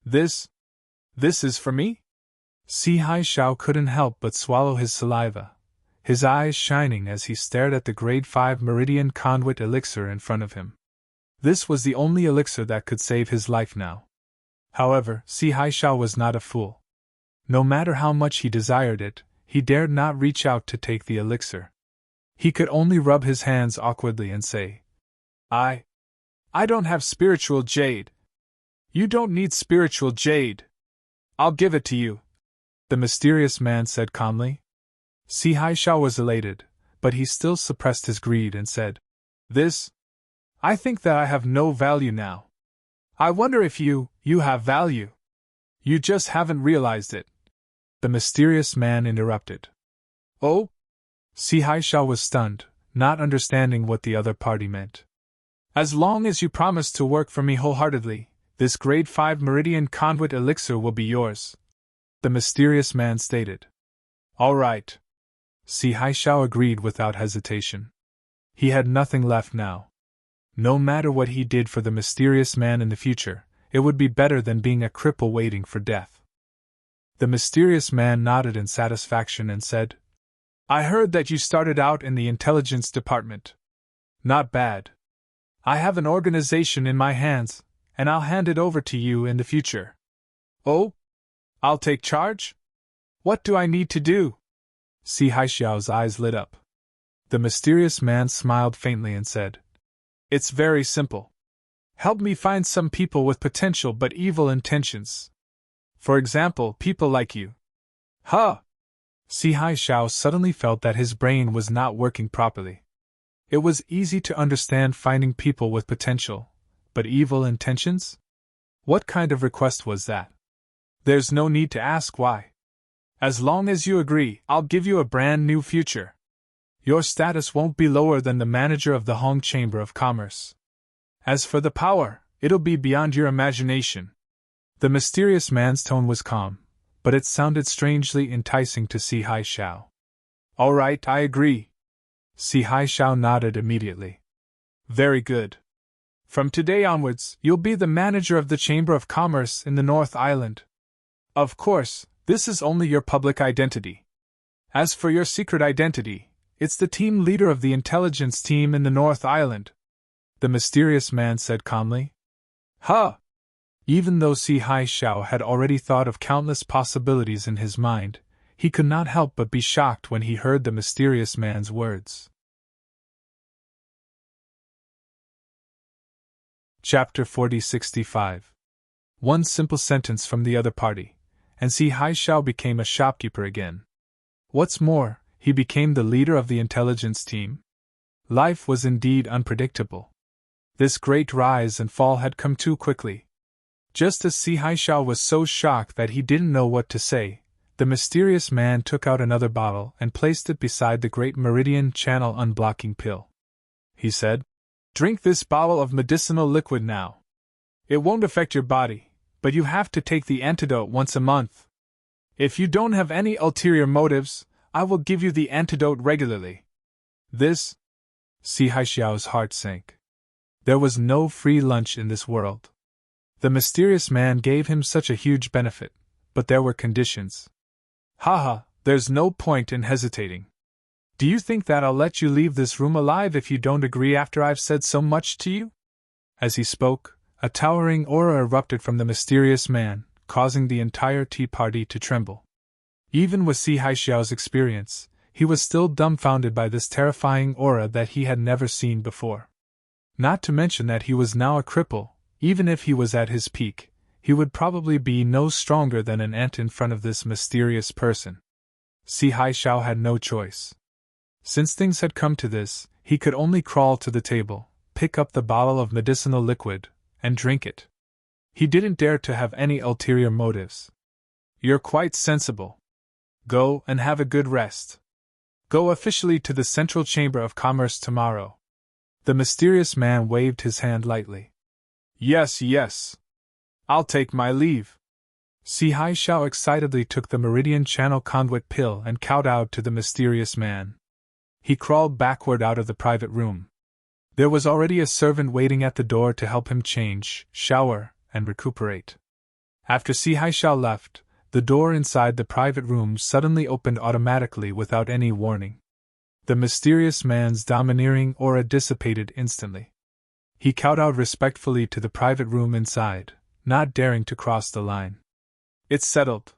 This is for me?" Si Haishao couldn't help but swallow his saliva, his eyes shining as he stared at the grade 5 meridian conduit elixir in front of him. This was the only elixir that could save his life now. However, Si Haishao was not a fool. No matter how much he desired it, he dared not reach out to take the elixir. He could only rub his hands awkwardly and say, I don't have spiritual jade." "You don't need spiritual jade. I'll give it to you," the mysterious man said calmly. Si Haishao was elated, but he still suppressed his greed and said, I think that I have no value now. I wonder if you have value. You just haven't realized it," the mysterious man interrupted. "Oh?" Si Haishao was stunned, not understanding what the other party meant. "As long as you promise to work for me wholeheartedly, this grade 5 meridian conduit elixir will be yours," the mysterious man stated. "All right." Si Haishao agreed without hesitation. He had nothing left now. No matter what he did for the mysterious man in the future, it would be better than being a cripple waiting for death. The mysterious man nodded in satisfaction and said, "I heard that you started out in the intelligence department. Not bad. I have an organization in my hands, and I'll hand it over to you in the future." "Oh? I'll take charge? What do I need to do?" Si Haishao's eyes lit up. The mysterious man smiled faintly and said, "It's very simple. Help me find some people with potential but evil intentions. For example, people like you." "Huh!" Si Haishao suddenly felt that his brain was not working properly. It was easy to understand finding people with potential, but evil intentions? What kind of request was that? There's no need to ask why. As long as you agree, I'll give you a brand new future. Your status won't be lower than the manager of the Hong Chamber of Commerce. As for the power, it'll be beyond your imagination." The mysterious man's tone was calm, but it sounded strangely enticing to Si Haishao. "All right, I agree." Si Haishao nodded immediately. "Very good. From today onwards, you'll be the manager of the Chamber of Commerce in the North Island. Of course, this is only your public identity. As for your secret identity, it's the team leader of the intelligence team in the North Island. the mysterious man said calmly. Huh! Even though Si Hai Xiao had already thought of countless possibilities in his mind, he could not help but be shocked when he heard the mysterious man's words. Chapter 4065. One simple sentence from the other party, and Si Hai Xiao became a shopkeeper again. What's more, he became the leader of the intelligence team. Life was indeed unpredictable. This great rise and fall had come too quickly. Just as Si Hai Xiao was so shocked that he didn't know what to say, the mysterious man took out another bottle and placed it beside the great meridian channel unblocking pill. He said, "Drink this bottle of medicinal liquid now. It won't affect your body, but you have to take the antidote once a month. If you don't have any ulterior motives, I will give you the antidote regularly." This? Si Hai Xiao's heart sank. There was no free lunch in this world. The mysterious man gave him such a huge benefit, but there were conditions. Haha, there's no point in hesitating. Do you think that I'll let you leave this room alive if you don't agree after I've said so much to you? As he spoke, a towering aura erupted from the mysterious man, causing the entire tea party to tremble. Even with Si Hai Xiao's experience, he was still dumbfounded by this terrifying aura that he had never seen before. Not to mention that he was now a cripple. Even if he was at his peak, he would probably be no stronger than an ant in front of this mysterious person. Si Hai Xiao had no choice. Since things had come to this, he could only crawl to the table, pick up the bottle of medicinal liquid, and drink it. He didn't dare to have any ulterior motives. You're quite sensible. Go and have a good rest. Go officially to the Central Chamber of Commerce tomorrow. The mysterious man waved his hand lightly. Yes. I'll take my leave. Si Hai Xiao excitedly took the Meridian Channel conduit pill and kowtowed to the mysterious man. He crawled backward out of the private room. There was already a servant waiting at the door to help him change, shower, and recuperate. After Si Hai Xiao left, the door inside the private room suddenly opened automatically without any warning. The mysterious man's domineering aura dissipated instantly. He kowtowed respectfully to the private room inside, not daring to cross the line. It's settled.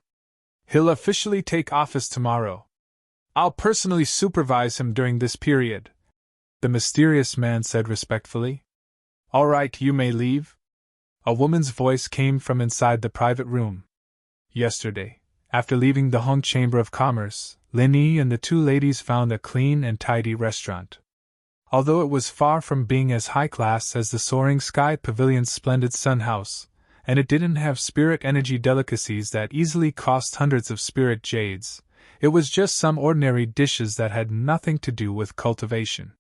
He'll officially take office tomorrow. I'll personally supervise him during this period, the mysterious man said respectfully. All right, you may leave. A woman's voice came from inside the private room. Yesterday, after leaving the Hong Chamber of Commerce, Lin Yi and the two ladies found a clean and tidy restaurant. Although it was far from being as high class as the Soaring Sky Pavilion's splendid sun house, and it didn't have spirit energy delicacies that easily cost hundreds of spirit jades, it was just some ordinary dishes that had nothing to do with cultivation.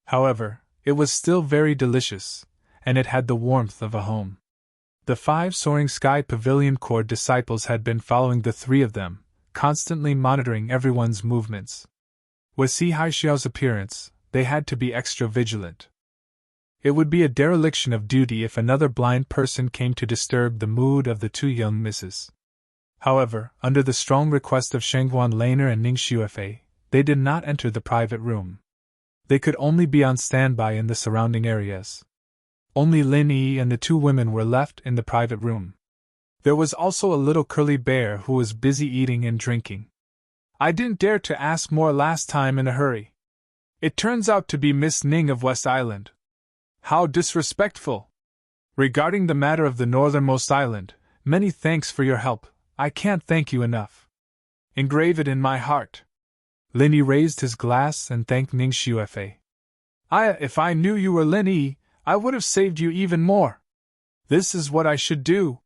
However, it was still very delicious, and it had the warmth of a home. The 5 Soaring Sky Pavilion Corps disciples had been following the 3 of them, constantly monitoring everyone's movements. With Si Hai Xiao's appearance, they had to be extra vigilant. It would be a dereliction of duty if another blind person came to disturb the mood of the 2 young misses. However, under the strong request of Shangguan Laner and Ning Xuefei, they did not enter the private room. They could only be on standby in the surrounding areas. Only Lin Yi and the 2 women were left in the private room. There was also a little curly bear who was busy eating and drinking. I didn't dare to ask more last time in a hurry. It turns out to be Miss Ning of West Island. How disrespectful! Regarding the matter of the northernmost island, many thanks for your help. I can't thank you enough. Engrave it in my heart. Lin Yi raised his glass and thanked Ning Xuefei. If I knew you were Lin Yi, I would have saved you even more. This is what I should do.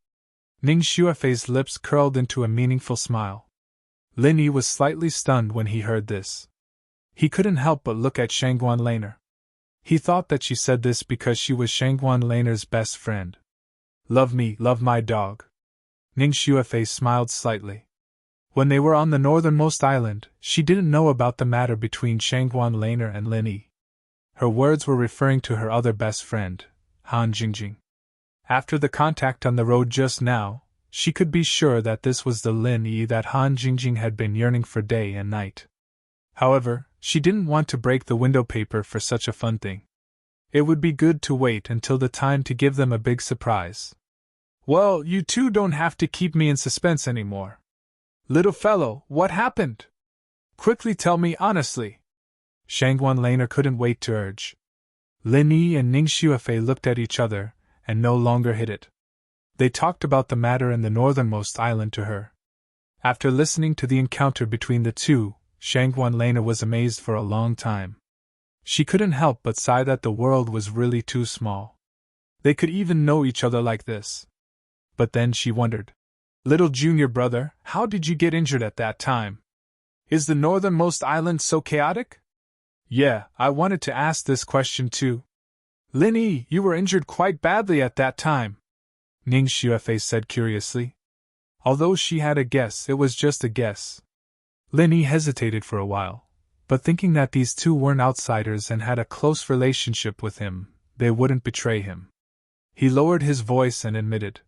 Ning Xuefei's lips curled into a meaningful smile. Lin Yi was slightly stunned when he heard this. He couldn't help but look at Shangguan Laner. He thought that she said this because she was Shangguan Laner's best friend. Love me, love my dog. Ning Xuefei smiled slightly. When they were on the northernmost island, she didn't know about the matter between Shangguan Laner and Lin Yi. Her words were referring to her other best friend, Han Jingjing. After the contact on the road just now, she could be sure that this was the Lin Yi that Han Jingjing had been yearning for day and night. However, she didn't want to break the window paper for such a fun thing. It would be good to wait until the time to give them a big surprise. Well, you two don't have to keep me in suspense anymore. Little fellow, what happened? Quickly tell me honestly. Shangguan Laner couldn't wait to urge. Lin Yi and Ning Xuefei looked at each other, and no longer hid it. They talked about the matter in the northernmost island to her. After listening to the encounter between the two, Shangguan Laner was amazed for a long time. She couldn't help but sigh that the world was really too small. They could even know each other like this. But then she wondered. Little junior brother, how did you get injured at that time? Is the northernmost island so chaotic? Yeah, I wanted to ask this question too. Lin Yi, you were injured quite badly at that time, Ning Xuefei said curiously. Although she had a guess, it was just a guess. Lin Yi hesitated for a while, but thinking that these two weren't outsiders and had a close relationship with him, they wouldn't betray him. He lowered his voice and admitted.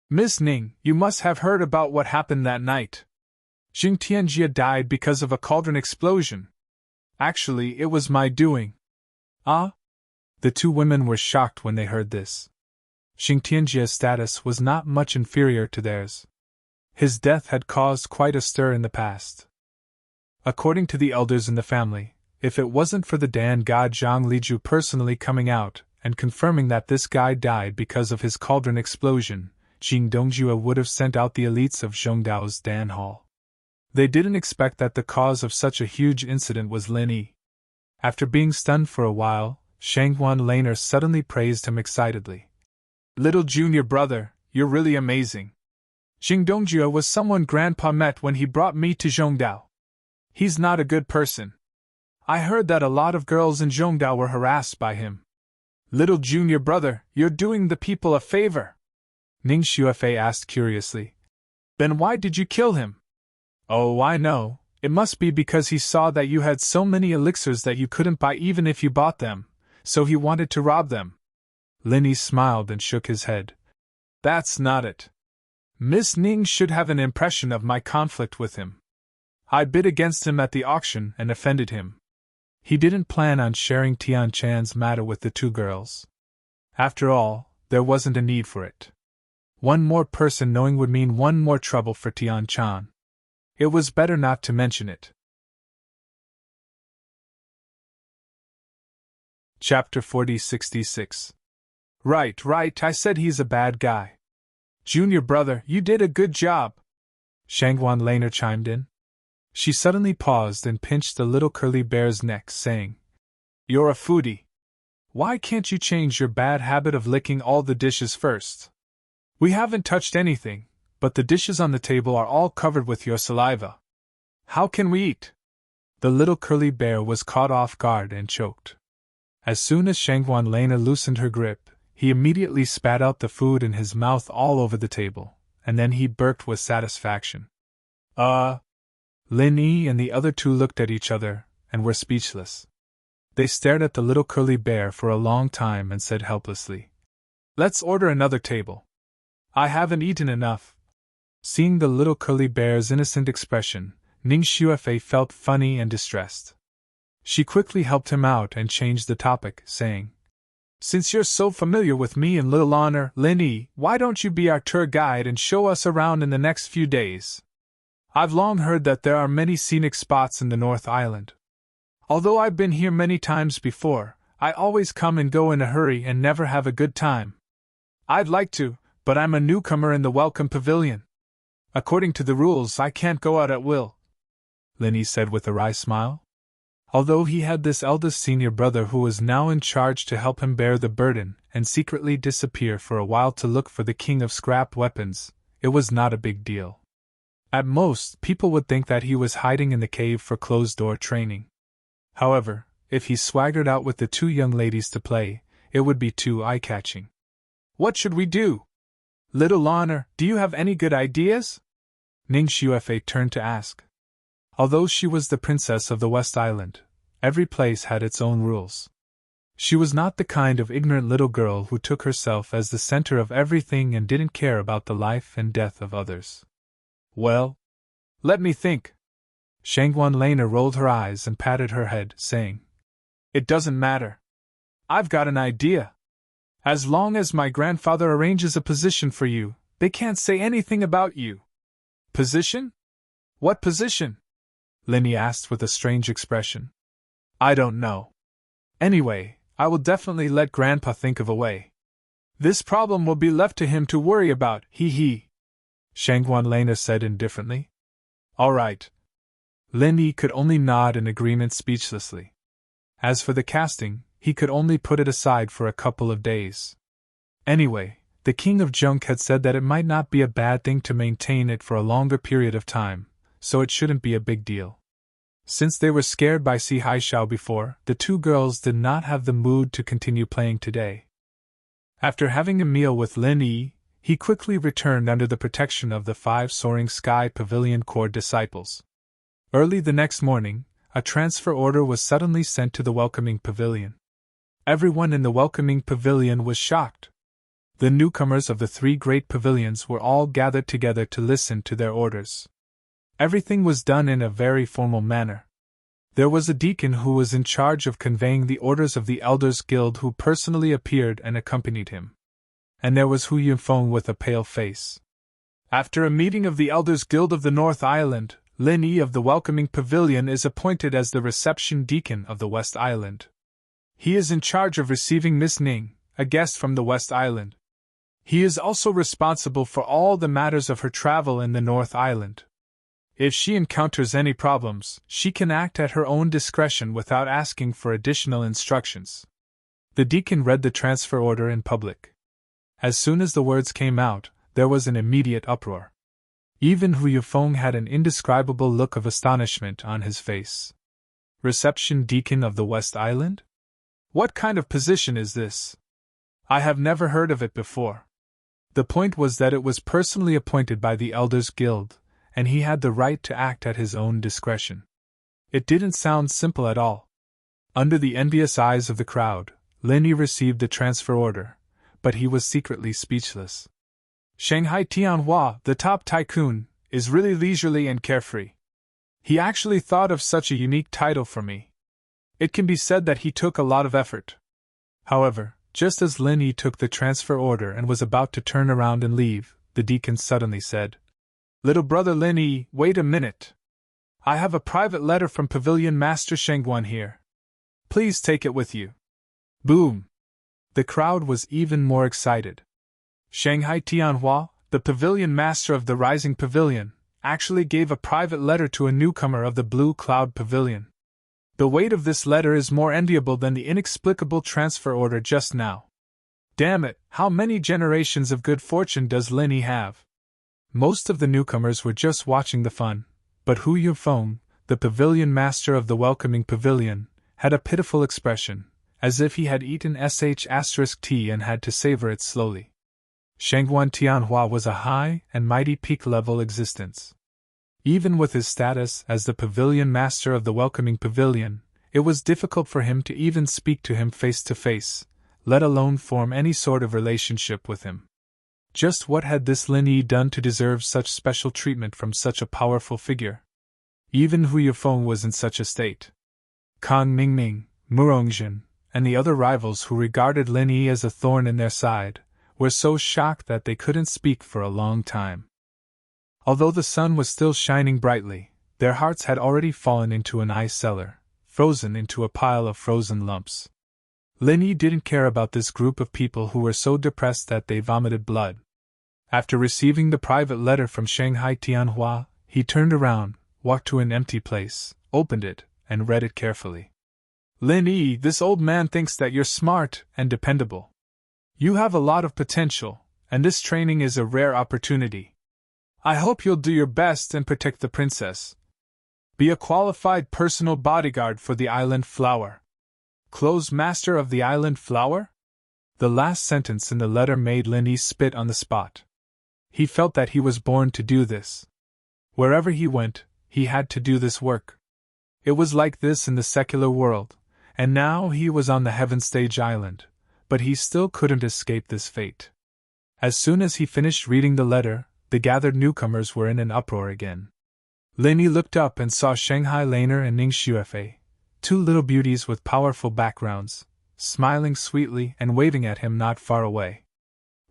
Miss Ning, you must have heard about what happened that night. Jing Tianjia died because of a cauldron explosion. Actually, it was my doing. Ah? The two women were shocked when they heard this. Jing Tianjia's status was not much inferior to theirs. His death had caused quite a stir in the past. According to the elders in the family, if it wasn't for the Dan god Zhang Liju personally coming out and confirming that this guy died because of his cauldron explosion, Jing Dongjue would have sent out the elites of Zhongdao's Dan Hall. They didn't expect that the cause of such a huge incident was Lin Yi. After being stunned for a while, Shangguan Laner suddenly praised him excitedly. Little junior brother, you're really amazing. Jing Dongjue was someone Grandpa met when he brought me to Zhongdao. He's not a good person. I heard that a lot of girls in Zhongdao were harassed by him. Little junior brother, you're doing the people a favor. Ning Xuefei asked curiously. Then why did you kill him? Oh, I know. It must be because he saw that you had so many elixirs that you couldn't buy even if you bought them, so he wanted to rob them. Lin Yi smiled and shook his head. That's not it. Miss Ning should have an impression of my conflict with him. I bid against him at the auction and offended him. He didn't plan on sharing Tian Chan's matter with the two girls. After all, there wasn't a need for it. One more person knowing would mean one more trouble for Tian Chan. It was better not to mention it. Chapter 4066. Right, I said he's a bad guy. Junior brother, you did a good job. Shangguan Laner chimed in. She suddenly paused and pinched the little curly bear's neck, saying, You're a foodie. Why can't you change your bad habit of licking all the dishes first? We haven't touched anything, but the dishes on the table are all covered with your saliva. How can we eat? The little curly bear was caught off guard and choked. As soon as Shangguan Laner loosened her grip, he immediately spat out the food in his mouth all over the table, and then he burped with satisfaction. Lin Yi and the other two looked at each other, and were speechless. They stared at the little curly bear for a long time and said helplessly, Let's order another table. I haven't eaten enough. Seeing the little curly bear's innocent expression, Ning Xuefei felt funny and distressed. She quickly helped him out and changed the topic, saying, Since you're so familiar with me and little honor, Lin Yi, why don't you be our tour guide and show us around in the next few days? I've long heard that there are many scenic spots in the North Island. Although I've been here many times before, I always come and go in a hurry and never have a good time. I'd like to, but I'm a newcomer in the Welcome Pavilion. According to the rules, I can't go out at will, Lin Yi said with a wry smile. Although he had this eldest senior brother who was now in charge to help him bear the burden and secretly disappear for a while to look for the king of scrap weapons, it was not a big deal. At most, people would think that he was hiding in the cave for closed-door training. However, if he swaggered out with the two young ladies to play, it would be too eye-catching. What should we do? Little honor, do you have any good ideas? Ning Xuefei turned to ask. Although she was the princess of the West Island, every place had its own rules. She was not the kind of ignorant little girl who took herself as the center of everything and didn't care about the life and death of others. Well, let me think. Shangguan Laner rolled her eyes and patted her head, saying, It doesn't matter. I've got an idea. As long as my grandfather arranges a position for you, they can't say anything about you. Position? What position? Linny asked with a strange expression. I don't know. Anyway, I will definitely let Grandpa think of a way. This problem will be left to him to worry about, he. Shangguan Lena said indifferently. All right. Linny could only nod in agreement speechlessly. As for the casting, he could only put it aside for a couple of days. Anyway, the king of Junk had said that it might not be a bad thing to maintain it for a longer period of time, so it shouldn't be a big deal. Since they were scared by Si Haishao before, the two girls did not have the mood to continue playing today. After having a meal with Lin Yi, he quickly returned under the protection of the 5 Soaring Sky Pavilion Corps disciples. Early the next morning, a transfer order was suddenly sent to the welcoming pavilion. Everyone in the welcoming pavilion was shocked. The newcomers of the 3 great pavilions were all gathered together to listen to their orders. Everything was done in a very formal manner. There was a deacon who was in charge of conveying the orders of the Elders Guild who personally appeared and accompanied him. And there was Hu Yunfeng with a pale face. After a meeting of the Elders Guild of the North Island, Lin Yi of the Welcoming Pavilion is appointed as the reception deacon of the West Island. He is in charge of receiving Miss Ning, a guest from the West Island. He is also responsible for all the matters of her travel in the North Island. If she encounters any problems, she can act at her own discretion without asking for additional instructions. The deacon read the transfer order in public. As soon as the words came out, there was an immediate uproar. Even Hu Yufeng had an indescribable look of astonishment on his face. Reception deacon of the West Island? What kind of position is this? I have never heard of it before. The point was that it was personally appointed by the Elders Guild, and he had the right to act at his own discretion. It didn't sound simple at all. Under the envious eyes of the crowd, Lin Yi received the transfer order, but he was secretly speechless. Shanghai Tianhua, the top tycoon, is really leisurely and carefree. He actually thought of such a unique title for me. It can be said that he took a lot of effort. However, just as Lin Yi took the transfer order and was about to turn around and leave, the deacon suddenly said, Little brother Lin Yi, wait a minute. I have a private letter from Pavilion Master Shengguan here. Please take it with you. Boom! The crowd was even more excited. Shanghai Tianhua, the Pavilion Master of the Rising Pavilion, actually gave a private letter to a newcomer of the Blue Cloud Pavilion. The weight of this letter is more enviable than the inexplicable transfer order just now. Damn it, how many generations of good fortune does Lin Yi have? Most of the newcomers were just watching the fun, but Hu Yunfeng, the Pavilion Master of the Welcoming Pavilion, had a pitiful expression, as if he had eaten sh*t and had to savor it slowly. Shangguan Tianhua was a high and mighty peak-level existence. Even with his status as the Pavilion Master of the Welcoming Pavilion, it was difficult for him to even speak to him face to face, let alone form any sort of relationship with him. Just what had this Lin Yi done to deserve such special treatment from such a powerful figure? Even Hu Yufeng was in such a state. Kang Mingming, Murongjin, and the other rivals who regarded Lin Yi as a thorn in their side, were so shocked that they couldn't speak for a long time. Although the sun was still shining brightly, their hearts had already fallen into an ice cellar, frozen into a pile of frozen lumps. Lin Yi didn't care about this group of people who were so depressed that they vomited blood. After receiving the private letter from Shanghai Tianhua, he turned around, walked to an empty place, opened it, and read it carefully. Lin Yi, this old man thinks that you're smart and dependable. You have a lot of potential, and this training is a rare opportunity. I hope you'll do your best and protect the princess. Be a qualified personal bodyguard for the Island Flower. Close master of the Island Flower? The last sentence in the letter made Lin Yi spit on the spot. He felt that he was born to do this. Wherever he went, he had to do this work. It was like this in the secular world, and now he was on the Heaven Stage Island, but he still couldn't escape this fate. As soon as he finished reading the letter, the gathered newcomers were in an uproar again. Lin Yi looked up and saw Shanghai Laner and Ning Xuefei, 2 little beauties with powerful backgrounds, smiling sweetly and waving at him not far away.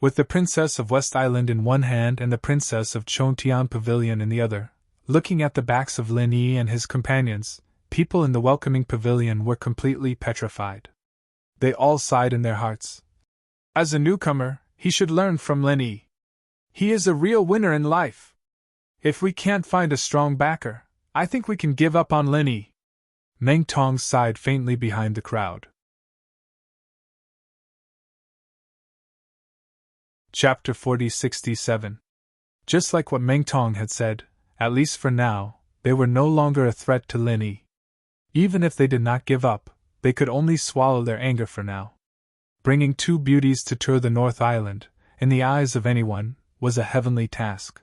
With the Princess of West Island in one hand and the Princess of Chontian Pavilion in the other, looking at the backs of Lin Yi and his companions, people in the welcoming pavilion were completely petrified. They all sighed in their hearts. As a newcomer, he should learn from Lin Yi. He is a real winner in life. If we can't find a strong backer, I think we can give up on Lin Yi. Meng Tong sighed faintly behind the crowd. Chapter 4067. Just like what Meng Tong had said, at least for now, they were no longer a threat to Lin Yi. Even if they did not give up, they could only swallow their anger for now. Bringing two beauties to tour the North Island, in the eyes of anyone, was a heavenly task.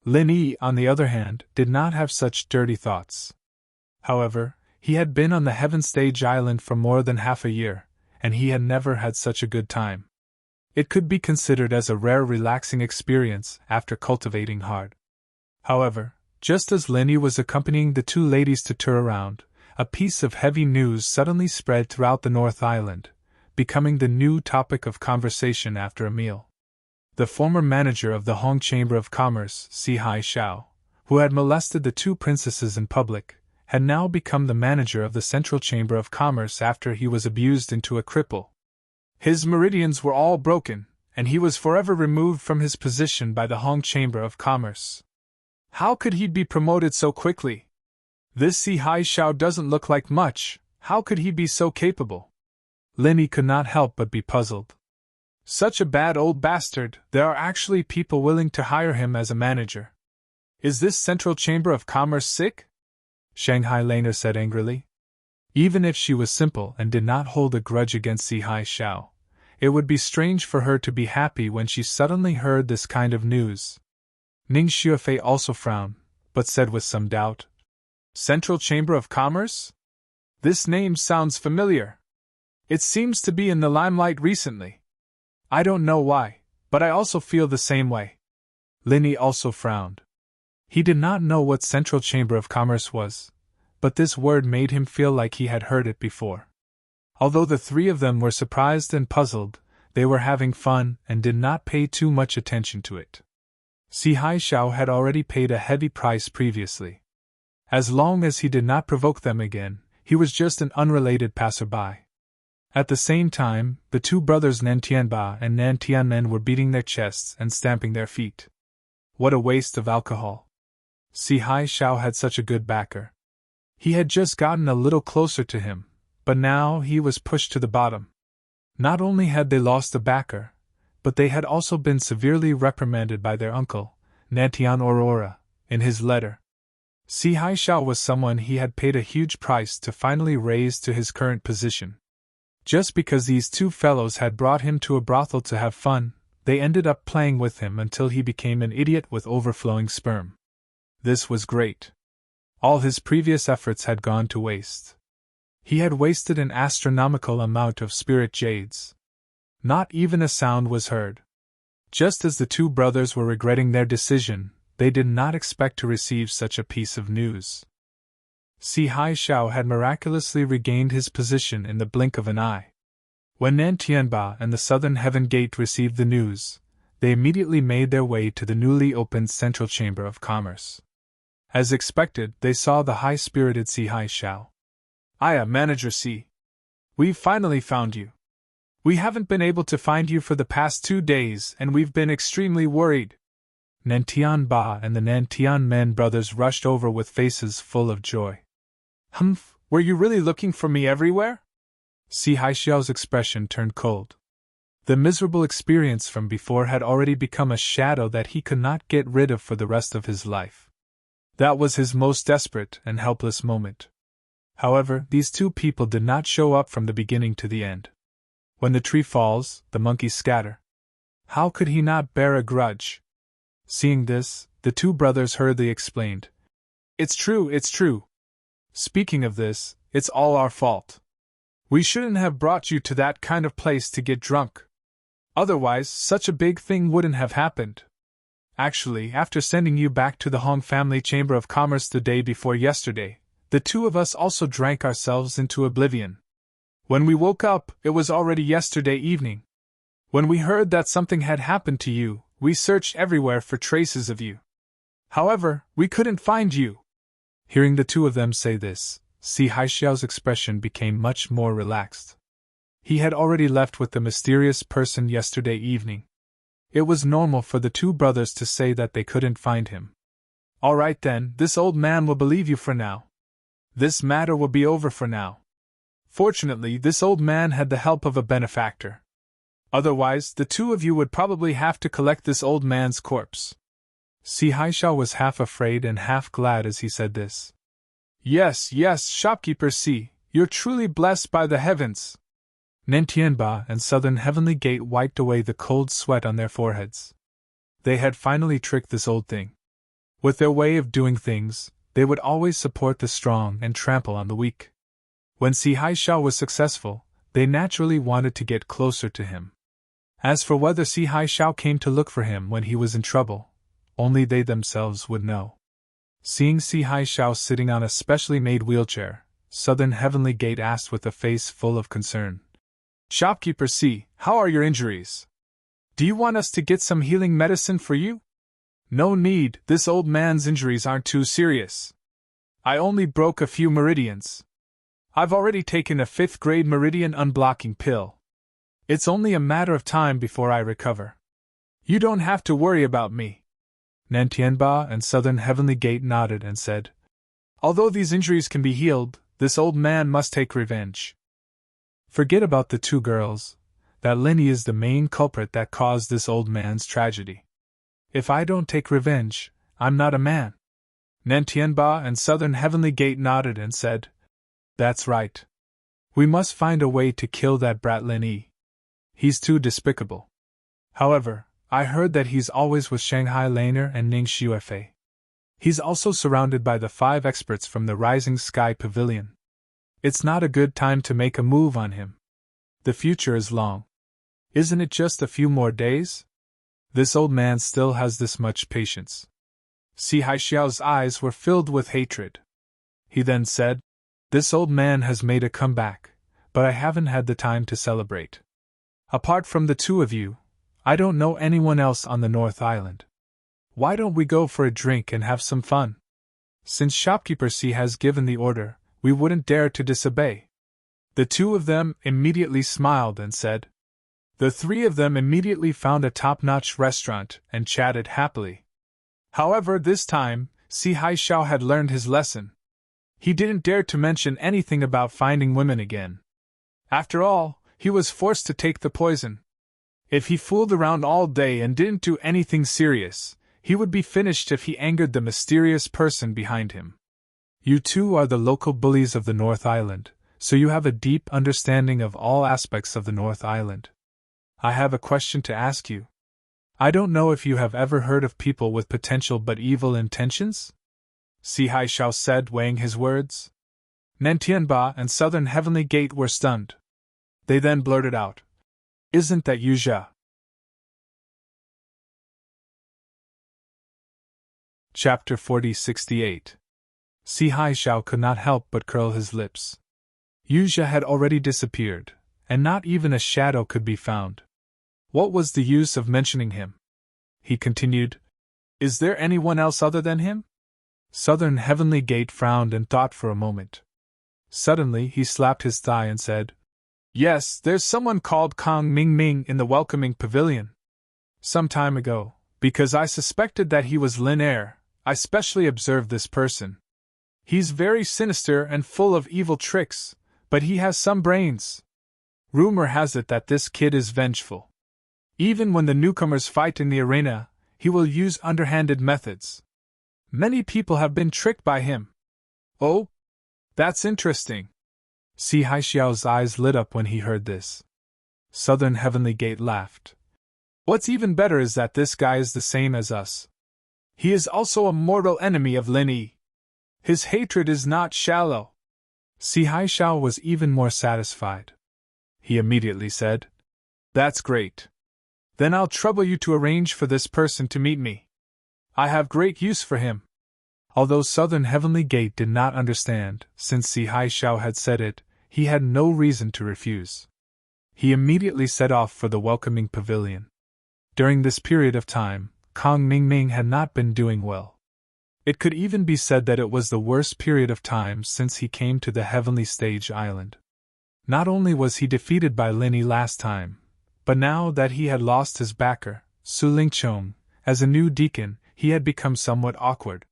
Lin Yi, on the other hand, did not have such dirty thoughts. However, he had been on the Heaven Stage Island for more than half a year, and he had never had such a good time. It could be considered as a rare relaxing experience after cultivating hard. However, just as Lin Yi was accompanying the two ladies to tour around, a piece of heavy news suddenly spread throughout the North Island, becoming the new topic of conversation after a meal. The former manager of the Hong Chamber of Commerce, Si Hai Xiao, who had molested the two princesses in public, had now become the manager of the Central Chamber of Commerce after he was abused into a cripple. His meridians were all broken, and he was forever removed from his position by the Hong Chamber of Commerce. How could he be promoted so quickly? This Si Hai Xiao doesn't look like much, how could he be so capable? Lin Yi could not help but be puzzled. Such a bad old bastard, there are actually people willing to hire him as a manager. Is this Central Chamber of Commerce sick? Shanghai Lena said angrily. Even if she was simple and did not hold a grudge against Si Hai Xiao, it would be strange for her to be happy when she suddenly heard this kind of news. Ning Xiufei also frowned, but said with some doubt, Central Chamber of Commerce? This name sounds familiar. It seems to be in the limelight recently. I don't know why, but I also feel the same way. Lin Yi also frowned. He did not know what Central Chamber of Commerce was, but this word made him feel like he had heard it before. Although the three of them were surprised and puzzled, they were having fun and did not pay too much attention to it. Si Hai Xiao had already paid a heavy price previously. As long as he did not provoke them again, he was just an unrelated passerby. At the same time, the two brothers Nan Tianba and Nan Tianmen were beating their chests and stamping their feet. What a waste of alcohol. Si Hai Xiao had such a good backer. He had just gotten a little closer to him, but now he was pushed to the bottom. Not only had they lost a backer, but they had also been severely reprimanded by their uncle, Nantian Aurora, in his letter. Si Hai Xiao was someone he had paid a huge price to finally raise to his current position. Just because these two fellows had brought him to a brothel to have fun, they ended up playing with him until he became an idiot with overflowing sperm. This was great. All his previous efforts had gone to waste. He had wasted an astronomical amount of spirit jades. Not even a sound was heard. Just as the two brothers were regretting their decision, they did not expect to receive such a piece of news. Si Hai Xiao had miraculously regained his position in the blink of an eye. When Nan Tianba and the Southern Heaven Gate received the news, they immediately made their way to the newly opened Central Chamber of Commerce. As expected, they saw the high-spirited Si Hai Xiao. "Aya, Manager Si. We've finally found you. We haven't been able to find you for the past 2 days and we've been extremely worried." Nan Tianba and the Nan Tianmen brothers rushed over with faces full of joy. "Humph, were you really looking for me everywhere?" Si Hai Xiao's expression turned cold. The miserable experience from before had already become a shadow that he could not get rid of for the rest of his life. That was his most desperate and helpless moment. However, these two people did not show up from the beginning to the end. When the tree falls, the monkeys scatter. How could he not bear a grudge? Seeing this, the two brothers hurriedly explained. It's true. Speaking of this, it's all our fault. We shouldn't have brought you to that kind of place to get drunk. Otherwise, such a big thing wouldn't have happened. Actually, after sending you back to the Hong Family Chamber of Commerce the day before yesterday, the two of us also drank ourselves into oblivion. When we woke up, it was already yesterday evening. When we heard that something had happened to you, we searched everywhere for traces of you. However, we couldn't find you." Hearing the two of them say this, Si Haixiao's expression became much more relaxed. He had already left with the mysterious person yesterday evening. It was normal for the two brothers to say that they couldn't find him. "All right then, this old man will believe you for now. This matter will be over for now." Fortunately, this old man had the help of a benefactor. Otherwise, the two of you would probably have to collect this old man's corpse. Si Haixiao was half afraid and half glad as he said this. Yes, shopkeeper Si, you're truly blessed by the heavens." Nentianba and Southern Heavenly Gate wiped away the cold sweat on their foreheads. They had finally tricked this old thing. With their way of doing things, they would always support the strong and trample on the weak. When Si Haixiao was successful, they naturally wanted to get closer to him. As for whether Si Haixiao came to look for him when he was in trouble, only they themselves would know. Seeing Si Haixiao sitting on a specially made wheelchair, Southern Heavenly Gate asked with a face full of concern. "Shopkeeper Si, how are your injuries? Do you want us to get some healing medicine for you?" "No need, this old man's injuries aren't too serious. I only broke a few meridians. I've already taken a 5th grade meridian unblocking pill. It's only a matter of time before I recover. You don't have to worry about me." Nantianba and Southern Heavenly Gate nodded and said, "Although these injuries can be healed, this old man must take revenge." Forget about the two girls. That Linny is the main culprit that caused this old man's tragedy. If I don't take revenge, I'm not a man. Nantianba and Southern Heavenly Gate nodded and said, "That's right. We must find a way to kill that brat Linny. He's too despicable. However, I heard that he's always with Shanghai Laner and Ning Xuefei. He's also surrounded by the 5 experts from the Rising Sky Pavilion. It's not a good time to make a move on him. The future is long. Isn't it just a few more days? This old man still has this much patience." Si Haixiao's eyes were filled with hatred. He then said, "This old man has made a comeback, but I haven't had the time to celebrate. Apart from the two of you, I don't know anyone else on the North Island. Why don't we go for a drink and have some fun? Since Shopkeeper Si has given the order, we wouldn't dare to disobey." The two of them immediately smiled and said. The three of them immediately found a top-notch restaurant and chatted happily. However, this time, Si Haixiao had learned his lesson. He didn't dare to mention anything about finding women again. After all, he was forced to take the poison. If he fooled around all day and didn't do anything serious, he would be finished if he angered the mysterious person behind him. You two are the local bullies of the North Island, so you have a deep understanding of all aspects of the North Island. I have a question to ask you. I don't know if you have ever heard of people with potential but evil intentions? Si Haixiao said, weighing his words. Nentianba and Southern Heavenly Gate were stunned. They then blurted out, "Isn't that you, Jia?" Chapter 4068. Si Haixiao could not help but curl his lips. Yuzha had already disappeared, and not even a shadow could be found. What was the use of mentioning him? He continued, "Is there anyone else other than him?" Southern Heavenly Gate frowned and thought for a moment. Suddenly he slapped his thigh and said, "Yes, there's someone called Kong Ming in the welcoming pavilion. Some time ago, because I suspected that he was Lin Er, I specially observed this person. He's very sinister and full of evil tricks, but he has some brains. Rumor has it that this kid is vengeful. Even when the newcomers fight in the arena, he will use underhanded methods. Many people have been tricked by him." "Oh? That's interesting." Si Haixiao's eyes lit up when he heard this. Southern Heavenly Gate laughed. "What's even better is that this guy is the same as us. He is also a mortal enemy of Lin Yi. His hatred is not shallow." Si Haixiao was even more satisfied. He immediately said, "That's great. Then I'll trouble you to arrange for this person to meet me. I have great use for him." Although Southern Heavenly Gate did not understand, since Si Haixiao had said it, he had no reason to refuse. He immediately set off for the welcoming pavilion. During this period of time, Kong Ming had not been doing well. It could even be said that it was the worst period of time since he came to the heavenly stage island. Not only was he defeated by Lin last time, but now that he had lost his backer, Su Lingchong, as a new deacon, he had become somewhat awkward.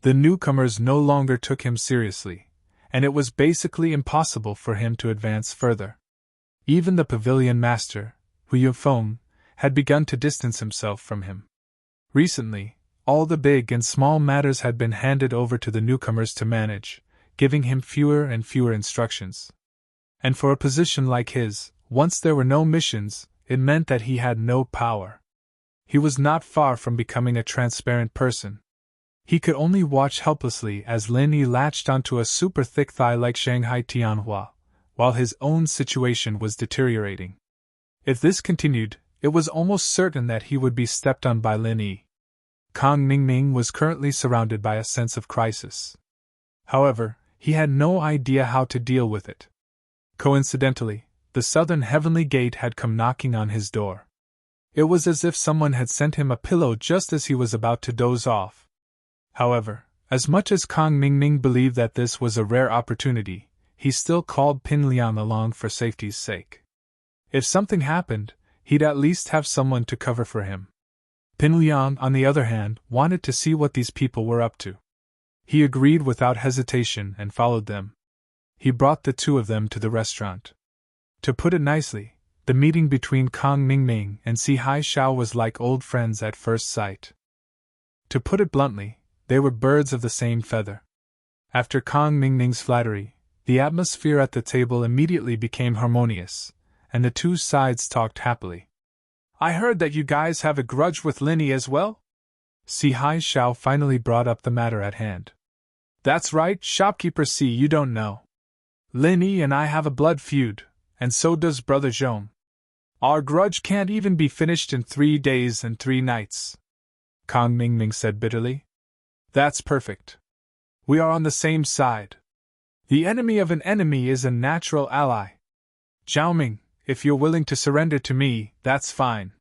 The newcomers no longer took him seriously, and it was basically impossible for him to advance further. Even the pavilion master, Hu Yufeng, had begun to distance himself from him. Recently, all the big and small matters had been handed over to the newcomers to manage, giving him fewer and fewer instructions. And for a position like his, once there were no missions, it meant that he had no power. He was not far from becoming a transparent person. He could only watch helplessly as Lin Yi latched onto a super thick thigh like Shanghai Tianhua, while his own situation was deteriorating. If this continued, it was almost certain that he would be stepped on by Lin Yi. Kong Ming was currently surrounded by a sense of crisis. However, he had no idea how to deal with it. Coincidentally, the southern heavenly gate had come knocking on his door. It was as if someone had sent him a pillow just as he was about to doze off. However, as much as Kong Ming believed that this was a rare opportunity, he still called Pin Liang along for safety's sake. If something happened, he'd at least have someone to cover for him. Pin Liang, on the other hand, wanted to see what these people were up to. He agreed without hesitation and followed them. He brought the two of them to the restaurant. To put it nicely, the meeting between Kong Ming and Si Hai Xiao was like old friends at first sight. To put it bluntly, they were birds of the same feather. After Kong Ming's flattery, the atmosphere at the table immediately became harmonious, and the two sides talked happily. I heard that you guys have a grudge with Lin Yi as well? Si Hai Xiao finally brought up the matter at hand. That's right, shopkeeper Si, you don't know. Lin Yi and I have a blood feud, and so does brother Zhong. Our grudge can't even be finished in 3 days and 3 nights. Kong Ming said bitterly. That's perfect. We are on the same side. The enemy of an enemy is a natural ally. Zhao Ming, if you're willing to surrender to me, that's fine.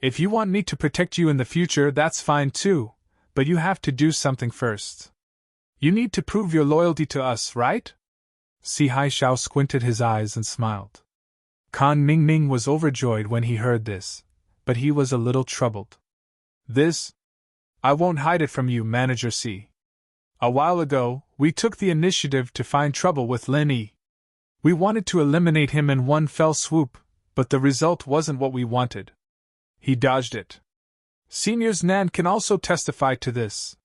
If you want me to protect you in the future, that's fine too, but you have to do something first. You need to prove your loyalty to us, right? Si Hai Xiao squinted his eyes and smiled. Kong Ming was overjoyed when he heard this, but he was a little troubled. This? I won't hide it from you, Manager Si. A while ago, we took the initiative to find trouble with Lin Yi. We wanted to eliminate him in one fell swoop, but the result wasn't what we wanted. He dodged it. Seniors Nan can also testify to this.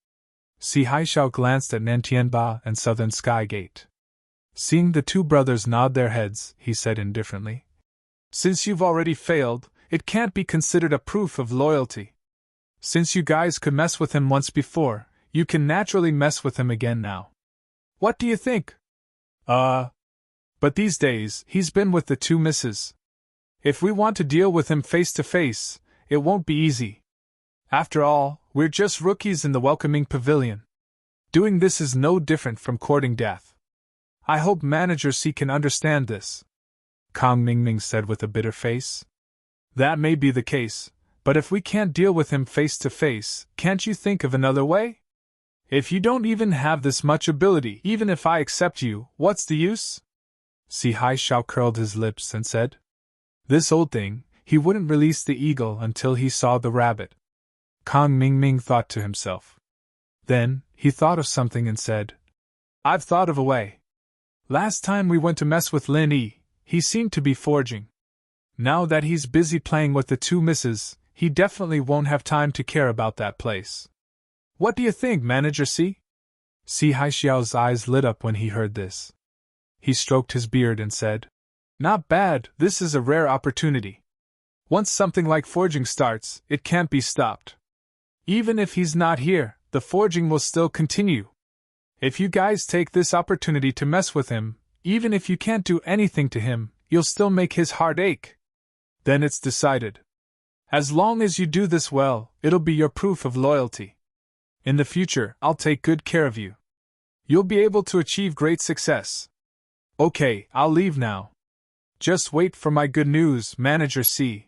Si Hai Xiao glanced at Nan Tianba and Southern Sky Gate. Seeing the two brothers nod their heads, he said indifferently. Since you've already failed, it can't be considered a proof of loyalty. Since you guys could mess with him once before, you can naturally mess with him again now. What do you think? But these days, he's been with the two misses. If we want to deal with him face to face, it won't be easy. After all, we're just rookies in the welcoming pavilion. Doing this is no different from courting death. I hope Manager C can understand this. Kong Ming said with a bitter face. That may be the case, but if we can't deal with him face to face, can't you think of another way? If you don't even have this much ability, even if I accept you, what's the use? Si Hai Xiao curled his lips and said. This old thing, he wouldn't release the eagle until he saw the rabbit. Kong Ming thought to himself. Then, he thought of something and said, I've thought of a way. Last time we went to mess with Lin Yi, he seemed to be forging. Now that he's busy playing with the two misses, he definitely won't have time to care about that place. What do you think, Manager C? Si Hai Xiao's eyes lit up when he heard this. He stroked his beard and said, Not bad, this is a rare opportunity. Once something like forging starts, it can't be stopped. Even if he's not here, the forging will still continue. If you guys take this opportunity to mess with him, even if you can't do anything to him, you'll still make his heart ache. Then it's decided. As long as you do this well, it'll be your proof of loyalty. In the future, I'll take good care of you. You'll be able to achieve great success. Okay, I'll leave now. Just wait for my good news, Manager C.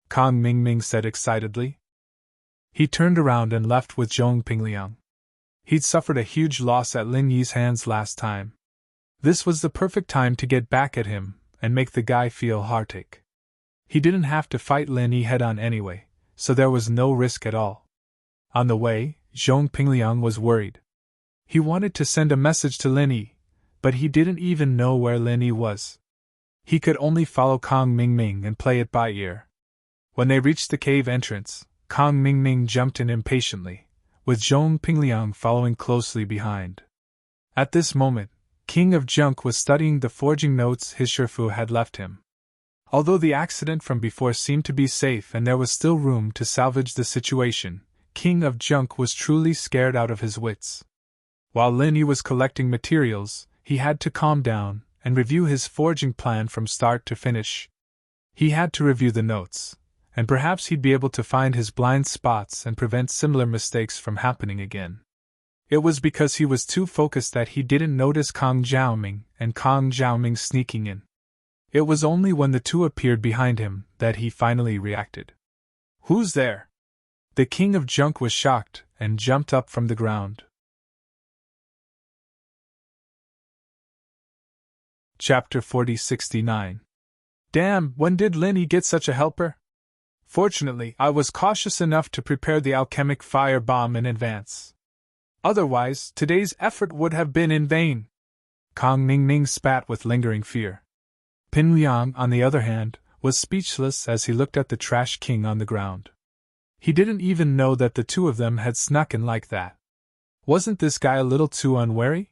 Kang Mingming said excitedly. He turned around and left with Zhong Pingliang. He'd suffered a huge loss at Lin Yi's hands last time. This was the perfect time to get back at him and make the guy feel heartache. He didn't have to fight Lin Yi head-on anyway, so there was no risk at all. On the way, Zhong Pingliang was worried. He wanted to send a message to Lin Yi, but he didn't even know where Lin Yi was. He could only follow Kang Mingming and play it by ear. When they reached the cave entrance, Kang Mingming jumped in impatiently, with Zhong Pingliang following closely behind. At this moment, King of Junk was studying the forging notes his Shifu had left him. Although the accident from before seemed to be safe and there was still room to salvage the situation, King of Junk was truly scared out of his wits. While Lin Yi was collecting materials, he had to calm down and review his forging plan from start to finish. He had to review the notes, and perhaps he'd be able to find his blind spots and prevent similar mistakes from happening again. It was because he was too focused that he didn't notice Kang Zhaoming and Kang Zhaoming sneaking in. It was only when the two appeared behind him that he finally reacted. "Who's there?" The King of Junk was shocked and jumped up from the ground. Chapter 4069. Damn, when did Lin Yi get such a helper? Fortunately, I was cautious enough to prepare the alchemic fire bomb in advance. Otherwise, today's effort would have been in vain. Kang Mingming spat with lingering fear. Pin Liang, on the other hand, was speechless as he looked at the trash king on the ground. He didn't even know that the two of them had snuck in like that. Wasn't this guy a little too unwary?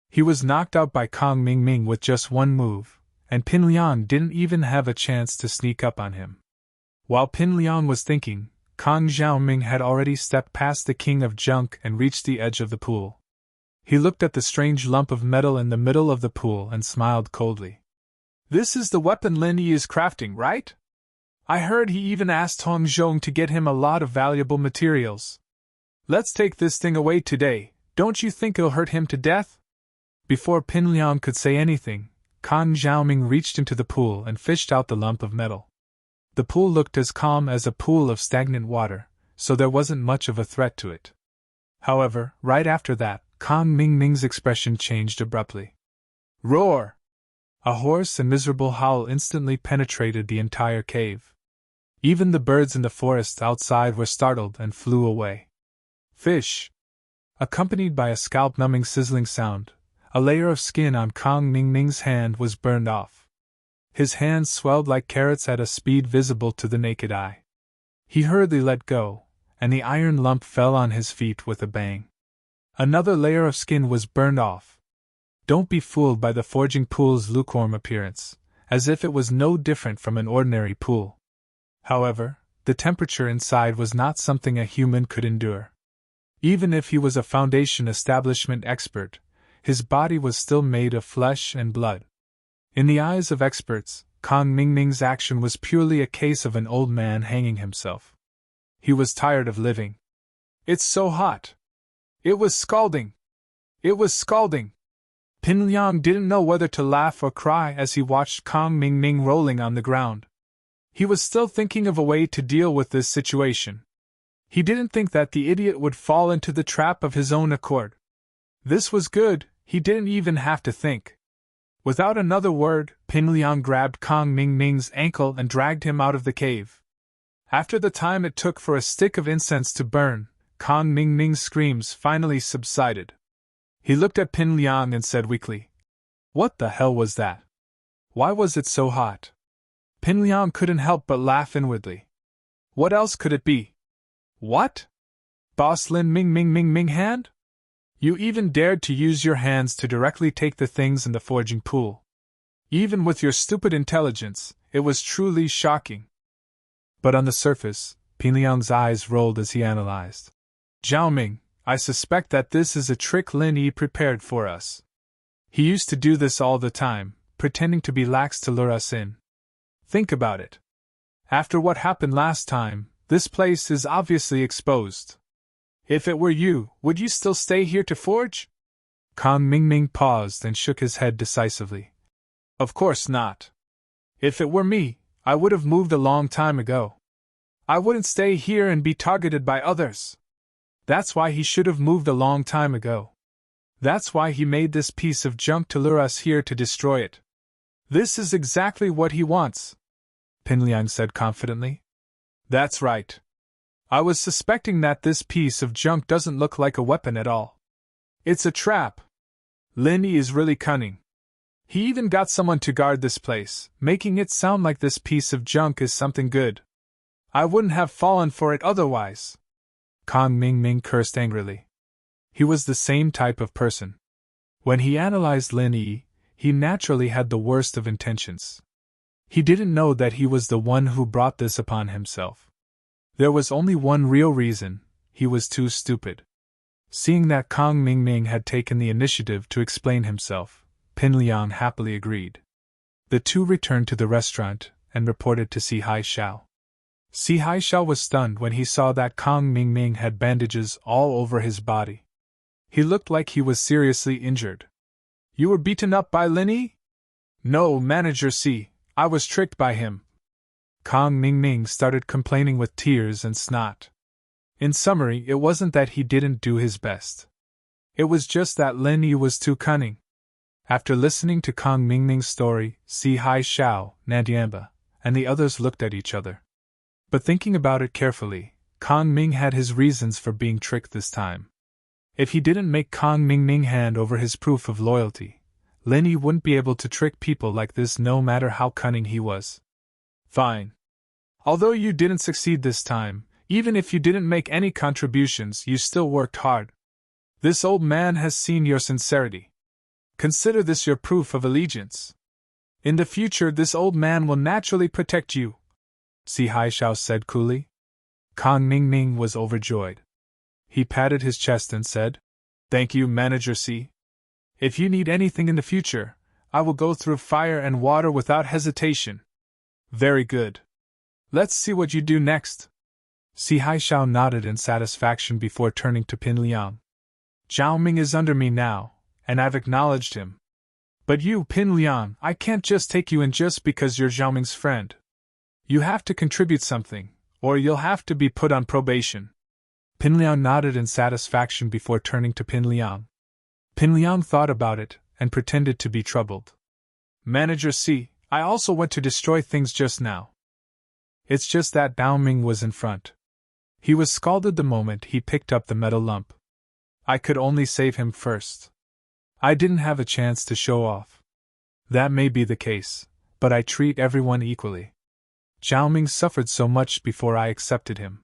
He was knocked out by Kang Mingming with just one move, and Pin Liang didn't even have a chance to sneak up on him. While Pin Liang was thinking, Kang Zhaoming had already stepped past the King of Junk and reached the edge of the pool. He looked at the strange lump of metal in the middle of the pool and smiled coldly. "This is the weapon Lin Yi is crafting, right? I heard he even asked Hong Zhong to get him a lot of valuable materials. Let's take this thing away today, don't you think it'll hurt him to death?" Before Pin Liang could say anything, Kang Zhaoming reached into the pool and fished out the lump of metal. The pool looked as calm as a pool of stagnant water, so there wasn't much of a threat to it. However, right after that, Kang Mingming's expression changed abruptly. Roar! A hoarse and miserable howl instantly penetrated the entire cave. Even the birds in the forest outside were startled and flew away. Fish! Accompanied by a scalp-numbing sizzling sound, a layer of skin on Kang Mingming's hand was burned off. His hands swelled like carrots at a speed visible to the naked eye. He hurriedly let go, and the iron lump fell on his feet with a bang. Another layer of skin was burned off. Don't be fooled by the forging pool's lukewarm appearance, as if it was no different from an ordinary pool. However, the temperature inside was not something a human could endure. Even if he was a Foundation establishment expert, his body was still made of flesh and blood. In the eyes of experts, Kang Mingming's action was purely a case of an old man hanging himself. He was tired of living. "It's so hot! It was scalding! It was scalding!" Pin Liang didn't know whether to laugh or cry as he watched Kang Mingming rolling on the ground. He was still thinking of a way to deal with this situation. He didn't think that the idiot would fall into the trap of his own accord. This was good, he didn't even have to think. Without another word, Pin Liang grabbed Kang Mingming's ankle and dragged him out of the cave. After the time it took for a stick of incense to burn, Kang Mingming's screams finally subsided. He looked at Pin Liang and said weakly, "What the hell was that? Why was it so hot?" Pin Liang couldn't help but laugh inwardly. What else could it be? "What? Boss Lin Ming hand? You even dared to use your hands to directly take the things in the forging pool. Even with your stupid intelligence, it was truly shocking." But on the surface, Pin Liang's eyes rolled as he analyzed. "Zhaoming, I suspect that this is a trick Lin Yi prepared for us. He used to do this all the time, pretending to be lax to lure us in. Think about it. After what happened last time, this place is obviously exposed. If it were you, would you still stay here to forge?" Kang Mingming paused and shook his head decisively, Of course not. If it were me, I would have moved a long time ago. I wouldn't stay here and be targeted by others. That's why he should have moved a long time ago. That's why he made this piece of junk to lure us here to destroy it. This is exactly what he wants, Pinliang said confidently. That's right. I was suspecting that this piece of junk doesn't look like a weapon at all. It's a trap. Lin Yi is really cunning. He even got someone to guard this place, making it sound like this piece of junk is something good. I wouldn't have fallen for it otherwise. Kang Mingming cursed angrily. He was the same type of person. When he analyzed Lin Yi, he naturally had the worst of intentions. He didn't know that he was the one who brought this upon himself. There was only one real reason: he was too stupid. Seeing that Kang Mingming had taken the initiative to explain himself, Pinliang happily agreed. The two returned to the restaurant and reported to Si Hai-Shao. Si Hai-Shao was stunned when he saw that Kang Mingming had bandages all over his body. He looked like he was seriously injured. You were beaten up by Lin Yi? No, Manager Si, I was tricked by him. Kang Mingming started complaining with tears and snot. In summary, it wasn't that he didn't do his best. It was just that Lin Yi was too cunning. After listening to Kang Mingming's story, Si Hai-Shao, Nandiamba, and the others looked at each other. But thinking about it carefully, Kang Ming had his reasons for being tricked this time. If he didn't make Kang Mingming hand over his proof of loyalty, Lin Yi wouldn't be able to trick people like this no matter how cunning he was. Fine. Although you didn't succeed this time, even if you didn't make any contributions, you still worked hard. This old man has seen your sincerity. Consider this your proof of allegiance. In the future, this old man will naturally protect you, Si Hai-Shao said coolly. Kang Mingming was overjoyed. He patted his chest and said, Thank you, Manager Si. If you need anything in the future, I will go through fire and water without hesitation. Very good. Let's see what you do next. Si Hai-Shao nodded in satisfaction before turning to Pinliang. Zhao Ming is under me now, and I've acknowledged him. But you, Pinliang, I can't just take you in just because you're Zhao Ming's friend. You have to contribute something, or you'll have to be put on probation. Pinliang nodded in satisfaction before turning to Pinliang. Pinliang thought about it and pretended to be troubled. Manager Si, I also went to destroy things just now. It's just that Dao Ming was in front. He was scalded the moment he picked up the metal lump. I could only save him first. I didn't have a chance to show off. That may be the case, but I treat everyone equally. Zhao Ming suffered so much before I accepted him.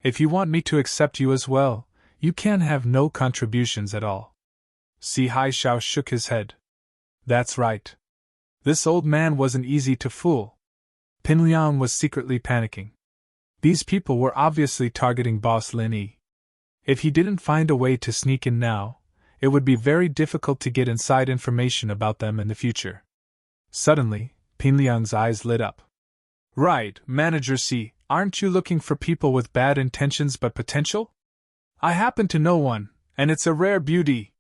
If you want me to accept you as well, you can have no contributions at all. Si Hai-Shao shook his head. That's right. This old man wasn't easy to fool. Pinliang was secretly panicking. These people were obviously targeting Boss Lin Yi. If he didn't find a way to sneak in now, it would be very difficult to get inside information about them in the future. Suddenly, Pinliang's eyes lit up. Right, Manager Si, aren't you looking for people with bad intentions but potential? I happen to know one, and it's a rare beauty.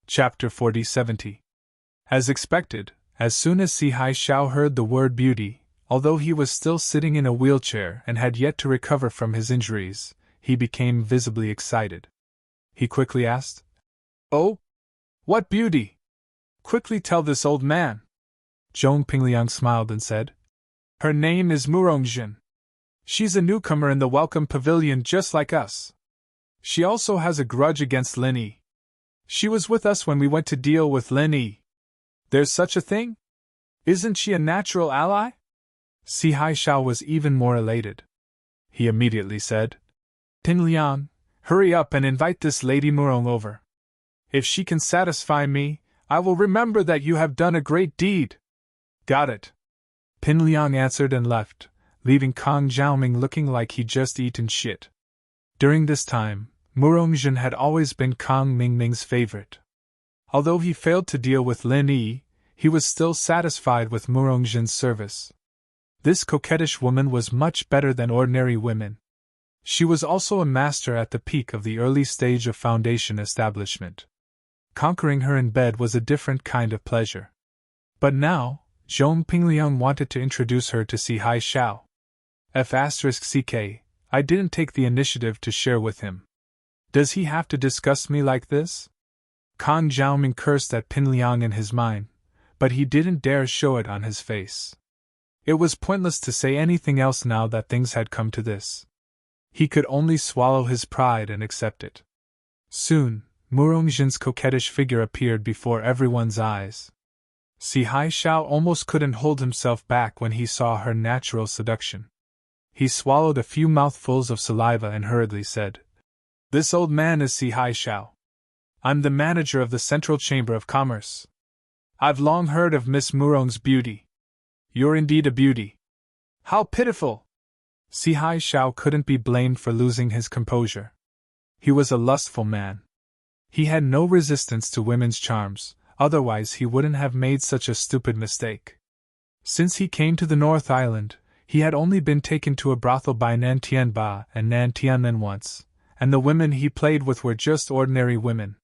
Chapter 40-70. As expected, as soon as Si Hai-Shao heard the word beauty, although he was still sitting in a wheelchair and had yet to recover from his injuries, he became visibly excited. He quickly asked, Oh? What beauty? Quickly tell this old man. Zhong Pingliang smiled and said, Her name is Murongjin. She's a newcomer in the welcome pavilion just like us. She also has a grudge against Lin Yi. She was with us when we went to deal with Lin Yi. There's such a thing? Isn't she a natural ally? Si Hai-Shao was even more elated. He immediately said, Pinliang, hurry up and invite this Lady Murong over. If she can satisfy me, I will remember that you have done a great deed. Got it. Pinliang answered and left, leaving Kang Zhaoming looking like he'd just eaten shit. During this time, Murongjin had always been Kang Mingming's favorite. Although he failed to deal with Lin Yi, he was still satisfied with Murongjin's service. This coquettish woman was much better than ordinary women. She was also a master at the peak of the early stage of foundation establishment. conquering her in bed was a different kind of pleasure. But now, Zhong Pingliang wanted to introduce her to Si Hai Xiao. F*ck, I didn't take the initiative to share with him. Does he have to disgust me like this? Kang Zhaoming cursed at Pinliang in his mind, but he didn't dare show it on his face. It was pointless to say anything else now that things had come to this. He could only swallow his pride and accept it. Soon, Murongjin's coquettish figure appeared before everyone's eyes. Si Hai Xiao almost couldn't hold himself back when he saw her natural seduction. He swallowed a few mouthfuls of saliva and hurriedly said, "This old man is Si Hai Xiao. I'm the manager of the Central Chamber of Commerce. I've long heard of Miss Murong's beauty. You're indeed a beauty." How pitiful! Si Hai Xiao couldn't be blamed for losing his composure. He was a lustful man. He had no resistance to women's charms, otherwise he wouldn't have made such a stupid mistake. Since he came to the North Island, he had only been taken to a brothel by Nan Tianba and Nan Tianmen once, and the women he played with were just ordinary women.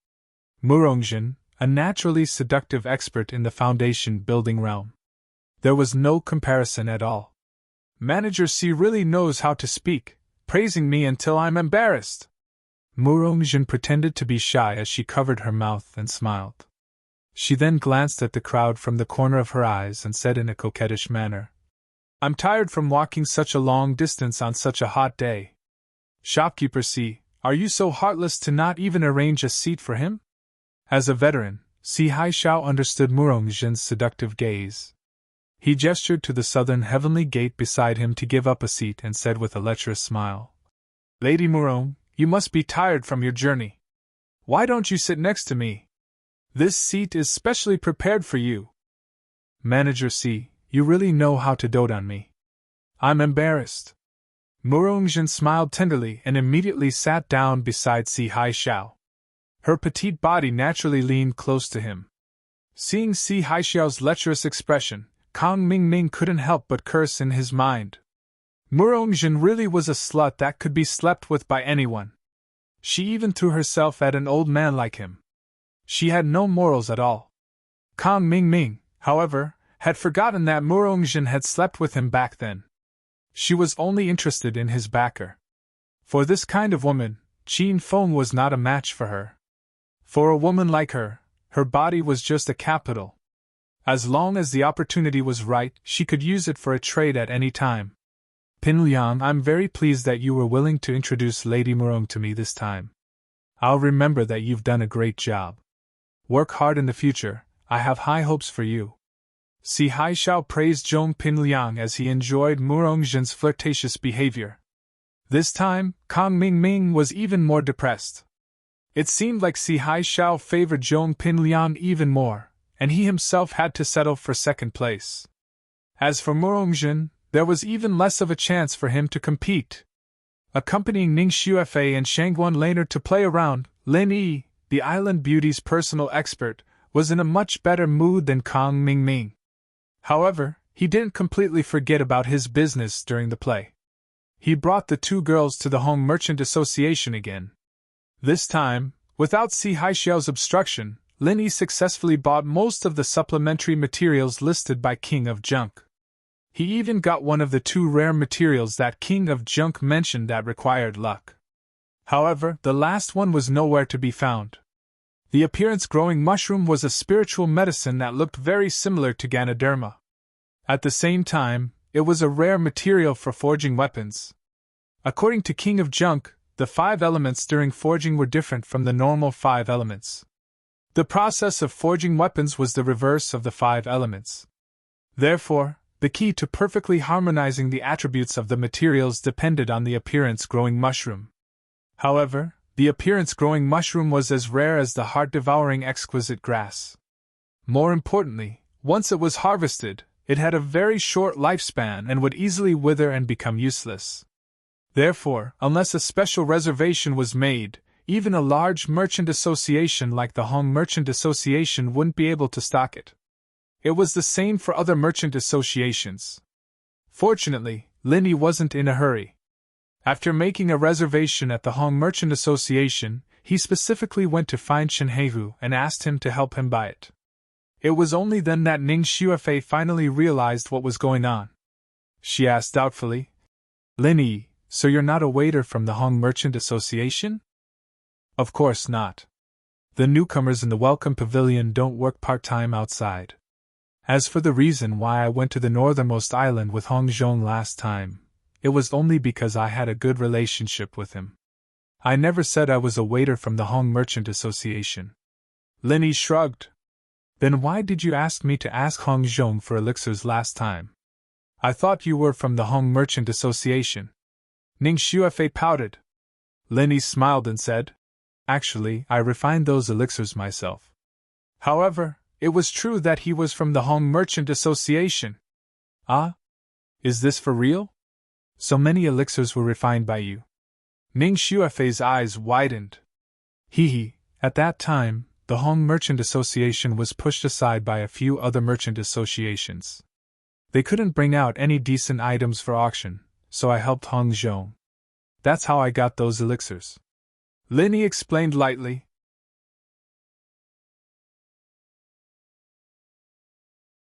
Murongjin, a naturally seductive expert in the foundation building realm. There was no comparison at all. Manager C really knows how to speak, praising me until I'm embarrassed. Murongjin pretended to be shy as she covered her mouth and smiled. She then glanced at the crowd from the corner of her eyes and said in a coquettish manner, "I'm tired from walking such a long distance on such a hot day. Shopkeeper C, are you so heartless to not even arrange a seat for him?" As a veteran, Si Hai Xiao understood Murongjin's seductive gaze. He gestured to the southern heavenly gate beside him to give up a seat and said with a lecherous smile, "Lady Murong, you must be tired from your journey. Why don't you sit next to me? This seat is specially prepared for you." Manager C, you really know how to dote on me. I'm embarrassed. Murongjin smiled tenderly and immediately sat down beside Si Hai Xiao. Her petite body naturally leaned close to him. Seeing Si Hai Xiao's lecherous expression, Kang Mingming couldn't help but curse in his mind. Murongjin really was a slut that could be slept with by anyone. She even threw herself at an old man like him. She had no morals at all. Kang Mingming, however, had forgotten that Murongjin had slept with him back then. She was only interested in his backer. For this kind of woman, Qin Feng was not a match for her. For a woman like her, her body was just a capital. As long as the opportunity was right, she could use it for a trade at any time. Pinliang, I'm very pleased that you were willing to introduce Lady Murong to me this time. I'll remember that you've done a great job. Work hard in the future, I have high hopes for you. Si Hai Xiao praised Zhong Pinliang as he enjoyed Murongjin's flirtatious behavior. This time, Kang Mingming was even more depressed. It seemed like Si Hai Xiao favored Zhong Pinliang even more, and he himself had to settle for second place. As for Murongjin, there was even less of a chance for him to compete. Accompanying Ning Xuefei and Shangguan later to play around, Lin Yi, the island beauty's personal expert, was in a much better mood than Kang Mingming. However, he didn't completely forget about his business during the play. He brought the two girls to the Home Merchant Association again. This time, without Si Hai Xiao's obstruction, Lin Yi successfully bought most of the supplementary materials listed by King of Junk. He even got one of the two rare materials that King of Junk mentioned that required luck. However, the last one was nowhere to be found. The appearance-growing mushroom was a spiritual medicine that looked very similar to Ganoderma. At the same time, it was a rare material for forging weapons. According to King of Junk, the 5 elements during forging were different from the normal 5 elements. The process of forging weapons was the reverse of the 5 elements. Therefore, the key to perfectly harmonizing the attributes of the materials depended on the appearance-growing mushroom. However, the appearance-growing mushroom was as rare as the heart-devouring exquisite grass. More importantly, once it was harvested, it had a very short lifespan and would easily wither and become useless. Therefore, unless a special reservation was made, even a large merchant association like the Hong Merchant Association wouldn't be able to stock it. It was the same for other merchant associations. Fortunately, Lin Yi wasn't in a hurry. After making a reservation at the Hong Merchant Association, he specifically went to find Shenhehu and asked him to help him buy it. It was only then that Ning Xuefei finally realized what was going on. She asked doubtfully, Lin Yi, so you're not a waiter from the Hong Merchant Association? Of course not. The newcomers in the Welcome Pavilion don't work part-time outside. As for the reason why I went to the northernmost island with Hong Zhong last time, it was only because I had a good relationship with him. I never said I was a waiter from the Hong Merchant Association. Lin Yi shrugged. Then why did you ask me to ask Hong Zhong for elixirs last time? I thought you were from the Hong Merchant Association. Ning Xuefei pouted. Lin Yi smiled and said, Actually, I refined those elixirs myself. However, it was true that he was from the Hong Merchant Association. Ah? Is this for real? So many elixirs were refined by you. Ning Xuefei's eyes widened. Hee. At that time, the Hong Merchant Association was pushed aside by a few other merchant associations. They couldn't bring out any decent items for auction, so I helped Hong Zhong. That's how I got those elixirs. Lin Yi explained lightly.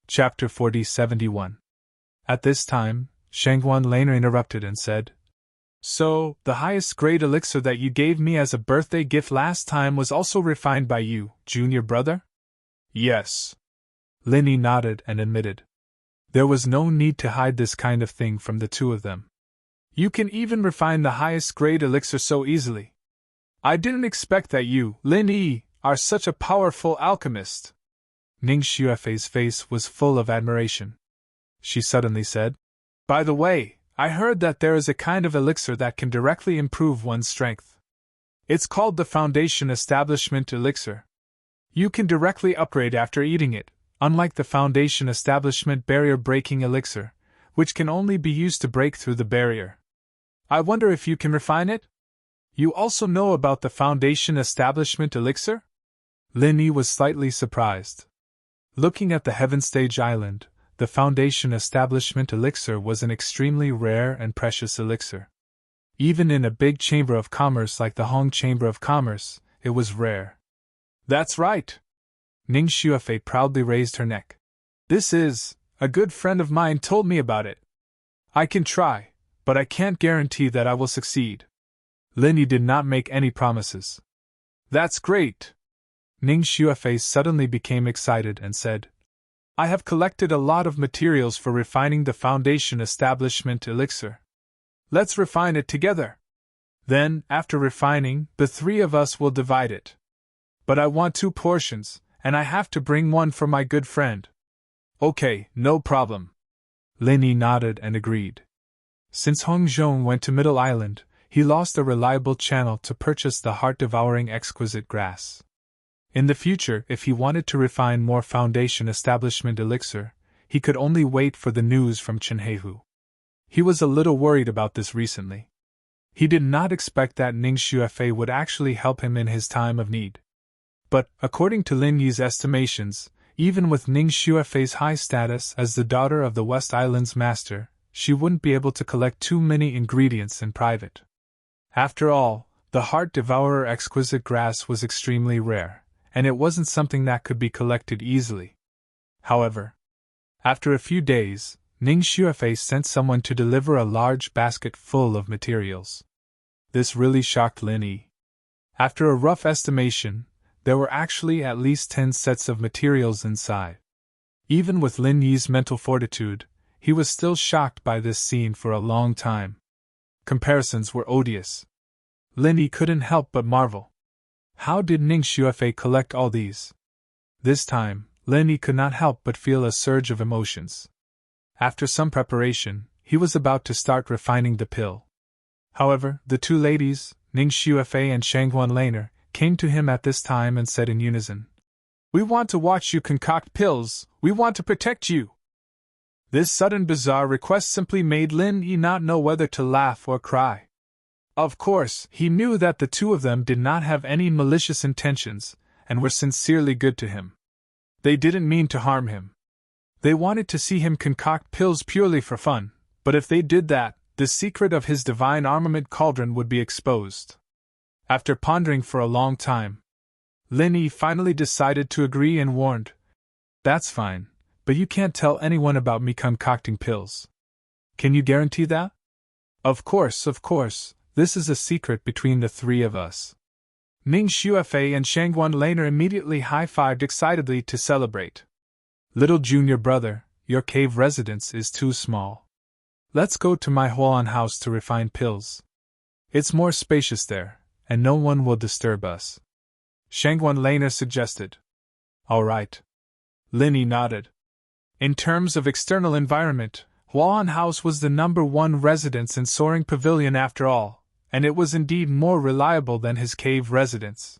Chapter 4071. At this time, Shangguan Laner interrupted and said, So, the highest grade elixir that you gave me as a birthday gift last time was also refined by you, junior brother? Yes. Lin Yi nodded and admitted. There was no need to hide this kind of thing from the two of them. You can even refine the highest grade elixir so easily. I didn't expect that you, Lin Yi, are such a powerful alchemist. Ning Xuefei's face was full of admiration. She suddenly said, By the way, I heard that there is a kind of elixir that can directly improve one's strength. It's called the Foundation Establishment Elixir. You can directly upgrade after eating it, unlike the Foundation Establishment Barrier Breaking Elixir, which can only be used to break through the barrier. I wonder if you can refine it? You also know about the Foundation Establishment Elixir? Lin Yi was slightly surprised. Looking at the Heaven Stage Island, the Foundation Establishment Elixir was an extremely rare and precious elixir. Even in a big chamber of commerce like the Hong Chamber of Commerce, it was rare. That's right! Ning Xuefei proudly raised her neck. A good friend of mine told me about it. I can try, but I can't guarantee that I will succeed. Lin Yi did not make any promises. That's great! Ning Xuefei suddenly became excited and said, I have collected a lot of materials for refining the Foundation Establishment Elixir. Let's refine it together. Then, after refining, the three of us will divide it. But I want 2 portions, and I have to bring one for my good friend. Okay, no problem. Lin Yi nodded and agreed. Since Hong Zhong went to Middle Island, he lost a reliable channel to purchase the heart-devouring exquisite grass. In the future, if he wanted to refine more Foundation Establishment Elixir, he could only wait for the news from Shenhehu. He was a little worried about this recently. He did not expect that Ning Xuefei would actually help him in his time of need. But, according to Lin Yi's estimations, even with Ning Xuefei's high status as the daughter of the West Island's master, she wouldn't be able to collect too many ingredients in private. After all, the heart-devourer exquisite grass was extremely rare, and it wasn't something that could be collected easily. However, after a few days, Ning Xuefei sent someone to deliver a large basket full of materials. This really shocked Lin Yi. After a rough estimation, there were actually at least 10 sets of materials inside. Even with Lin Yi's mental fortitude, he was still shocked by this scene for a long time. Comparisons were odious. Lin Yi couldn't help but marvel. How did Ning Xuefei collect all these? This time, Lin Yi could not help but feel a surge of emotions. After some preparation, he was about to start refining the pill. However, the 2 ladies, Ning Xuefei and Shangguan Laner, came to him at this time and said in unison, We want to watch you concoct pills, we want to protect you. This sudden bizarre request simply made Lin Yi not know whether to laugh or cry. Of course, he knew that the 2 of them did not have any malicious intentions, and were sincerely good to him. They didn't mean to harm him. They wanted to see him concoct pills purely for fun, but if they did that, the secret of his divine armament cauldron would be exposed. After pondering for a long time, Lin Yi finally decided to agree and warned, "That's fine, but you can't tell anyone about me concocting pills. Can you guarantee that?" Of course, this is a secret between the three of us." Ning Xuefei and Shangguan Laner immediately high-fived excitedly to celebrate. "Little junior brother, your cave residence is too small. Let's go to my Huan house to refine pills. It's more spacious there, and no one will disturb us," Shangguan Laner suggested. "All right." Lin Yi nodded. In terms of external environment, Huan House was the #1 residence in Soaring Pavilion after all, and it was indeed more reliable than his cave residence.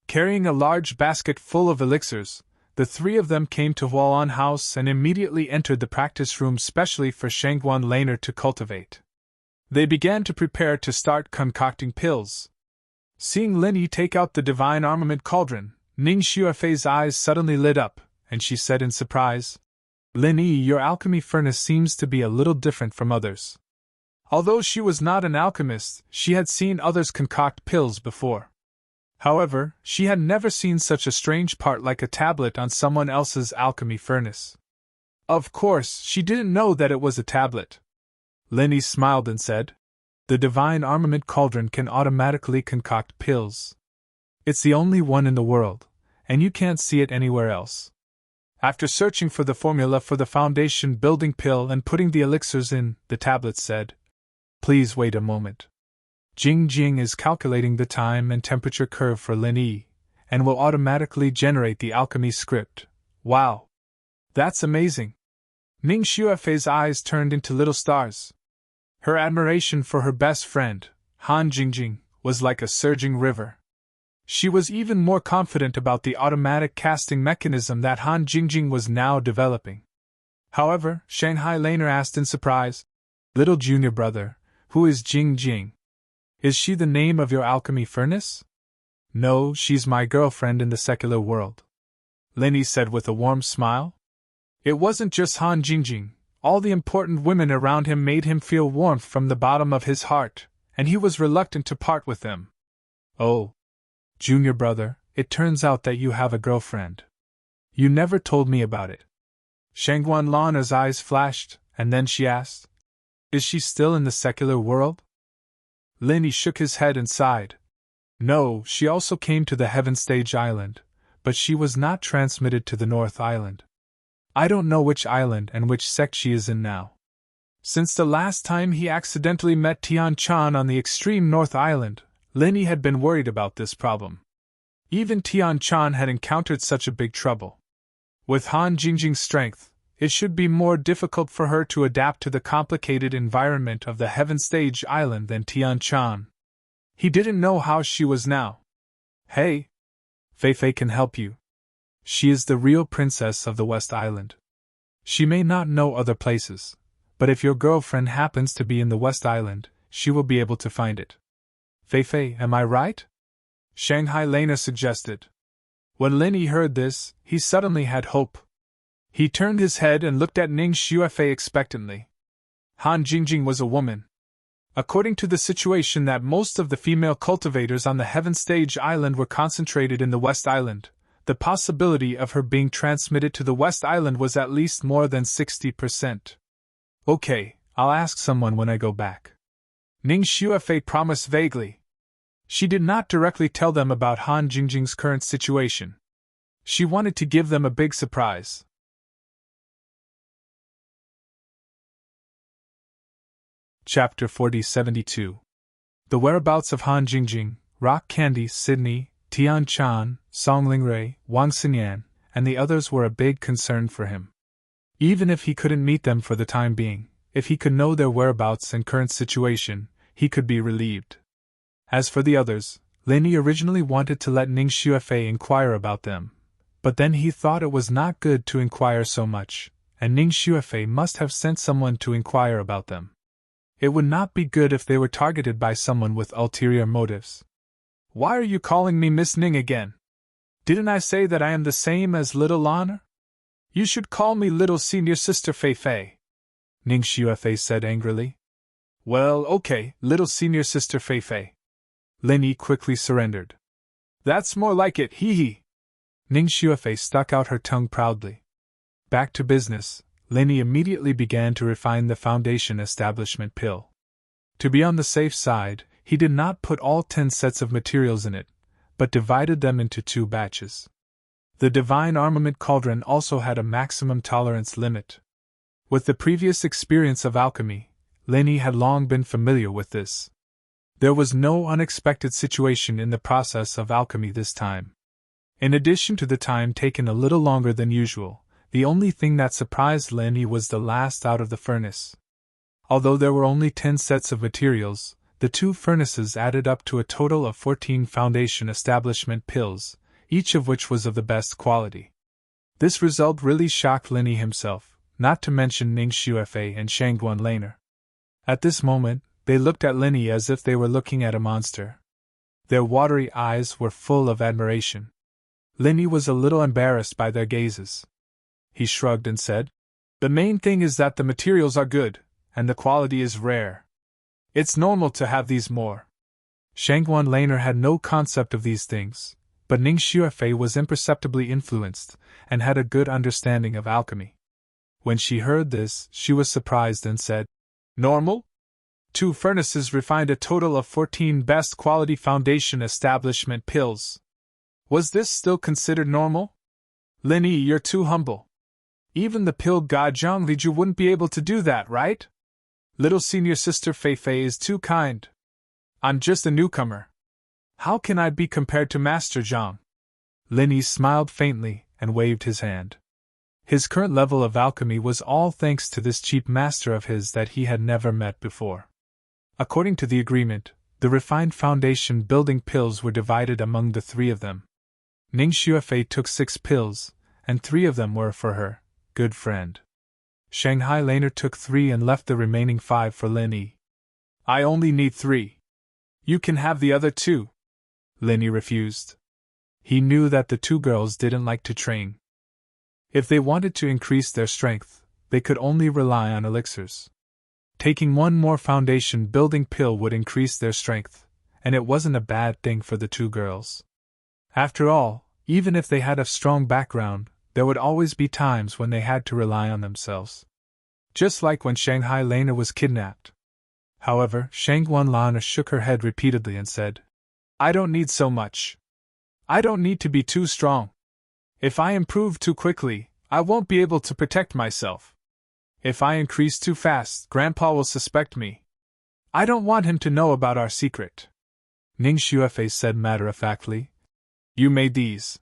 Carrying a large basket full of elixirs, the three of them came to Huan House and immediately entered the practice room specially for Shangguan Laner to cultivate. They began to prepare to start concocting pills. Seeing Lin Yi take out the divine armament cauldron, Ning Xuefei's eyes suddenly lit up, and she said in surprise, "Lin Yi, your alchemy furnace seems to be a little different from others." Although she was not an alchemist, she had seen others concoct pills before. However, she had never seen such a strange part like a tablet on someone else's alchemy furnace. Of course, she didn't know that it was a tablet. Lin Yi smiled and said, "The divine armament cauldron can automatically concoct pills. It's the only one in the world, and you can't see it anywhere else." After searching for the formula for the foundation building pill and putting the elixirs in, the tablet said, "Please wait a moment. Jing Jing is calculating the time and temperature curve for Lin Yi, and will automatically generate the alchemy script." "Wow! That's amazing!" Ning Xuefei's eyes turned into little stars. Her admiration for her best friend, Han Jingjing, was like a surging river. She was even more confident about the automatic casting mechanism that Han Jingjing was now developing. However, Shanghai Laner asked in surprise, "Little junior brother, who is Jing Jing? Is she the name of your alchemy furnace?" "No, she's my girlfriend in the secular world," Lin Yi said with a warm smile. It wasn't just Han Jingjing. All the important women around him made him feel warmth from the bottom of his heart, and he was reluctant to part with them. "Oh, junior brother, it turns out that you have a girlfriend. You never told me about it." Shangguan Laner's eyes flashed, and then she asked, "Is she still in the secular world?" Lin Yi shook his head and sighed. "No, she also came to the Heaven Stage Island, but she was not transmitted to the North Island. I don't know which island and which sect she is in now. Since the last time he accidentally met Tian Chan on the extreme North Island, Lin Yi had been worried about this problem. Even Tian Chan had encountered such a big trouble. With Han Jingjing's strength, it should be more difficult for her to adapt to the complicated environment of the Heaven Stage Island than Tian Chan. He didn't know how she was now. "Hey, Fei Fei can help you. She is the real princess of the West Island. She may not know other places, but if your girlfriend happens to be in the West Island, she will be able to find it." "Fei Fei, am I right?" Shanghai Laner suggested. When Lin Yi heard this, he suddenly had hope. He turned his head and looked at Ning Xuefei expectantly. Han Jingjing was a woman. According to the situation that most of the female cultivators on the Heaven Stage Island were concentrated in the West Island, the possibility of her being transmitted to the West Island was at least more than 60%. "Okay, I'll ask someone when I go back," Ning Xuefei promised vaguely. She did not directly tell them about Han Jingjing's current situation. She wanted to give them a big surprise. Chapter 4072. The whereabouts of Han Jingjing, Rock Candy, Sydney, Tian Chan, Song Lingrui, Wang Xinyan, and the others were a big concern for him. Even if he couldn't meet them for the time being, if he could know their whereabouts and current situation, he could be relieved. As for the others, Lin Yi originally wanted to let Ning Xuefei inquire about them, but then he thought it was not good to inquire so much, and Ning Xuefei must have sent someone to inquire about them. It would not be good if they were targeted by someone with ulterior motives. "Why are you calling me Miss Ning again? Didn't I say that I am the same as Little Laner? You should call me Little Senior Sister Fei Fei," Ning Xuefei said angrily. "Well, okay, Little Senior Sister Fei Fei." Lin Yi quickly surrendered. That's more like it, hee hee. Ning Xuefei stuck out her tongue proudly. Back to business, Lin Yi immediately began to refine the foundation establishment pill. To be on the safe side, he did not put all 10 sets of materials in it, but divided them into 2 batches. The divine armament cauldron also had a maximum tolerance limit. With the previous experience of alchemy, Lin Yi had long been familiar with this. There was no unexpected situation in the process of alchemy this time. In addition to the time taken a little longer than usual, the only thing that surprised Lin Yi was the last out of the furnace. Although there were only 10 sets of materials, the 2 furnaces added up to a total of 14 foundation establishment pills, each of which was of the best quality. This result really shocked Lin Yi himself, not to mention Ning Xuefei and Shangguan Laner. At this moment, they looked at Lin Yi as if they were looking at a monster. Their watery eyes were full of admiration. Lin Yi was a little embarrassed by their gazes. He shrugged and said, "The main thing is that the materials are good, and the quality is rare. It's normal to have these more." Shangguan Laner had no concept of these things, but Ning Xuefei was imperceptibly influenced, and had a good understanding of alchemy. When she heard this, she was surprised and said, "Normal? 2 furnaces refined a total of 14 best quality foundation establishment pills. Was this still considered normal? Lin Yi, you're too humble. Even the pill god Zhang Liju wouldn't be able to do that, right? Little senior sister Fei Fei is too kind. I'm just a newcomer. How can I be compared to Master Zhang?" Lin Yi smiled faintly and waved his hand. His current level of alchemy was all thanks to this cheap master of his that he had never met before. According to the agreement, the refined foundation building pills were divided among the 3 of them. Ning Xuefei took 6 pills, and 3 of them were for her good friend. Shanghai Laner took 3 and left the remaining 5 for Lin Yi. "I only need 3. You can have the other 2. Lin Yi refused. He knew that the 2 girls didn't like to train. If they wanted to increase their strength, they could only rely on elixirs. Taking 1 more foundation building pill would increase their strength, and it wasn't a bad thing for the 2 girls. After all, even if they had a strong background, there would always be times when they had to rely on themselves. Just like when Shanghai Laner was kidnapped. However, Shangguan Laner shook her head repeatedly and said, "I don't need so much. I don't need to be too strong. If I improve too quickly, I won't be able to protect myself. If I increase too fast, Grandpa will suspect me. I don't want him to know about our secret." Ning Xuefei said matter-of-factly, "You made these.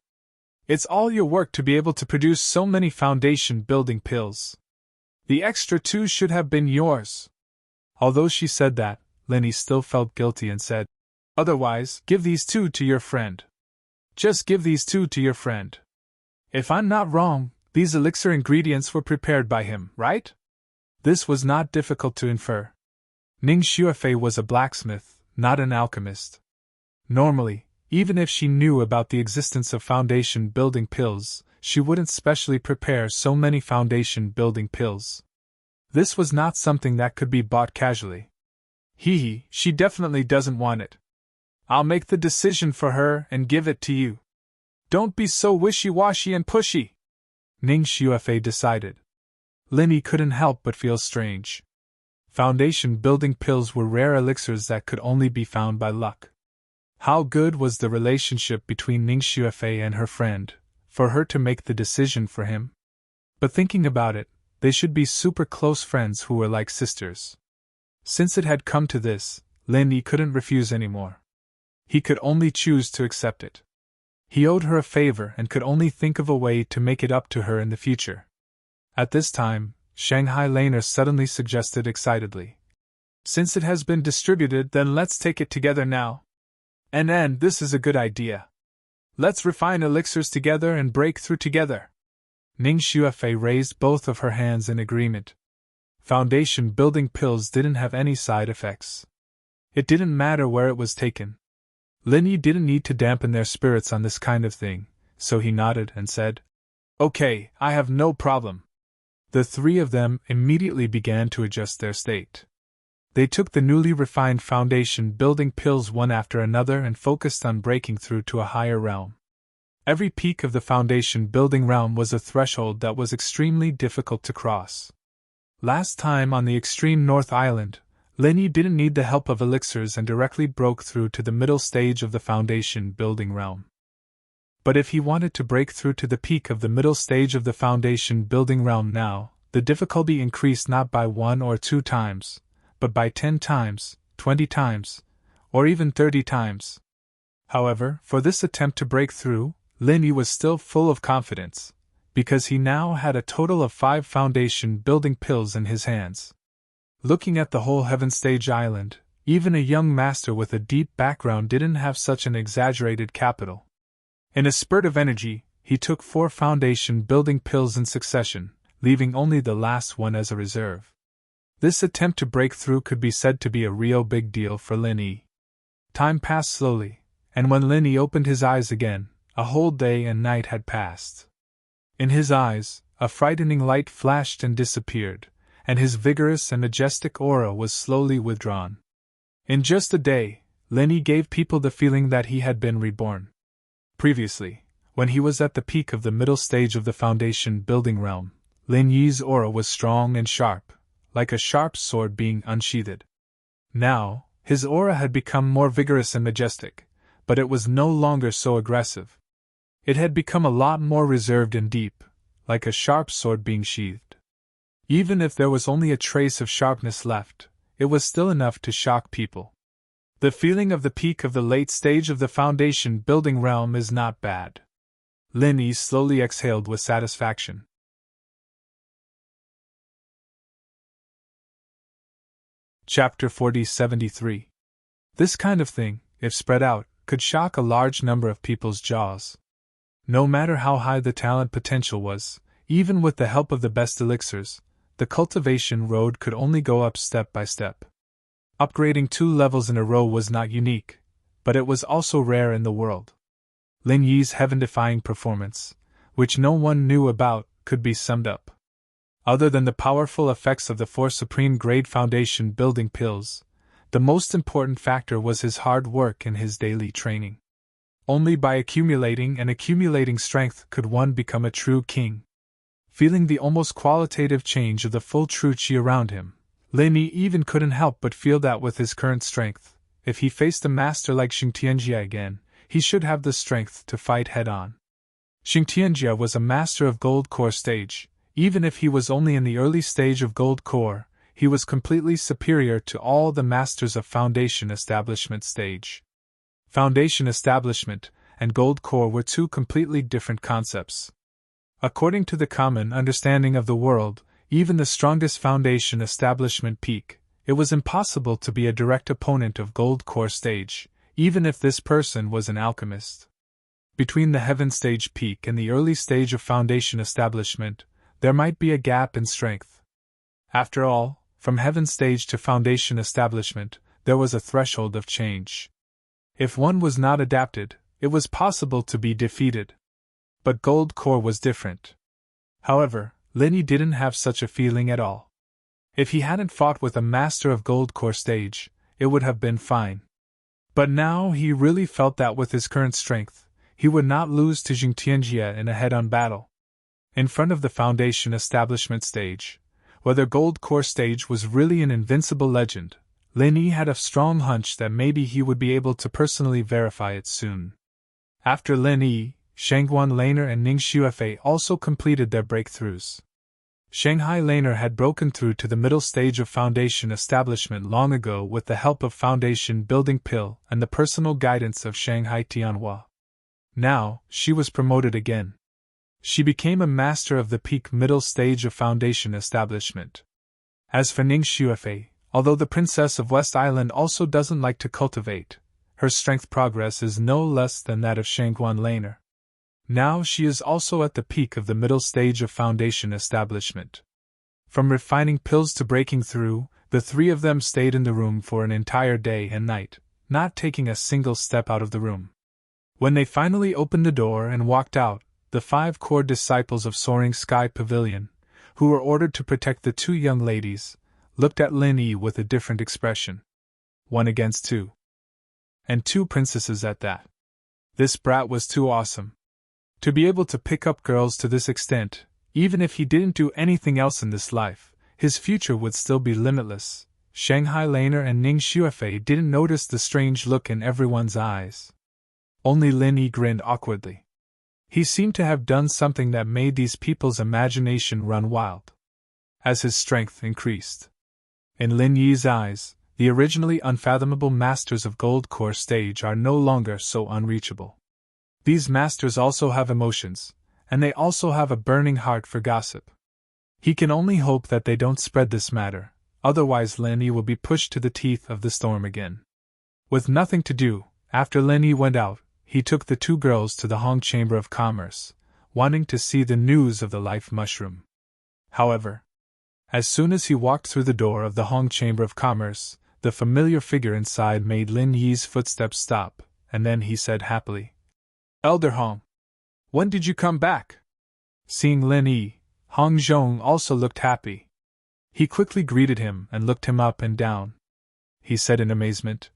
It's all your work to be able to produce so many foundation-building pills. The extra 2 should have been yours." Although she said that, Lin Yi still felt guilty and said, "Otherwise, give these 2 to your friend. Just give these 2 to your friend. If I'm not wrong, these elixir ingredients were prepared by him, right?" This was not difficult to infer. Ning Xuefei was a blacksmith, not an alchemist. Normally, even if she knew about the existence of foundation-building pills, she wouldn't specially prepare so many foundation-building pills. This was not something that could be bought casually. Hee, she definitely doesn't want it. I'll make the decision for her and give it to you. Don't be so wishy-washy and pushy, Ning Xuefei decided. Lin Yi couldn't help but feel strange. Foundation-building pills were rare elixirs that could only be found by luck. How good was the relationship between Ning Xuefei and her friend, for her to make the decision for him? But thinking about it, they should be super close friends who were like sisters. Since it had come to this, Lin Yi couldn't refuse anymore. He could only choose to accept it. He owed her a favor and could only think of a way to make it up to her in the future. At this time, Shanghai Laner suddenly suggested excitedly, "Since it has been distributed, then let's take it together now. And this is a good idea. Let's refine elixirs together and break through together." Ning Xuefei raised both of her hands in agreement. Foundation building pills didn't have any side effects. It didn't matter where it was taken. Lin Yi didn't need to dampen their spirits on this kind of thing, so he nodded and said, "Okay, I have no problem." The 3 of them immediately began to adjust their state. They took the newly refined foundation building pills one after another and focused on breaking through to a higher realm. Every peak of the foundation building realm was a threshold that was extremely difficult to cross. Last time on the extreme North Island, Linny didn't need the help of elixirs and directly broke through to the middle stage of the foundation building realm. But if he wanted to break through to the peak of the middle stage of the foundation building realm now, the difficulty increased not by 1 or 2 times, but by 10 times, 20 times, or even 30 times. However, for this attempt to break through, Linny was still full of confidence, because he now had a total of 5 foundation building pills in his hands. Looking at the whole Heaven Stage Island, even a young master with a deep background didn't have such an exaggerated capital. In a spurt of energy, he took 4 foundation building pills in succession, leaving only the last one as a reserve. This attempt to break through could be said to be a real big deal for Linny. Time passed slowly, and when Linny opened his eyes again, a whole day and night had passed. In his eyes, a frightening light flashed and disappeared, and his vigorous and majestic aura was slowly withdrawn. In just a day, Linny gave people the feeling that he had been reborn. Previously, when he was at the peak of the middle stage of the foundation building realm, Lin Yi's aura was strong and sharp, like a sharp sword being unsheathed. Now, his aura had become more vigorous and majestic, but it was no longer so aggressive. It had become a lot more reserved and deep, like a sharp sword being sheathed. Even if there was only a trace of sharpness left, it was still enough to shock people. The feeling of the peak of the late stage of the foundation building realm is not bad. Linny slowly exhaled with satisfaction. Chapter 4073. This kind of thing, if spread out, could shock a large number of people's jaws. No matter how high the talent potential was, even with the help of the best elixirs, the cultivation road could only go up step by step. Upgrading 2 levels in a row was not unique, but it was also rare in the world. Lin Yi's heaven-defying performance, which no one knew about, could be summed up. Other than the powerful effects of the 4 supreme grade foundation building pills, the most important factor was his hard work and his daily training. Only by accumulating strength could one become a true king. Feeling the almost qualitative change of the full true qi around him, Lin Yi even couldn't help but feel that with his current strength, if he faced a master like Xingtianjia again, he should have the strength to fight head-on. Xingtianjia was a master of Gold Core stage. Even if he was only in the early stage of Gold Core, he was completely superior to all the masters of Foundation Establishment stage. Foundation Establishment and Gold Core were 2 completely different concepts. According to the common understanding of the world, even the strongest Foundation Establishment peak, it was impossible to be a direct opponent of Gold Core stage, even if this person was an alchemist. Between the Heaven Stage peak and the early stage of Foundation Establishment, there might be a gap in strength. After all, from Heaven Stage to Foundation Establishment, there was a threshold of change. If one was not adapted, it was possible to be defeated. But Gold Core was different. However, Linny didn't have such a feeling at all. If he hadn't fought with a master of Gold Core stage, it would have been fine. But now he really felt that with his current strength, he would not lose to Xingtianjia in a head-on battle. In front of the Foundation Establishment stage, whether Gold Core stage was really an invincible legend, Lin Yi had a strong hunch that maybe he would be able to personally verify it soon. After Lin Yi, Shangguan Laner and Ning Xuefei also completed their breakthroughs. Shanghai Laner had broken through to the middle stage of Foundation Establishment long ago with the help of Foundation Building Pill and the personal guidance of Shanghai Tianhua. Now, she was promoted again. She became a master of the peak middle stage of Foundation Establishment. As for Ning Xuefei, although the Princess of West Island also doesn't like to cultivate, her strength progress is no less than that of Shangguan Laner. Now she is also at the peak of the middle stage of Foundation Establishment. From refining pills to breaking through, the 3 of them stayed in the room for an entire day and night, not taking a single step out of the room. When they finally opened the door and walked out, the 5 core disciples of Soaring Sky Pavilion, who were ordered to protect the 2 young ladies, looked at Lin Yi with a different expression. 1 against 2. And 2 princesses at that. This brat was too awesome. To be able to pick up girls to this extent, even if he didn't do anything else in this life, his future would still be limitless. Shanghai Laner and Ning Xuefei didn't notice the strange look in everyone's eyes. Only Lin Yi grinned awkwardly. He seemed to have done something that made these people's imagination run wild. As his strength increased. In Lin Yi's eyes, the originally unfathomable masters of Gold Core stage are no longer so unreachable. These masters also have emotions, and they also have a burning heart for gossip. He can only hope that they don't spread this matter, otherwise Lin Yi will be pushed to the teeth of the storm again. With nothing to do, after Lin Yi went out, he took the 2 girls to the Hong Chamber of Commerce, wanting to see the news of the life mushroom. However, as soon as he walked through the door of the Hong Chamber of Commerce, the familiar figure inside made Lin Yi's footsteps stop, and then he said happily, "Elder Hong, when did you come back?" Seeing Lin Yi, Hong Zhong also looked happy. He quickly greeted him and looked him up and down. He said in amazement,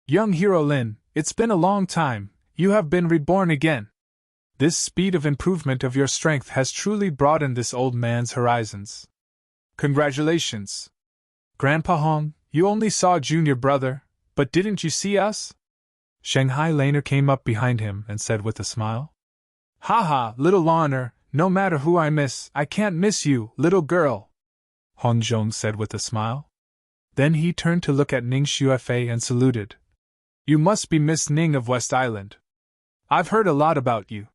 "Young hero Lin, it's been a long time, you have been reborn again. This speed of improvement of your strength has truly broadened this old man's horizons. Congratulations. Grandpa Hong, you only saw junior brother, but didn't you see us?" Shanghai Laner came up behind him and said with a smile. "Ha ha, little Lawner, no matter who I miss, I can't miss you, little girl," Hong Zhong said with a smile. Then he turned to look at Ning Xuefei and saluted. "You must be Miss Ning of West Island. I've heard a lot about you.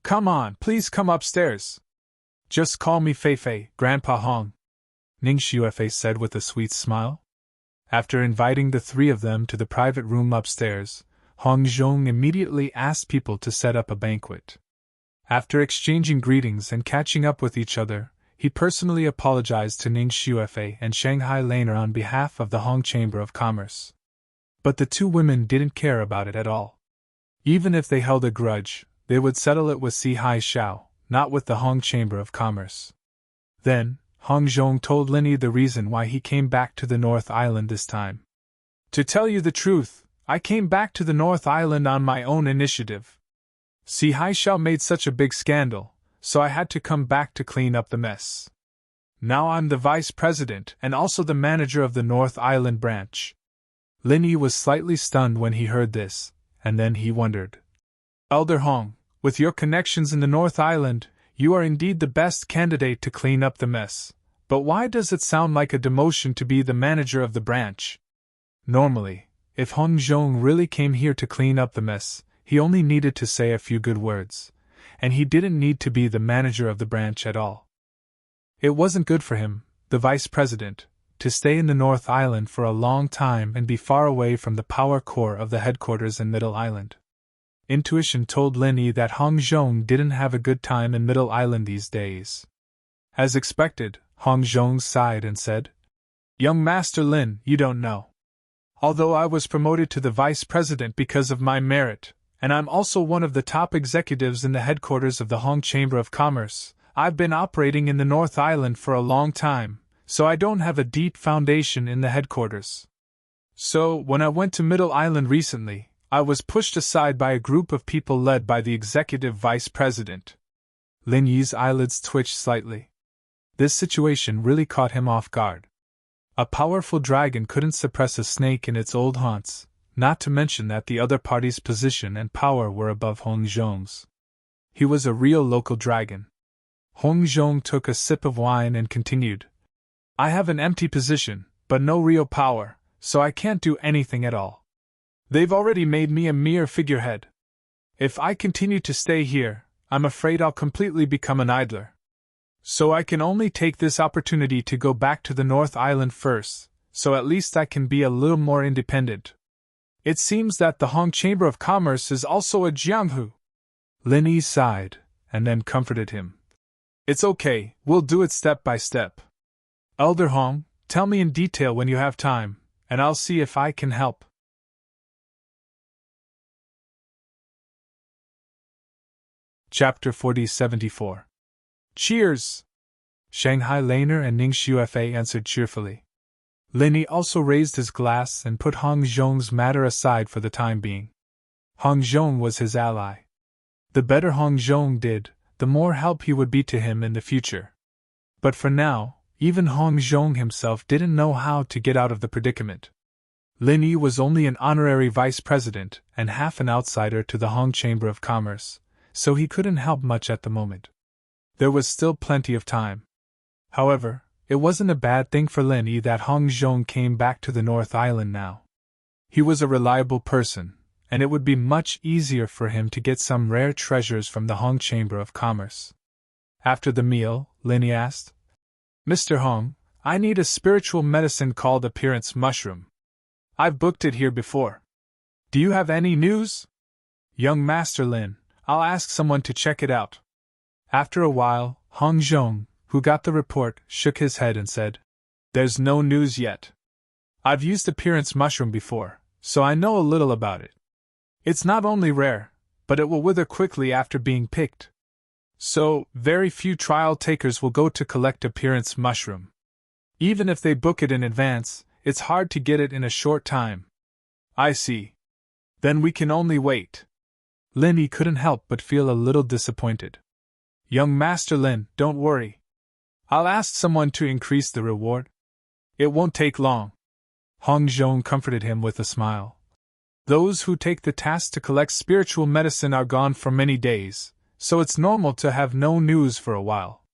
Come on, please come upstairs. Just call me Fei Fei, Grandpa Hong," Ning Xuefei said with a sweet smile. After inviting the 3 of them to the private room upstairs, Hong Zhong immediately asked people to set up a banquet. After exchanging greetings and catching up with each other, he personally apologized to Ning Xuefei and Shanghai Laner on behalf of the Hong Chamber of Commerce. But the 2 women didn't care about it at all. Even if they held a grudge, they would settle it with Si Hai Xiao, not with the Hong Chamber of Commerce. Then, Hong Zhong told Lin Yi the reason why he came back to the North Island this time. "To tell you the truth, I came back to the North Island on my own initiative. Si Hai Xiao made such a big scandal, so I had to come back to clean up the mess. Now I'm the vice president and also the manager of the North Island branch." Lin Yi was slightly stunned when he heard this, and then he wondered. "Elder Hong, with your connections in the North Island, you are indeed the best candidate to clean up the mess, but why does it sound like a demotion to be the manager of the branch?" Normally, if Hong Zhong really came here to clean up the mess, he only needed to say a few good words, and he didn't need to be the manager of the branch at all. It wasn't good for him, the vice president, to stay in the North Island for a long time and be far away from the power core of the headquarters in Middle Island. Intuition told Lin Yi that Hong Zhong didn't have a good time in Middle Island these days. As expected, Hong Zhong sighed and said, "Young Master Lin, you don't know. Although I was promoted to the vice president because of my merit, and I'm also one of the top executives in the headquarters of the Hong Chamber of Commerce, I've been operating in the North Island for a long time, so I don't have a deep foundation in the headquarters. So, when I went to Middle Island recently, I was pushed aside by a group of people led by the executive vice president." Lin Yi's eyelids twitched slightly. This situation really caught him off guard. A powerful dragon couldn't suppress a snake in its old haunts, not to mention that the other party's position and power were above Hong Zhong's. He was a real local dragon. Hong Zhong took a sip of wine and continued, "I have an empty position, but no real power, so I can't do anything at all. They've already made me a mere figurehead. If I continue to stay here, I'm afraid I'll completely become an idler. So I can only take this opportunity to go back to the North Island first, so at least I can be a little more independent. It seems that the Hong Chamber of Commerce is also a jianghu." Lin Yi sighed, and then comforted him. "It's okay, we'll do it step by step. Elder Hong, tell me in detail when you have time, and I'll see if I can help." Chapter 4074. Cheers! Shanghai Laner and Ning Xuefei answered cheerfully. Linny also raised his glass and put Hong Zhong's matter aside for the time being. Hong Zhong was his ally. The better Hong Zhong did, the more help he would be to him in the future. But for now, even Hong Zhong himself didn't know how to get out of the predicament. Lin Yi was only an honorary vice president and half an outsider to the Hong Chamber of Commerce, so he couldn't help much at the moment. There was still plenty of time. However, it wasn't a bad thing for Lin Yi that Hong Zhong came back to the North Island now. He was a reliable person, and it would be much easier for him to get some rare treasures from the Hong Chamber of Commerce. After the meal, Lin Yi asked, "Mr. Hong, I need a spiritual medicine called Appearance Mushroom. I've booked it here before. Do you have any news?" "Young Master Lin, I'll ask someone to check it out." After a while, Hong Zhong, who got the report, shook his head and said, "There's no news yet. I've used Appearance Mushroom before, so I know a little about it. It's not only rare, but it will wither quickly after being picked. So, very few trial takers will go to collect Appearance Mushroom. Even if they book it in advance, it's hard to get it in a short time." "I see. Then we can only wait." Lin Yi couldn't help but feel a little disappointed. "Young Master Lin, don't worry. I'll ask someone to increase the reward. It won't take long." Hong Zhong comforted him with a smile. "Those who take the task to collect spiritual medicine are gone for many days, so it's normal to have no news for a while.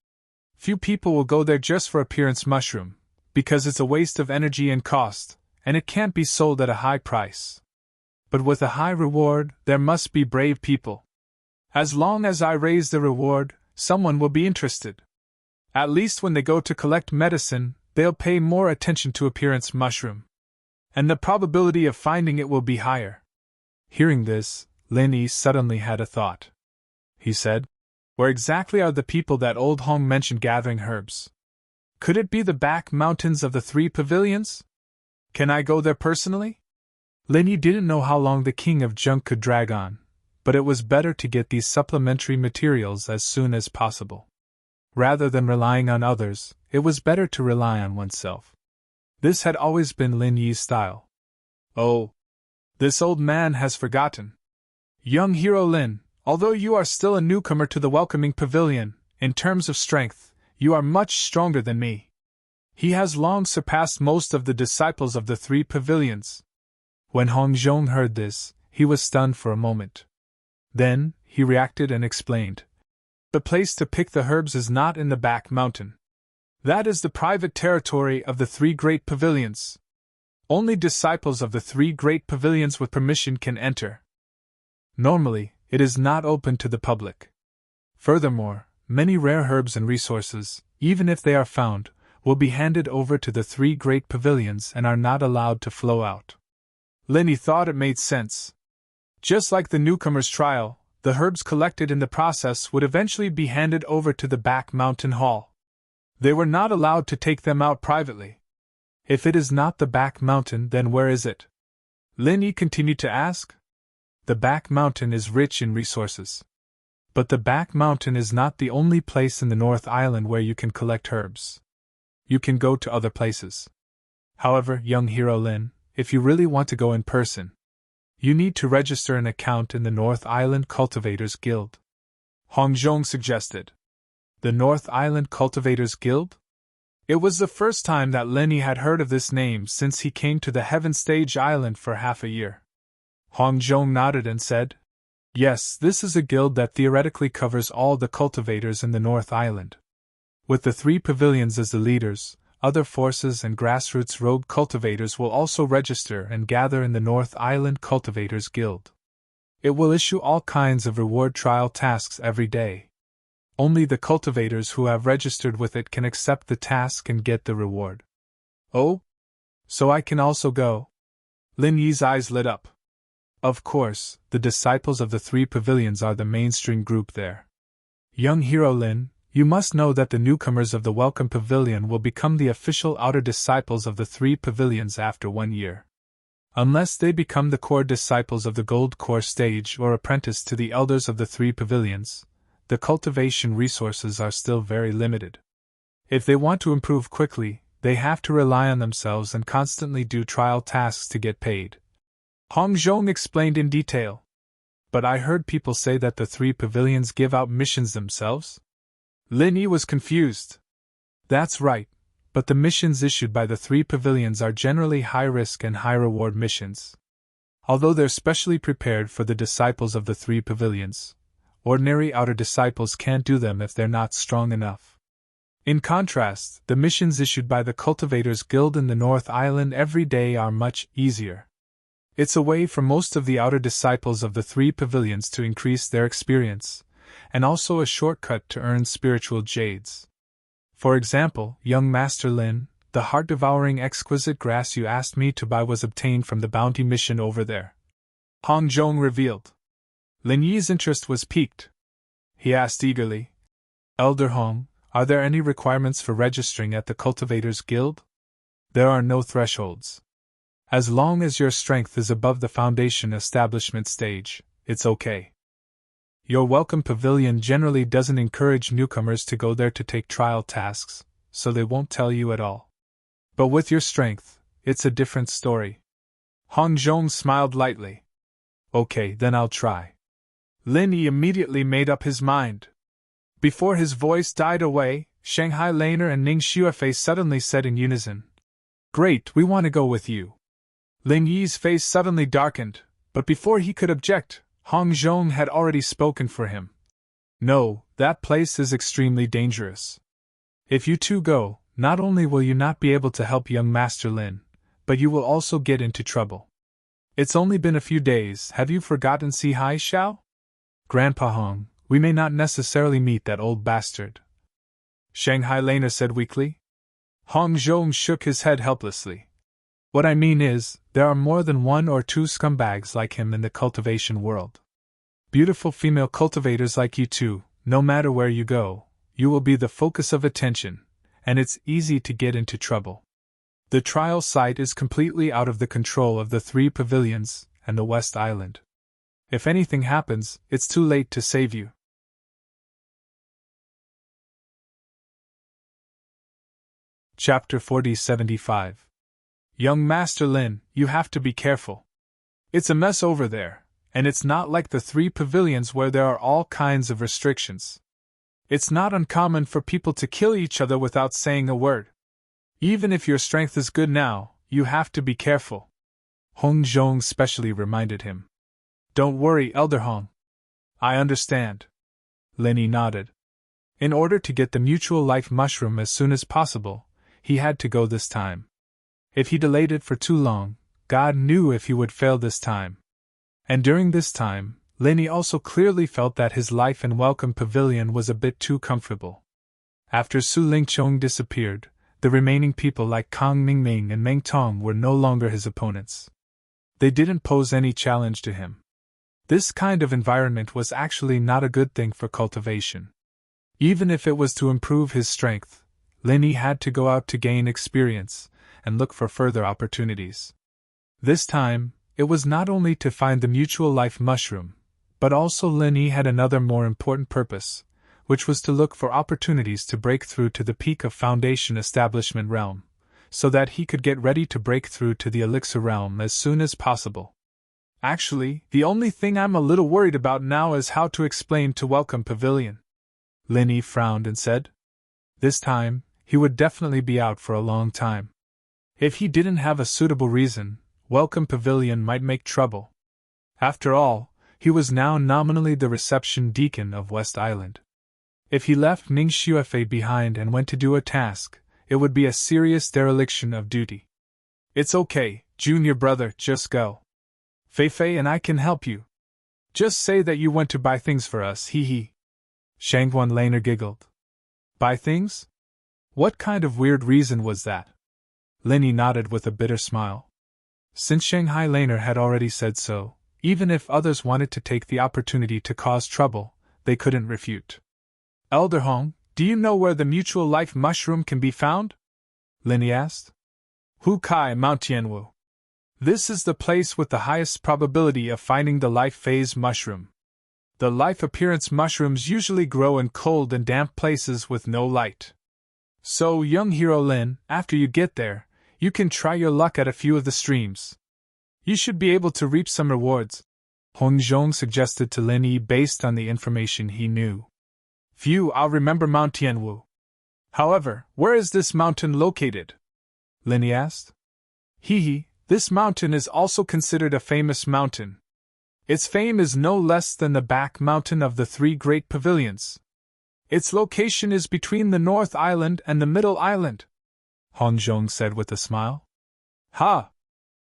Few people will go there just for Appearance Mushroom, because it's a waste of energy and cost, and it can't be sold at a high price. But with a high reward, there must be brave people. As long as I raise the reward, someone will be interested. At least when they go to collect medicine, they'll pay more attention to Appearance Mushroom. And the probability of finding it will be higher." Hearing this, Lin Yi suddenly had a thought. He said, "Where exactly are the people that old Hong mentioned gathering herbs? Could it be the back mountains of the 3 pavilions? Can I go there personally?" Lin Yi didn't know how long the king of junk could drag on, but it was better to get these supplementary materials as soon as possible. Rather than relying on others, it was better to rely on oneself. This had always been Lin Yi's style. "Oh, this old man has forgotten. Young hero Lin, although you are still a newcomer to the welcoming pavilion, in terms of strength, you are much stronger than me." He has long surpassed most of the disciples of the 3 pavilions. When Hong Zhong heard this, he was stunned for a moment. Then, he reacted and explained. "The place to pick the herbs is not in the back mountain. That is the private territory of the 3 great pavilions. Only disciples of the 3 great pavilions with permission can enter. Normally, it is not open to the public. Furthermore, many rare herbs and resources, even if they are found, will be handed over to the 3 great pavilions and are not allowed to flow out." Lin Yi thought it made sense. Just like the newcomer's trial, the herbs collected in the process would eventually be handed over to the back mountain hall. They were not allowed to take them out privately. If it is not the back mountain, then where is it? Lin Yi continued to ask. "The back mountain is rich in resources. But the back mountain is not the only place in the North Island where you can collect herbs. You can go to other places. However, young hero Lin, if you really want to go in person, you need to register an account in the North Island Cultivators Guild," Hong Zhong suggested. The North Island Cultivators Guild? It was the first time that Lin Yi had heard of this name since he came to the Heaven Stage Island for half a year. Hong Zhong nodded and said, "Yes, this is a guild that theoretically covers all the cultivators in the North Island. With the 3 pavilions as the leaders, other forces and grassroots rogue cultivators will also register and gather in the North Island Cultivators Guild. It will issue all kinds of reward trial tasks every day. Only the cultivators who have registered with it can accept the task and get the reward." "Oh? So I can also go?" Lin Yi's eyes lit up. Of course, the disciples of the 3 pavilions are the mainstream group there. Young hero Lin, you must know that the newcomers of the Welcome Pavilion will become the official outer disciples of the 3 pavilions after 1 year. Unless they become the core disciples of the Gold Core stage or apprentice to the elders of the 3 pavilions, the cultivation resources are still very limited. If they want to improve quickly, they have to rely on themselves and constantly do trial tasks to get paid. Hong Zhong explained in detail. But I heard people say that the 3 pavilions give out missions themselves? Lin Yi was confused. That's right, but the missions issued by the 3 pavilions are generally high-risk and high-reward missions. Although they're specially prepared for the disciples of the 3 pavilions, ordinary outer disciples can't do them if they're not strong enough. In contrast, the missions issued by the Cultivators Guild in the North Island every day are much easier. It's a way for most of the outer disciples of the 3 pavilions to increase their experience, and also a shortcut to earn spiritual jades. For example, young Master Lin, the heart-devouring exquisite grass you asked me to buy was obtained from the bounty mission over there. Hong Zhong revealed. Lin Yi's interest was piqued. He asked eagerly, Elder Hong, are there any requirements for registering at the Cultivators Guild? There are no thresholds. As long as your strength is above the foundation establishment stage, it's okay. Your welcome pavilion generally doesn't encourage newcomers to go there to take trial tasks, so they won't tell you at all. But with your strength, it's a different story. Hong Zhong smiled lightly. Okay, then I'll try. Lin Yi immediately made up his mind. Before his voice died away, Shanghai Laner and Ning Xuefei suddenly said in unison, Great, we want to go with you. Lin Yi's face suddenly darkened, but before he could object, Hong Zhong had already spoken for him. No, that place is extremely dangerous. If you two go, not only will you not be able to help young Master Lin, but you will also get into trouble. It's only been a few days, have you forgotten Si Hai Xiao? Grandpa Hong, we may not necessarily meet that old bastard. Shanghai Laner said weakly. Hong Zhong shook his head helplessly. What I mean is, there are more than 1 or 2 scumbags like him in the cultivation world. Beautiful female cultivators like you too, no matter where you go, you will be the focus of attention, and it's easy to get into trouble. The trial site is completely out of the control of the 3 pavilions and the West Island. If anything happens, it's too late to save you. Chapter 4075. Young Master Lin, you have to be careful. It's a mess over there, and it's not like the 3 pavilions where there are all kinds of restrictions. It's not uncommon for people to kill each other without saying a word. Even if your strength is good now, you have to be careful. Hong Zhong specially reminded him. Don't worry, Elder Hong. I understand. Lin Yi nodded. In order to get the mutual life mushroom as soon as possible, he had to go this time. If he delayed it for too long, God knew if he would fail this time. And during this time, Lin Yi also clearly felt that his life and welcome pavilion was a bit too comfortable. After Su Lingqiong disappeared, the remaining people like Kang Mingming and Meng Tong were no longer his opponents. They didn't pose any challenge to him. This kind of environment was actually not a good thing for cultivation. Even if it was to improve his strength, Lin Yi had to go out to gain experience and look for further opportunities. This time, it was not only to find the mutual life mushroom, but also Lin Yi had another more important purpose, which was to look for opportunities to break through to the peak of Foundation Establishment Realm, so that he could get ready to break through to the Elixir Realm as soon as possible. Actually, the only thing I'm a little worried about now is how to explain to Welcome Pavilion. Lin Yi frowned and said. This time, he would definitely be out for a long time. If he didn't have a suitable reason, Welcome Pavilion might make trouble. After all, he was now nominally the reception deacon of West Island. If he left Ning Xuefei behind and went to do a task, it would be a serious dereliction of duty. It's okay, junior brother, just go. Fei and I can help you. Just say that you went to buy things for us, hee hee. Shangguan Laner giggled. Buy things? What kind of weird reason was that? Lin Yi nodded with a bitter smile. Since Shanghai Laner had already said so, even if others wanted to take the opportunity to cause trouble, they couldn't refute. Elder Hong, do you know where the mutual life mushroom can be found? Lin Yi asked. Hu Kai Mount Tianwu. This is the place with the highest probability of finding the life phase mushroom. The life appearance mushrooms usually grow in cold and damp places with no light. So, young hero Lin, after you get there, you can try your luck at a few of the streams. You should be able to reap some rewards, Hong Zhong suggested to Lin Yi based on the information he knew. Phew, I'll remember Mount Tianwu. However, where is this mountain located? Lin Yi asked. Hee, this mountain is also considered a famous mountain. Its fame is no less than the back mountain of the three great pavilions. Its location is between the North Island and the Middle Island, Hong Zhong said with a smile. Ha!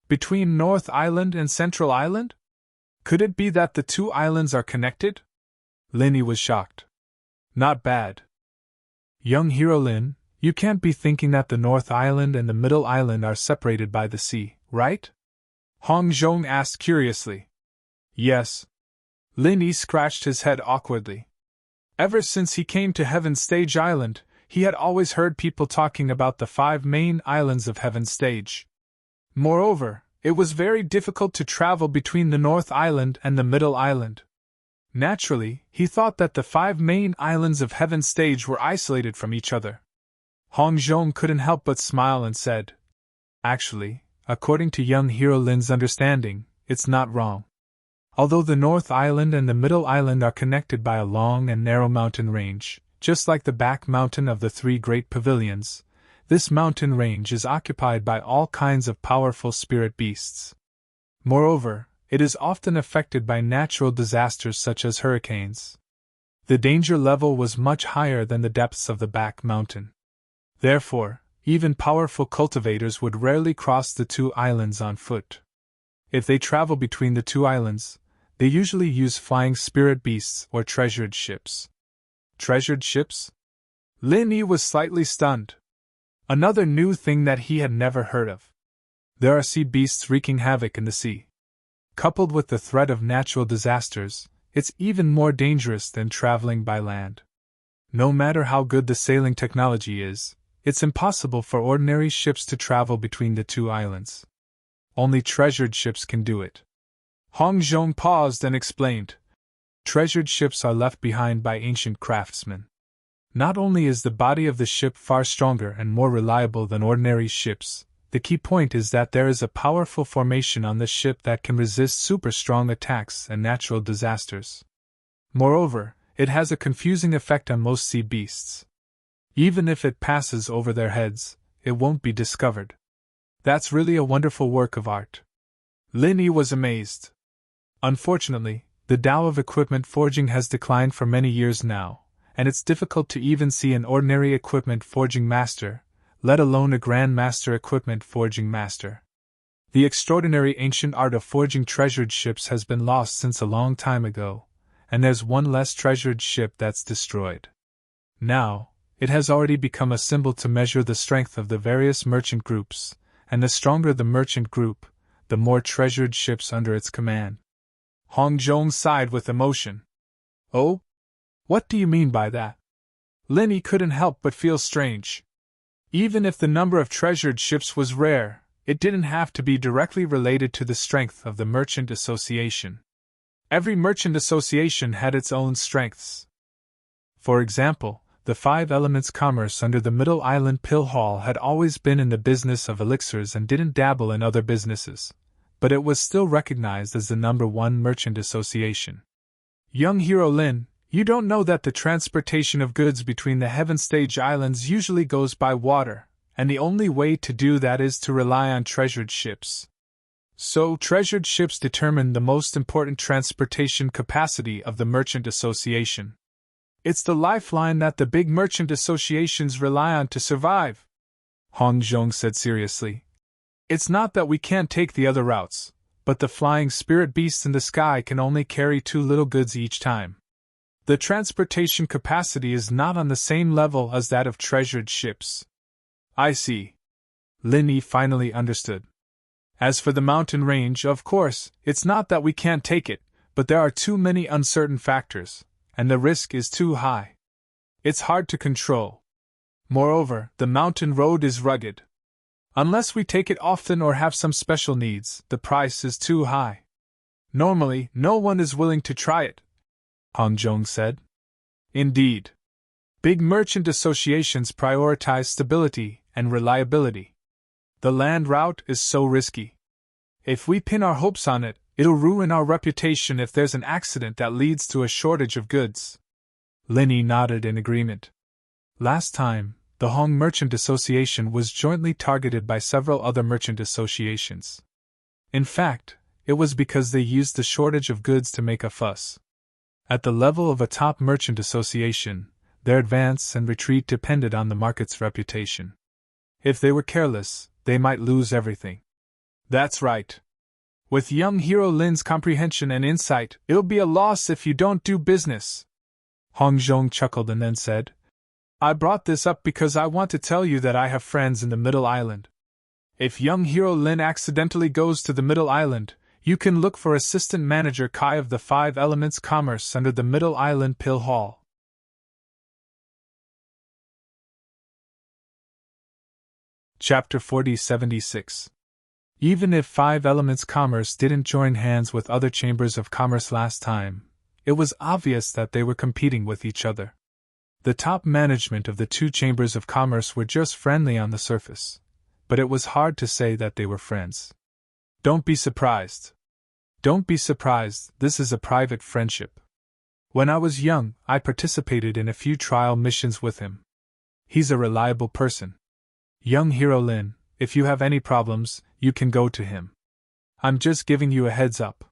Between North Island and Central Island? Could it be that the two islands are connected? Lin Yi was shocked. Not bad. Young hero Lin, you can't be thinking that the North Island and the Middle Island are separated by the sea, right? Hong Zhong asked curiously. Yes. Lin Yi scratched his head awkwardly. Ever since he came to Heaven Stage Island, he had always heard people talking about the 5 main islands of Heaven Stage. Moreover, it was very difficult to travel between the North Island and the Middle Island. Naturally, he thought that the 5 main islands of Heaven Stage were isolated from each other. Hong Zhong couldn't help but smile and said, Actually, according to young hero Lin's understanding, it's not wrong. Although the North Island and the Middle Island are connected by a long and narrow mountain range, just like the back mountain of the three great pavilions, this mountain range is occupied by all kinds of powerful spirit beasts. Moreover, it is often affected by natural disasters such as hurricanes. The danger level was much higher than the depths of the back mountain. Therefore, even powerful cultivators would rarely cross the two islands on foot. If they travel between the two islands, they usually use flying spirit beasts or treasured ships. Treasured ships? Lin Yi was slightly stunned. Another new thing that he had never heard of. There are sea beasts wreaking havoc in the sea. Coupled with the threat of natural disasters, it's even more dangerous than traveling by land. No matter how good the sailing technology is, it's impossible for ordinary ships to travel between the two islands. Only treasured ships can do it. Hong Zhong paused and explained. Treasured ships are left behind by ancient craftsmen. Not only is the body of the ship far stronger and more reliable than ordinary ships, the key point is that there is a powerful formation on the ship that can resist super strong attacks and natural disasters. Moreover, it has a confusing effect on most sea beasts. Even if it passes over their heads, it won't be discovered. That's really a wonderful work of art. Lin Yi was amazed. Unfortunately, the Tao of equipment forging has declined for many years now, and it's difficult to even see an ordinary equipment forging master, let alone a Grand Master equipment forging master. The extraordinary ancient art of forging treasured ships has been lost since a long time ago, and there's one less treasured ship that's destroyed. Now, it has already become a symbol to measure the strength of the various merchant groups, and the stronger the merchant group, the more treasured ships under its command. Hong Zhong sighed with emotion. Oh? What do you mean by that? Lin Yi couldn't help but feel strange. Even if the number of treasured ships was rare, it didn't have to be directly related to the strength of the merchant association. Every merchant association had its own strengths. For example, the 5 Elements Commerce under the Middle Island Pill Hall had always been in the business of elixirs and didn't dabble in other businesses, but it was still recognized as the #1 merchant association. Young hero Lin, you don't know that the transportation of goods between the Heaven Stage Islands usually goes by water, and the only way to do that is to rely on treasured ships. So, treasured ships determine the most important transportation capacity of the merchant association. It's the lifeline that the big merchant associations rely on to survive, Hong Zhong said seriously. It's not that we can't take the other routes, but the flying spirit beasts in the sky can only carry 2 little goods each time. The transportation capacity is not on the same level as that of treasured ships. I see. Lin Yi finally understood. As for the mountain range, of course, it's not that we can't take it, but there are too many uncertain factors, and the risk is too high. It's hard to control. Moreover, the mountain road is rugged. Unless we take it often or have some special needs, the price is too high. Normally, no one is willing to try it, Hong Zhong said. Indeed. Big merchant associations prioritize stability and reliability. The land route is so risky. If we pin our hopes on it, it'll ruin our reputation if there's an accident that leads to a shortage of goods. Linny nodded in agreement. Last time, the Hong Merchant Association was jointly targeted by several other merchant associations. In fact, it was because they used the shortage of goods to make a fuss. At the level of a top merchant association, their advance and retreat depended on the market's reputation. If they were careless, they might lose everything. That's right. With young hero Lin's comprehension and insight, it'll be a loss if you don't do business. Hong Zhong chuckled and then said, I brought this up because I want to tell you that I have friends in the Middle Island. If young hero Lin accidentally goes to the Middle Island, you can look for Assistant Manager Kai of the 5 Elements Commerce under the Middle Island Pill Hall. Chapter 4076. Even if 5 Elements Commerce didn't join hands with other chambers of commerce last time, it was obvious that they were competing with each other. The top management of the 2 chambers of commerce were just friendly on the surface, but it was hard to say that they were friends. Don't be surprised. Don't be surprised, this is a private friendship. When I was young, I participated in a few trial missions with him. He's a reliable person. Young hero Lin, if you have any problems, you can go to him. I'm just giving you a heads up.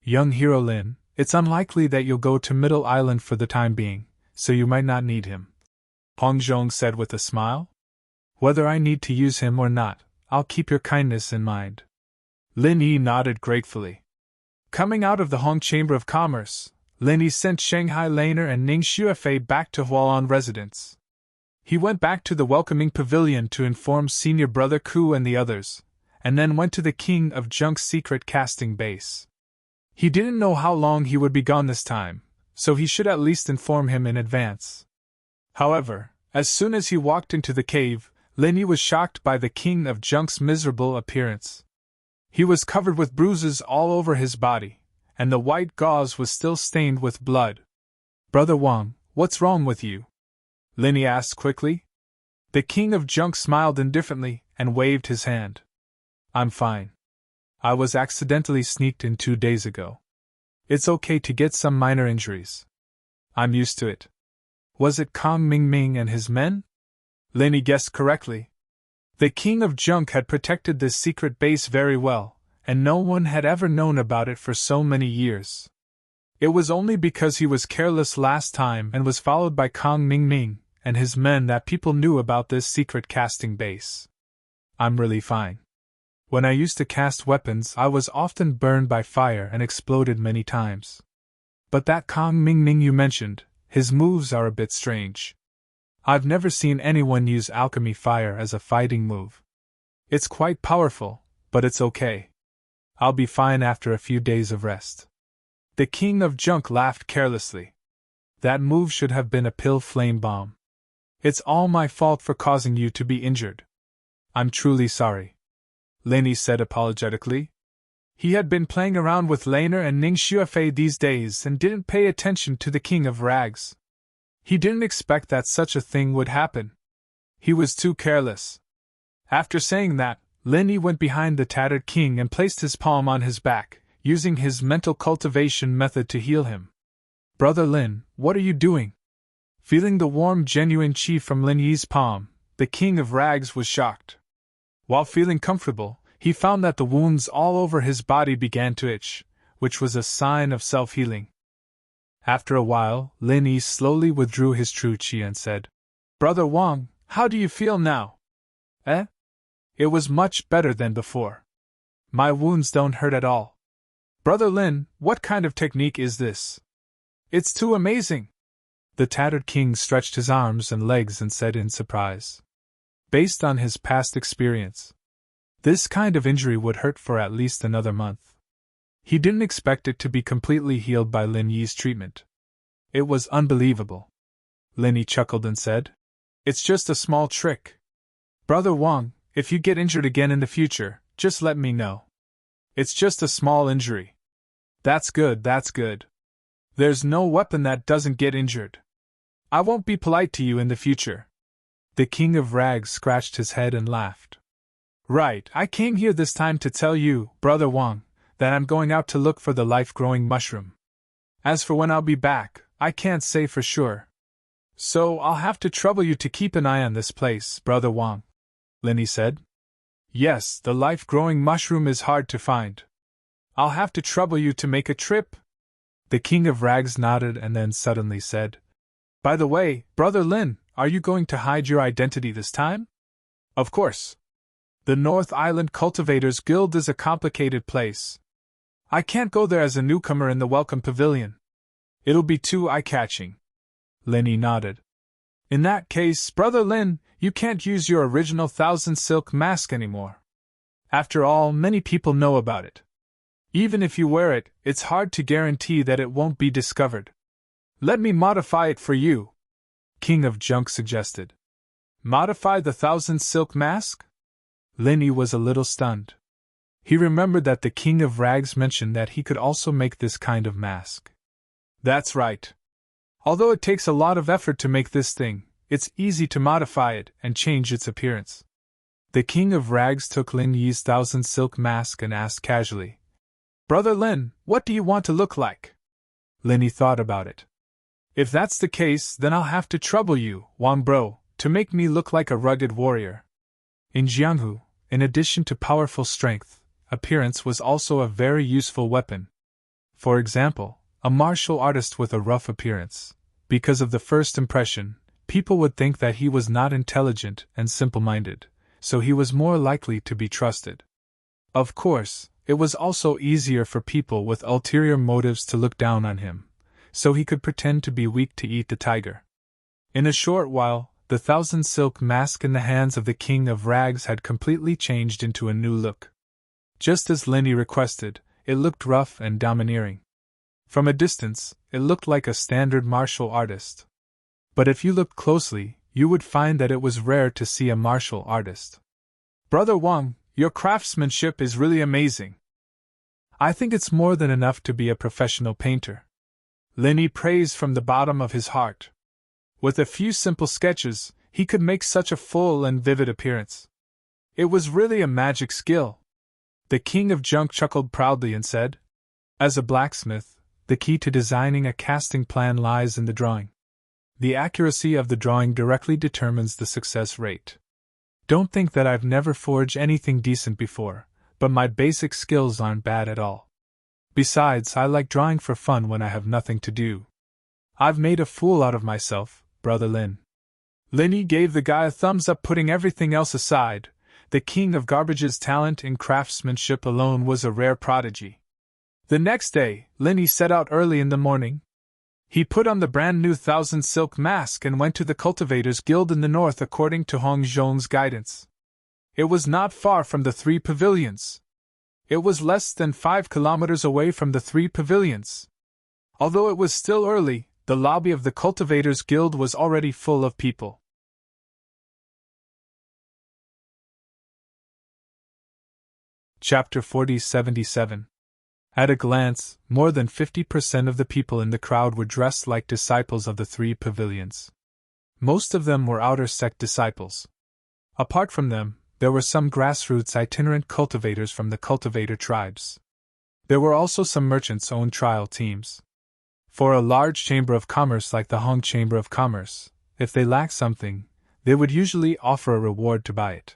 Young hero Lin, it's unlikely that you'll go to Middle Island for the time being, so you might not need him. Hong Zhong said with a smile. Whether I need to use him or not, I'll keep your kindness in mind. Lin Yi nodded gratefully. Coming out of the Hong Chamber of Commerce, Lin Yi sent Shanghai Laner and Ning Xuefei back to Hualan residence. He went back to the welcoming pavilion to inform senior brother Ku and the others, and then went to the King of Junk's secret casting base. He didn't know how long he would be gone this time, so he should at least inform him in advance. However, as soon as he walked into the cave, Lin Yi was shocked by the King of Junk's miserable appearance. He was covered with bruises all over his body, and the white gauze was still stained with blood. Brother Wang, what's wrong with you? Lin Yi asked quickly. The King of Junk smiled indifferently and waved his hand. I'm fine. I was accidentally sneaked in 2 days ago. It's okay to get some minor injuries. I'm used to it. Was it Kong Mingming and his men? Lin Yi guessed correctly. The King of Junk had protected this secret base very well, and no one had ever known about it for so many years. It was only because he was careless last time and was followed by Kong Mingming and his men that people knew about this secret casting base. I'm really fine. When I used to cast weapons, I was often burned by fire and exploded many times. But that Kong Mingming you mentioned, his moves are a bit strange. I've never seen anyone use alchemy fire as a fighting move. It's quite powerful, but it's okay. I'll be fine after a few days of rest. The King of Junk laughed carelessly. That move should have been a pill flame bomb. It's all my fault for causing you to be injured. I'm truly sorry. Lin Yi said apologetically. He had been playing around with Laner and Ning Xuefei these days and didn't pay attention to the King of Rags. He didn't expect that such a thing would happen. He was too careless. After saying that, Lin Yi went behind the tattered king and placed his palm on his back, using his mental cultivation method to heal him. Brother Lin, what are you doing? Feeling the warm genuine chi from Lin Yi's palm, the King of Rags was shocked. While feeling comfortable, he found that the wounds all over his body began to itch, which was a sign of self-healing. After a while, Lin Yi slowly withdrew his true chi and said, Brother Wang, how do you feel now? It was much better than before. My wounds don't hurt at all. Brother Lin, what kind of technique is this? It's too amazing! The tattered king stretched his arms and legs and said in surprise. Based on his past experience, this kind of injury would hurt for at least another month. He didn't expect it to be completely healed by Lin Yi's treatment. It was unbelievable. Lin Yi chuckled and said, It's just a small trick. Brother Wang, if you get injured again in the future, just let me know. It's just a small injury. That's good, that's good. There's no weapon that doesn't get injured. I won't be polite to you in the future. The King of Rags scratched his head and laughed. Right, I came here this time to tell you, Brother Wang, that I'm going out to look for the life-growing mushroom. As for when I'll be back, I can't say for sure. So I'll have to trouble you to keep an eye on this place, Brother Wang, Linny said. Yes, the life-growing mushroom is hard to find. I'll have to trouble you to make a trip. The King of Rags nodded and then suddenly said, By the way, Brother Lin, are you going to hide your identity this time? Of course. The North Island Cultivators Guild is a complicated place. I can't go there as a newcomer in the Welcome Pavilion. It'll be too eye-catching. Linny nodded. In that case, Brother Lin, you can't use your original Thousand Silk mask anymore. After all, many people know about it. Even if you wear it, it's hard to guarantee that it won't be discovered. Let me modify it for you, King of Junk suggested. Modify the Thousand Silk mask? Linny was a little stunned. He remembered that the King of Rags mentioned that he could also make this kind of mask. That's right. Although it takes a lot of effort to make this thing, it's easy to modify it and change its appearance. The King of Rags took Lin Yi's Thousand Silk mask and asked casually, Brother Lin, what do you want to look like? Linny thought about it. If that's the case, then I'll have to trouble you, Wang Bro, to make me look like a rugged warrior. In Jianghu, in addition to powerful strength, appearance was also a very useful weapon. For example, a martial artist with a rough appearance. Because of the first impression, people would think that he was not intelligent and simple-minded, so he was more likely to be trusted. Of course, it was also easier for people with ulterior motives to look down on him, so he could pretend to be weak to eat the tiger. In a short while, the Thousand Silk mask in the hands of the King of Rags had completely changed into a new look. Just as Linny requested, it looked rough and domineering. From a distance, it looked like a standard martial artist. But if you looked closely, you would find that it was rare to see a martial artist. Brother Wang, your craftsmanship is really amazing. I think it's more than enough to be a professional painter. Linny praised from the bottom of his heart. With a few simple sketches, he could make such a full and vivid appearance. It was really a magic skill. The King of Junk chuckled proudly and said, As a blacksmith, the key to designing a casting plan lies in the drawing. The accuracy of the drawing directly determines the success rate. Don't think that I've never forged anything decent before, but my basic skills aren't bad at all. Besides, I like drawing for fun when I have nothing to do. I've made a fool out of myself, Brother Lin. Linny gave the guy a thumbs up, putting everything else aside. The King of Garbage's talent in craftsmanship alone was a rare prodigy. The next day, Linny set out early in the morning. He put on the brand new Thousand Silk mask and went to the Cultivators Guild in the north according to Hong Zhong's guidance. It was not far from the 3 pavilions. It was less than 5 kilometers away from the 3 pavilions. Although it was still early, the lobby of the Cultivators Guild was already full of people. Chapter 4077. At a glance, more than 50% of the people in the crowd were dressed like disciples of the 3 pavilions. Most of them were outer sect disciples. Apart from them, there were some grassroots itinerant cultivators from the cultivator tribes. There were also some merchants-owned trial teams. For a large chamber of commerce like the Hong Chamber of Commerce, if they lacked something, they would usually offer a reward to buy it.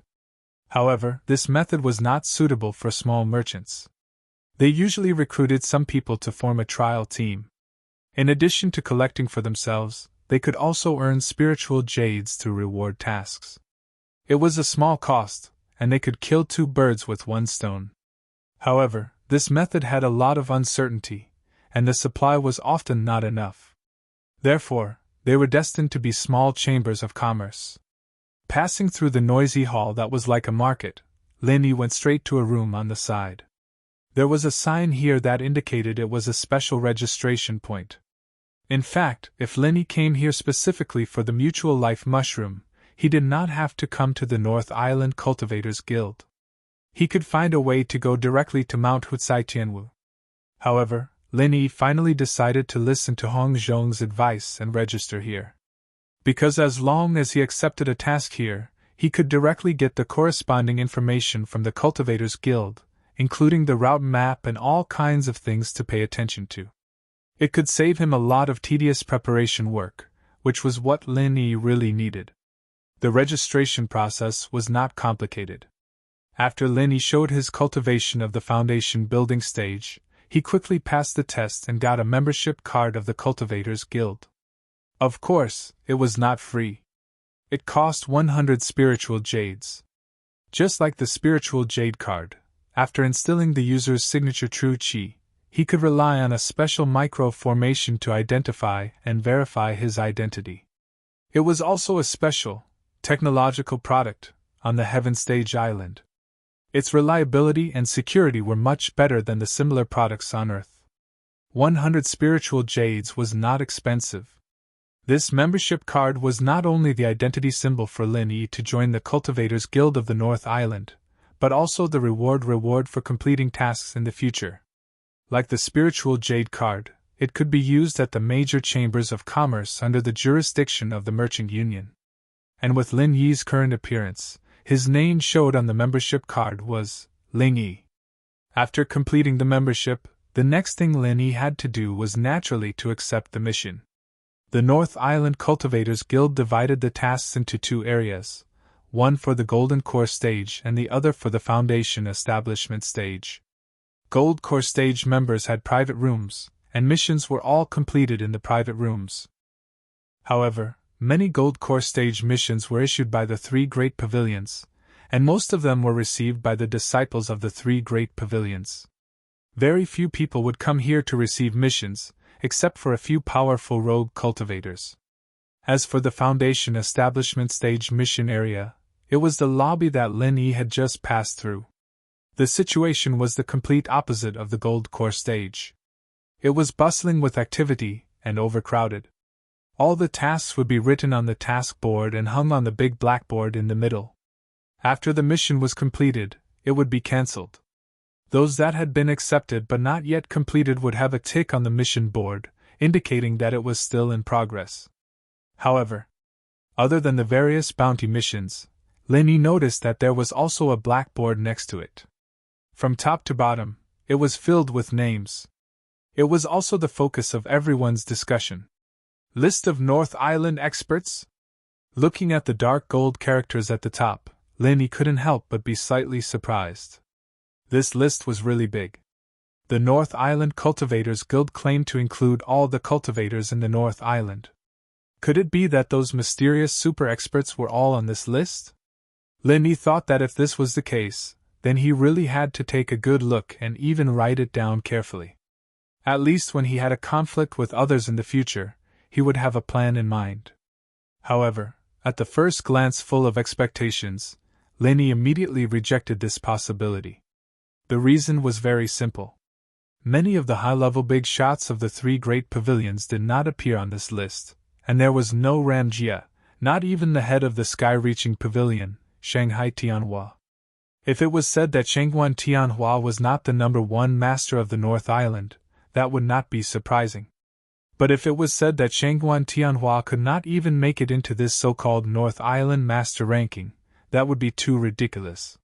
However, this method was not suitable for small merchants. They usually recruited some people to form a trial team. In addition to collecting for themselves, they could also earn spiritual jades through reward tasks. It was a small cost, and they could kill 2 birds with 1 stone. However, this method had a lot of uncertainty, and the supply was often not enough. Therefore, they were destined to be small chambers of commerce. Passing through the noisy hall that was like a market, Linny went straight to a room on the side. There was a sign here that indicated it was a special registration point. In fact, if Linny came here specifically for the Mutual Life Mushroom, he did not have to come to the North Island Cultivators Guild. He could find a way to go directly to Mount Hutsai Tianwu. However, Linny finally decided to listen to Hong Zhong's advice and register here. because as long as he accepted a task here, he could directly get the corresponding information from the Cultivators Guild, including the route map and all kinds of things to pay attention to. It could save him a lot of tedious preparation work, which was what Lin Yi really needed. The registration process was not complicated. After Lin Yi showed his cultivation of the foundation building stage, he quickly passed the test and got a membership card of the Cultivators Guild. Of course, it was not free. It cost 100 spiritual jades. Just like the spiritual jade card, after instilling the user's signature true chi, he could rely on a special micro-formation to identify and verify his identity. It was also a special, technological product on the Heaven Stage Island. Its reliability and security were much better than the similar products on Earth. 100 spiritual jades was not expensive. This membership card was not only the identity symbol for Lin Yi to join the Cultivators Guild of the North Island, but also the reward for completing tasks in the future. Like the spiritual jade card, it could be used at the major chambers of commerce under the jurisdiction of the Merchant Union. And with Lin Yi's current appearance, his name showed on the membership card was Lin Yi. After completing the membership, the next thing Lin Yi had to do was naturally to accept the mission. The North Island Cultivators Guild divided the tasks into two areas, one for the Golden Core stage and the other for the Foundation Establishment stage. Gold Core stage members had private rooms, and missions were all completed in the private rooms. However, many Gold Core stage missions were issued by the three Great Pavilions, and most of them were received by the disciples of the three Great Pavilions. Very few people would come here to receive missions, except for a few powerful rogue cultivators. As for the Foundation Establishment stage mission area, it was the lobby that Lin Yi had just passed through. The situation was the complete opposite of the Gold Core stage. It was bustling with activity and overcrowded. All the tasks would be written on the task board and hung on the big blackboard in the middle. After the mission was completed, it would be cancelled. Those that had been accepted but not yet completed would have a tick on the mission board, indicating that it was still in progress. However, other than the various bounty missions, Lin Yi noticed that there was also a blackboard next to it. From top to bottom, it was filled with names. It was also the focus of everyone's discussion. List of North Island experts? Looking at the dark gold characters at the top, Lin Yi couldn't help but be slightly surprised. This list was really big. The North Island Cultivators Guild claimed to include all the cultivators in the North Island. Could it be that those mysterious super experts were all on this list? Lin Yi thought that if this was the case, then he really had to take a good look and even write it down carefully. At least when he had a conflict with others in the future, he would have a plan in mind. However, at the first glance full of expectations, Lin Yi immediately rejected this possibility. The reason was very simple. Many of the high-level big shots of the three Great Pavilions did not appear on this list, and there was no Ram Jia, not even the head of the sky-reaching pavilion, Shanghai Tianhua. If it was said that Shangguan Tianhua was not the number one master of the North Island, that would not be surprising. But if it was said that Shangguan Tianhua could not even make it into this so-called North Island master ranking, that would be too ridiculous.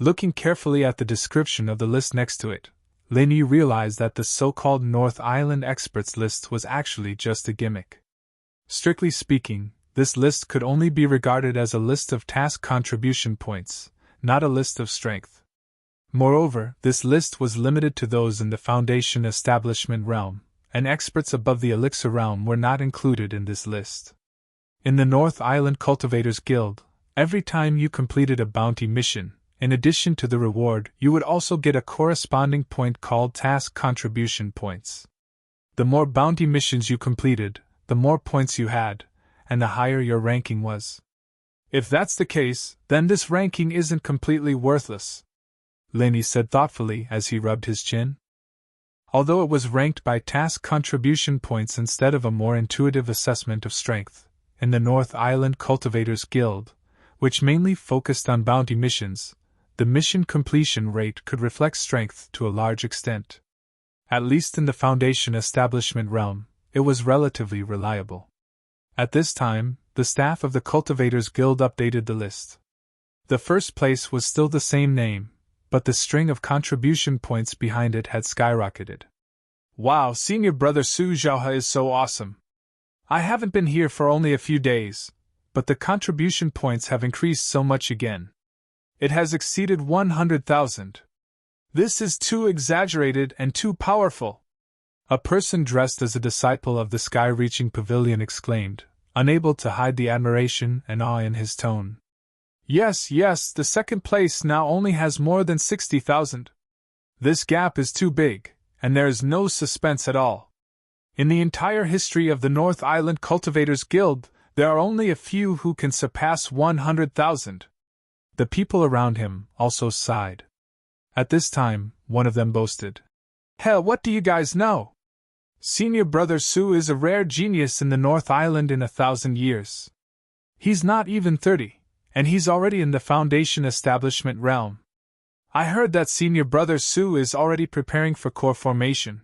Looking carefully at the description of the list next to it, Lin Yi realized that the so-called North Island experts list was actually just a gimmick. Strictly speaking, this list could only be regarded as a list of task contribution points, not a list of strength. Moreover, this list was limited to those in the Foundation Establishment realm, and experts above the Elixir realm were not included in this list. In the North Island Cultivators Guild, every time you completed a bounty mission, in addition to the reward, you would also get a corresponding point called task contribution points. The more bounty missions you completed, the more points you had, and the higher your ranking was. If that's the case, then this ranking isn't completely worthless, Lin Yi said thoughtfully as he rubbed his chin. Although it was ranked by task contribution points instead of a more intuitive assessment of strength, in the North Island Cultivators Guild, which mainly focused on bounty missions, the mission completion rate could reflect strength to a large extent. At least in the Foundation Establishment realm, it was relatively reliable. At this time, the staff of the Cultivators Guild updated the list. The first place was still the same name, but the string of contribution points behind it had skyrocketed. Wow, Senior Brother Su Zhaohe is so awesome. I haven't been here for only a few days, but the contribution points have increased so much again. It has exceeded 100,000. This is too exaggerated and too powerful. A person dressed as a disciple of the sky-reaching pavilion exclaimed, unable to hide the admiration and awe in his tone. Yes, the second place now only has more than 60,000. This gap is too big, and there is no suspense at all. In the entire history of the North Island Cultivators Guild, there are only a few who can surpass 100,000. The people around him also sighed. At this time, one of them boasted. Hell, what do you guys know? Senior Brother Su is a rare genius in the North Island in 1,000 years. He's not even 30, and he's already in the Foundation establishment realm. I heard that Senior Brother Su is already preparing for core formation.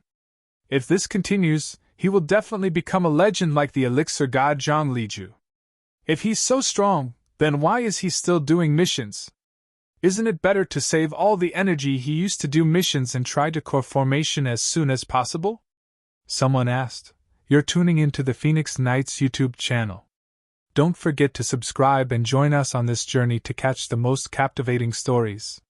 If this continues, he will definitely become a legend like the elixir god Zhang Liju. If he's so strong, then why is he still doing missions? Isn't it better to save all the energy he used to do missions and try to core formation as soon as possible? Someone asked. You're tuning into the Phoenix Knights YouTube channel. Don't forget to subscribe and join us on this journey to catch the most captivating stories.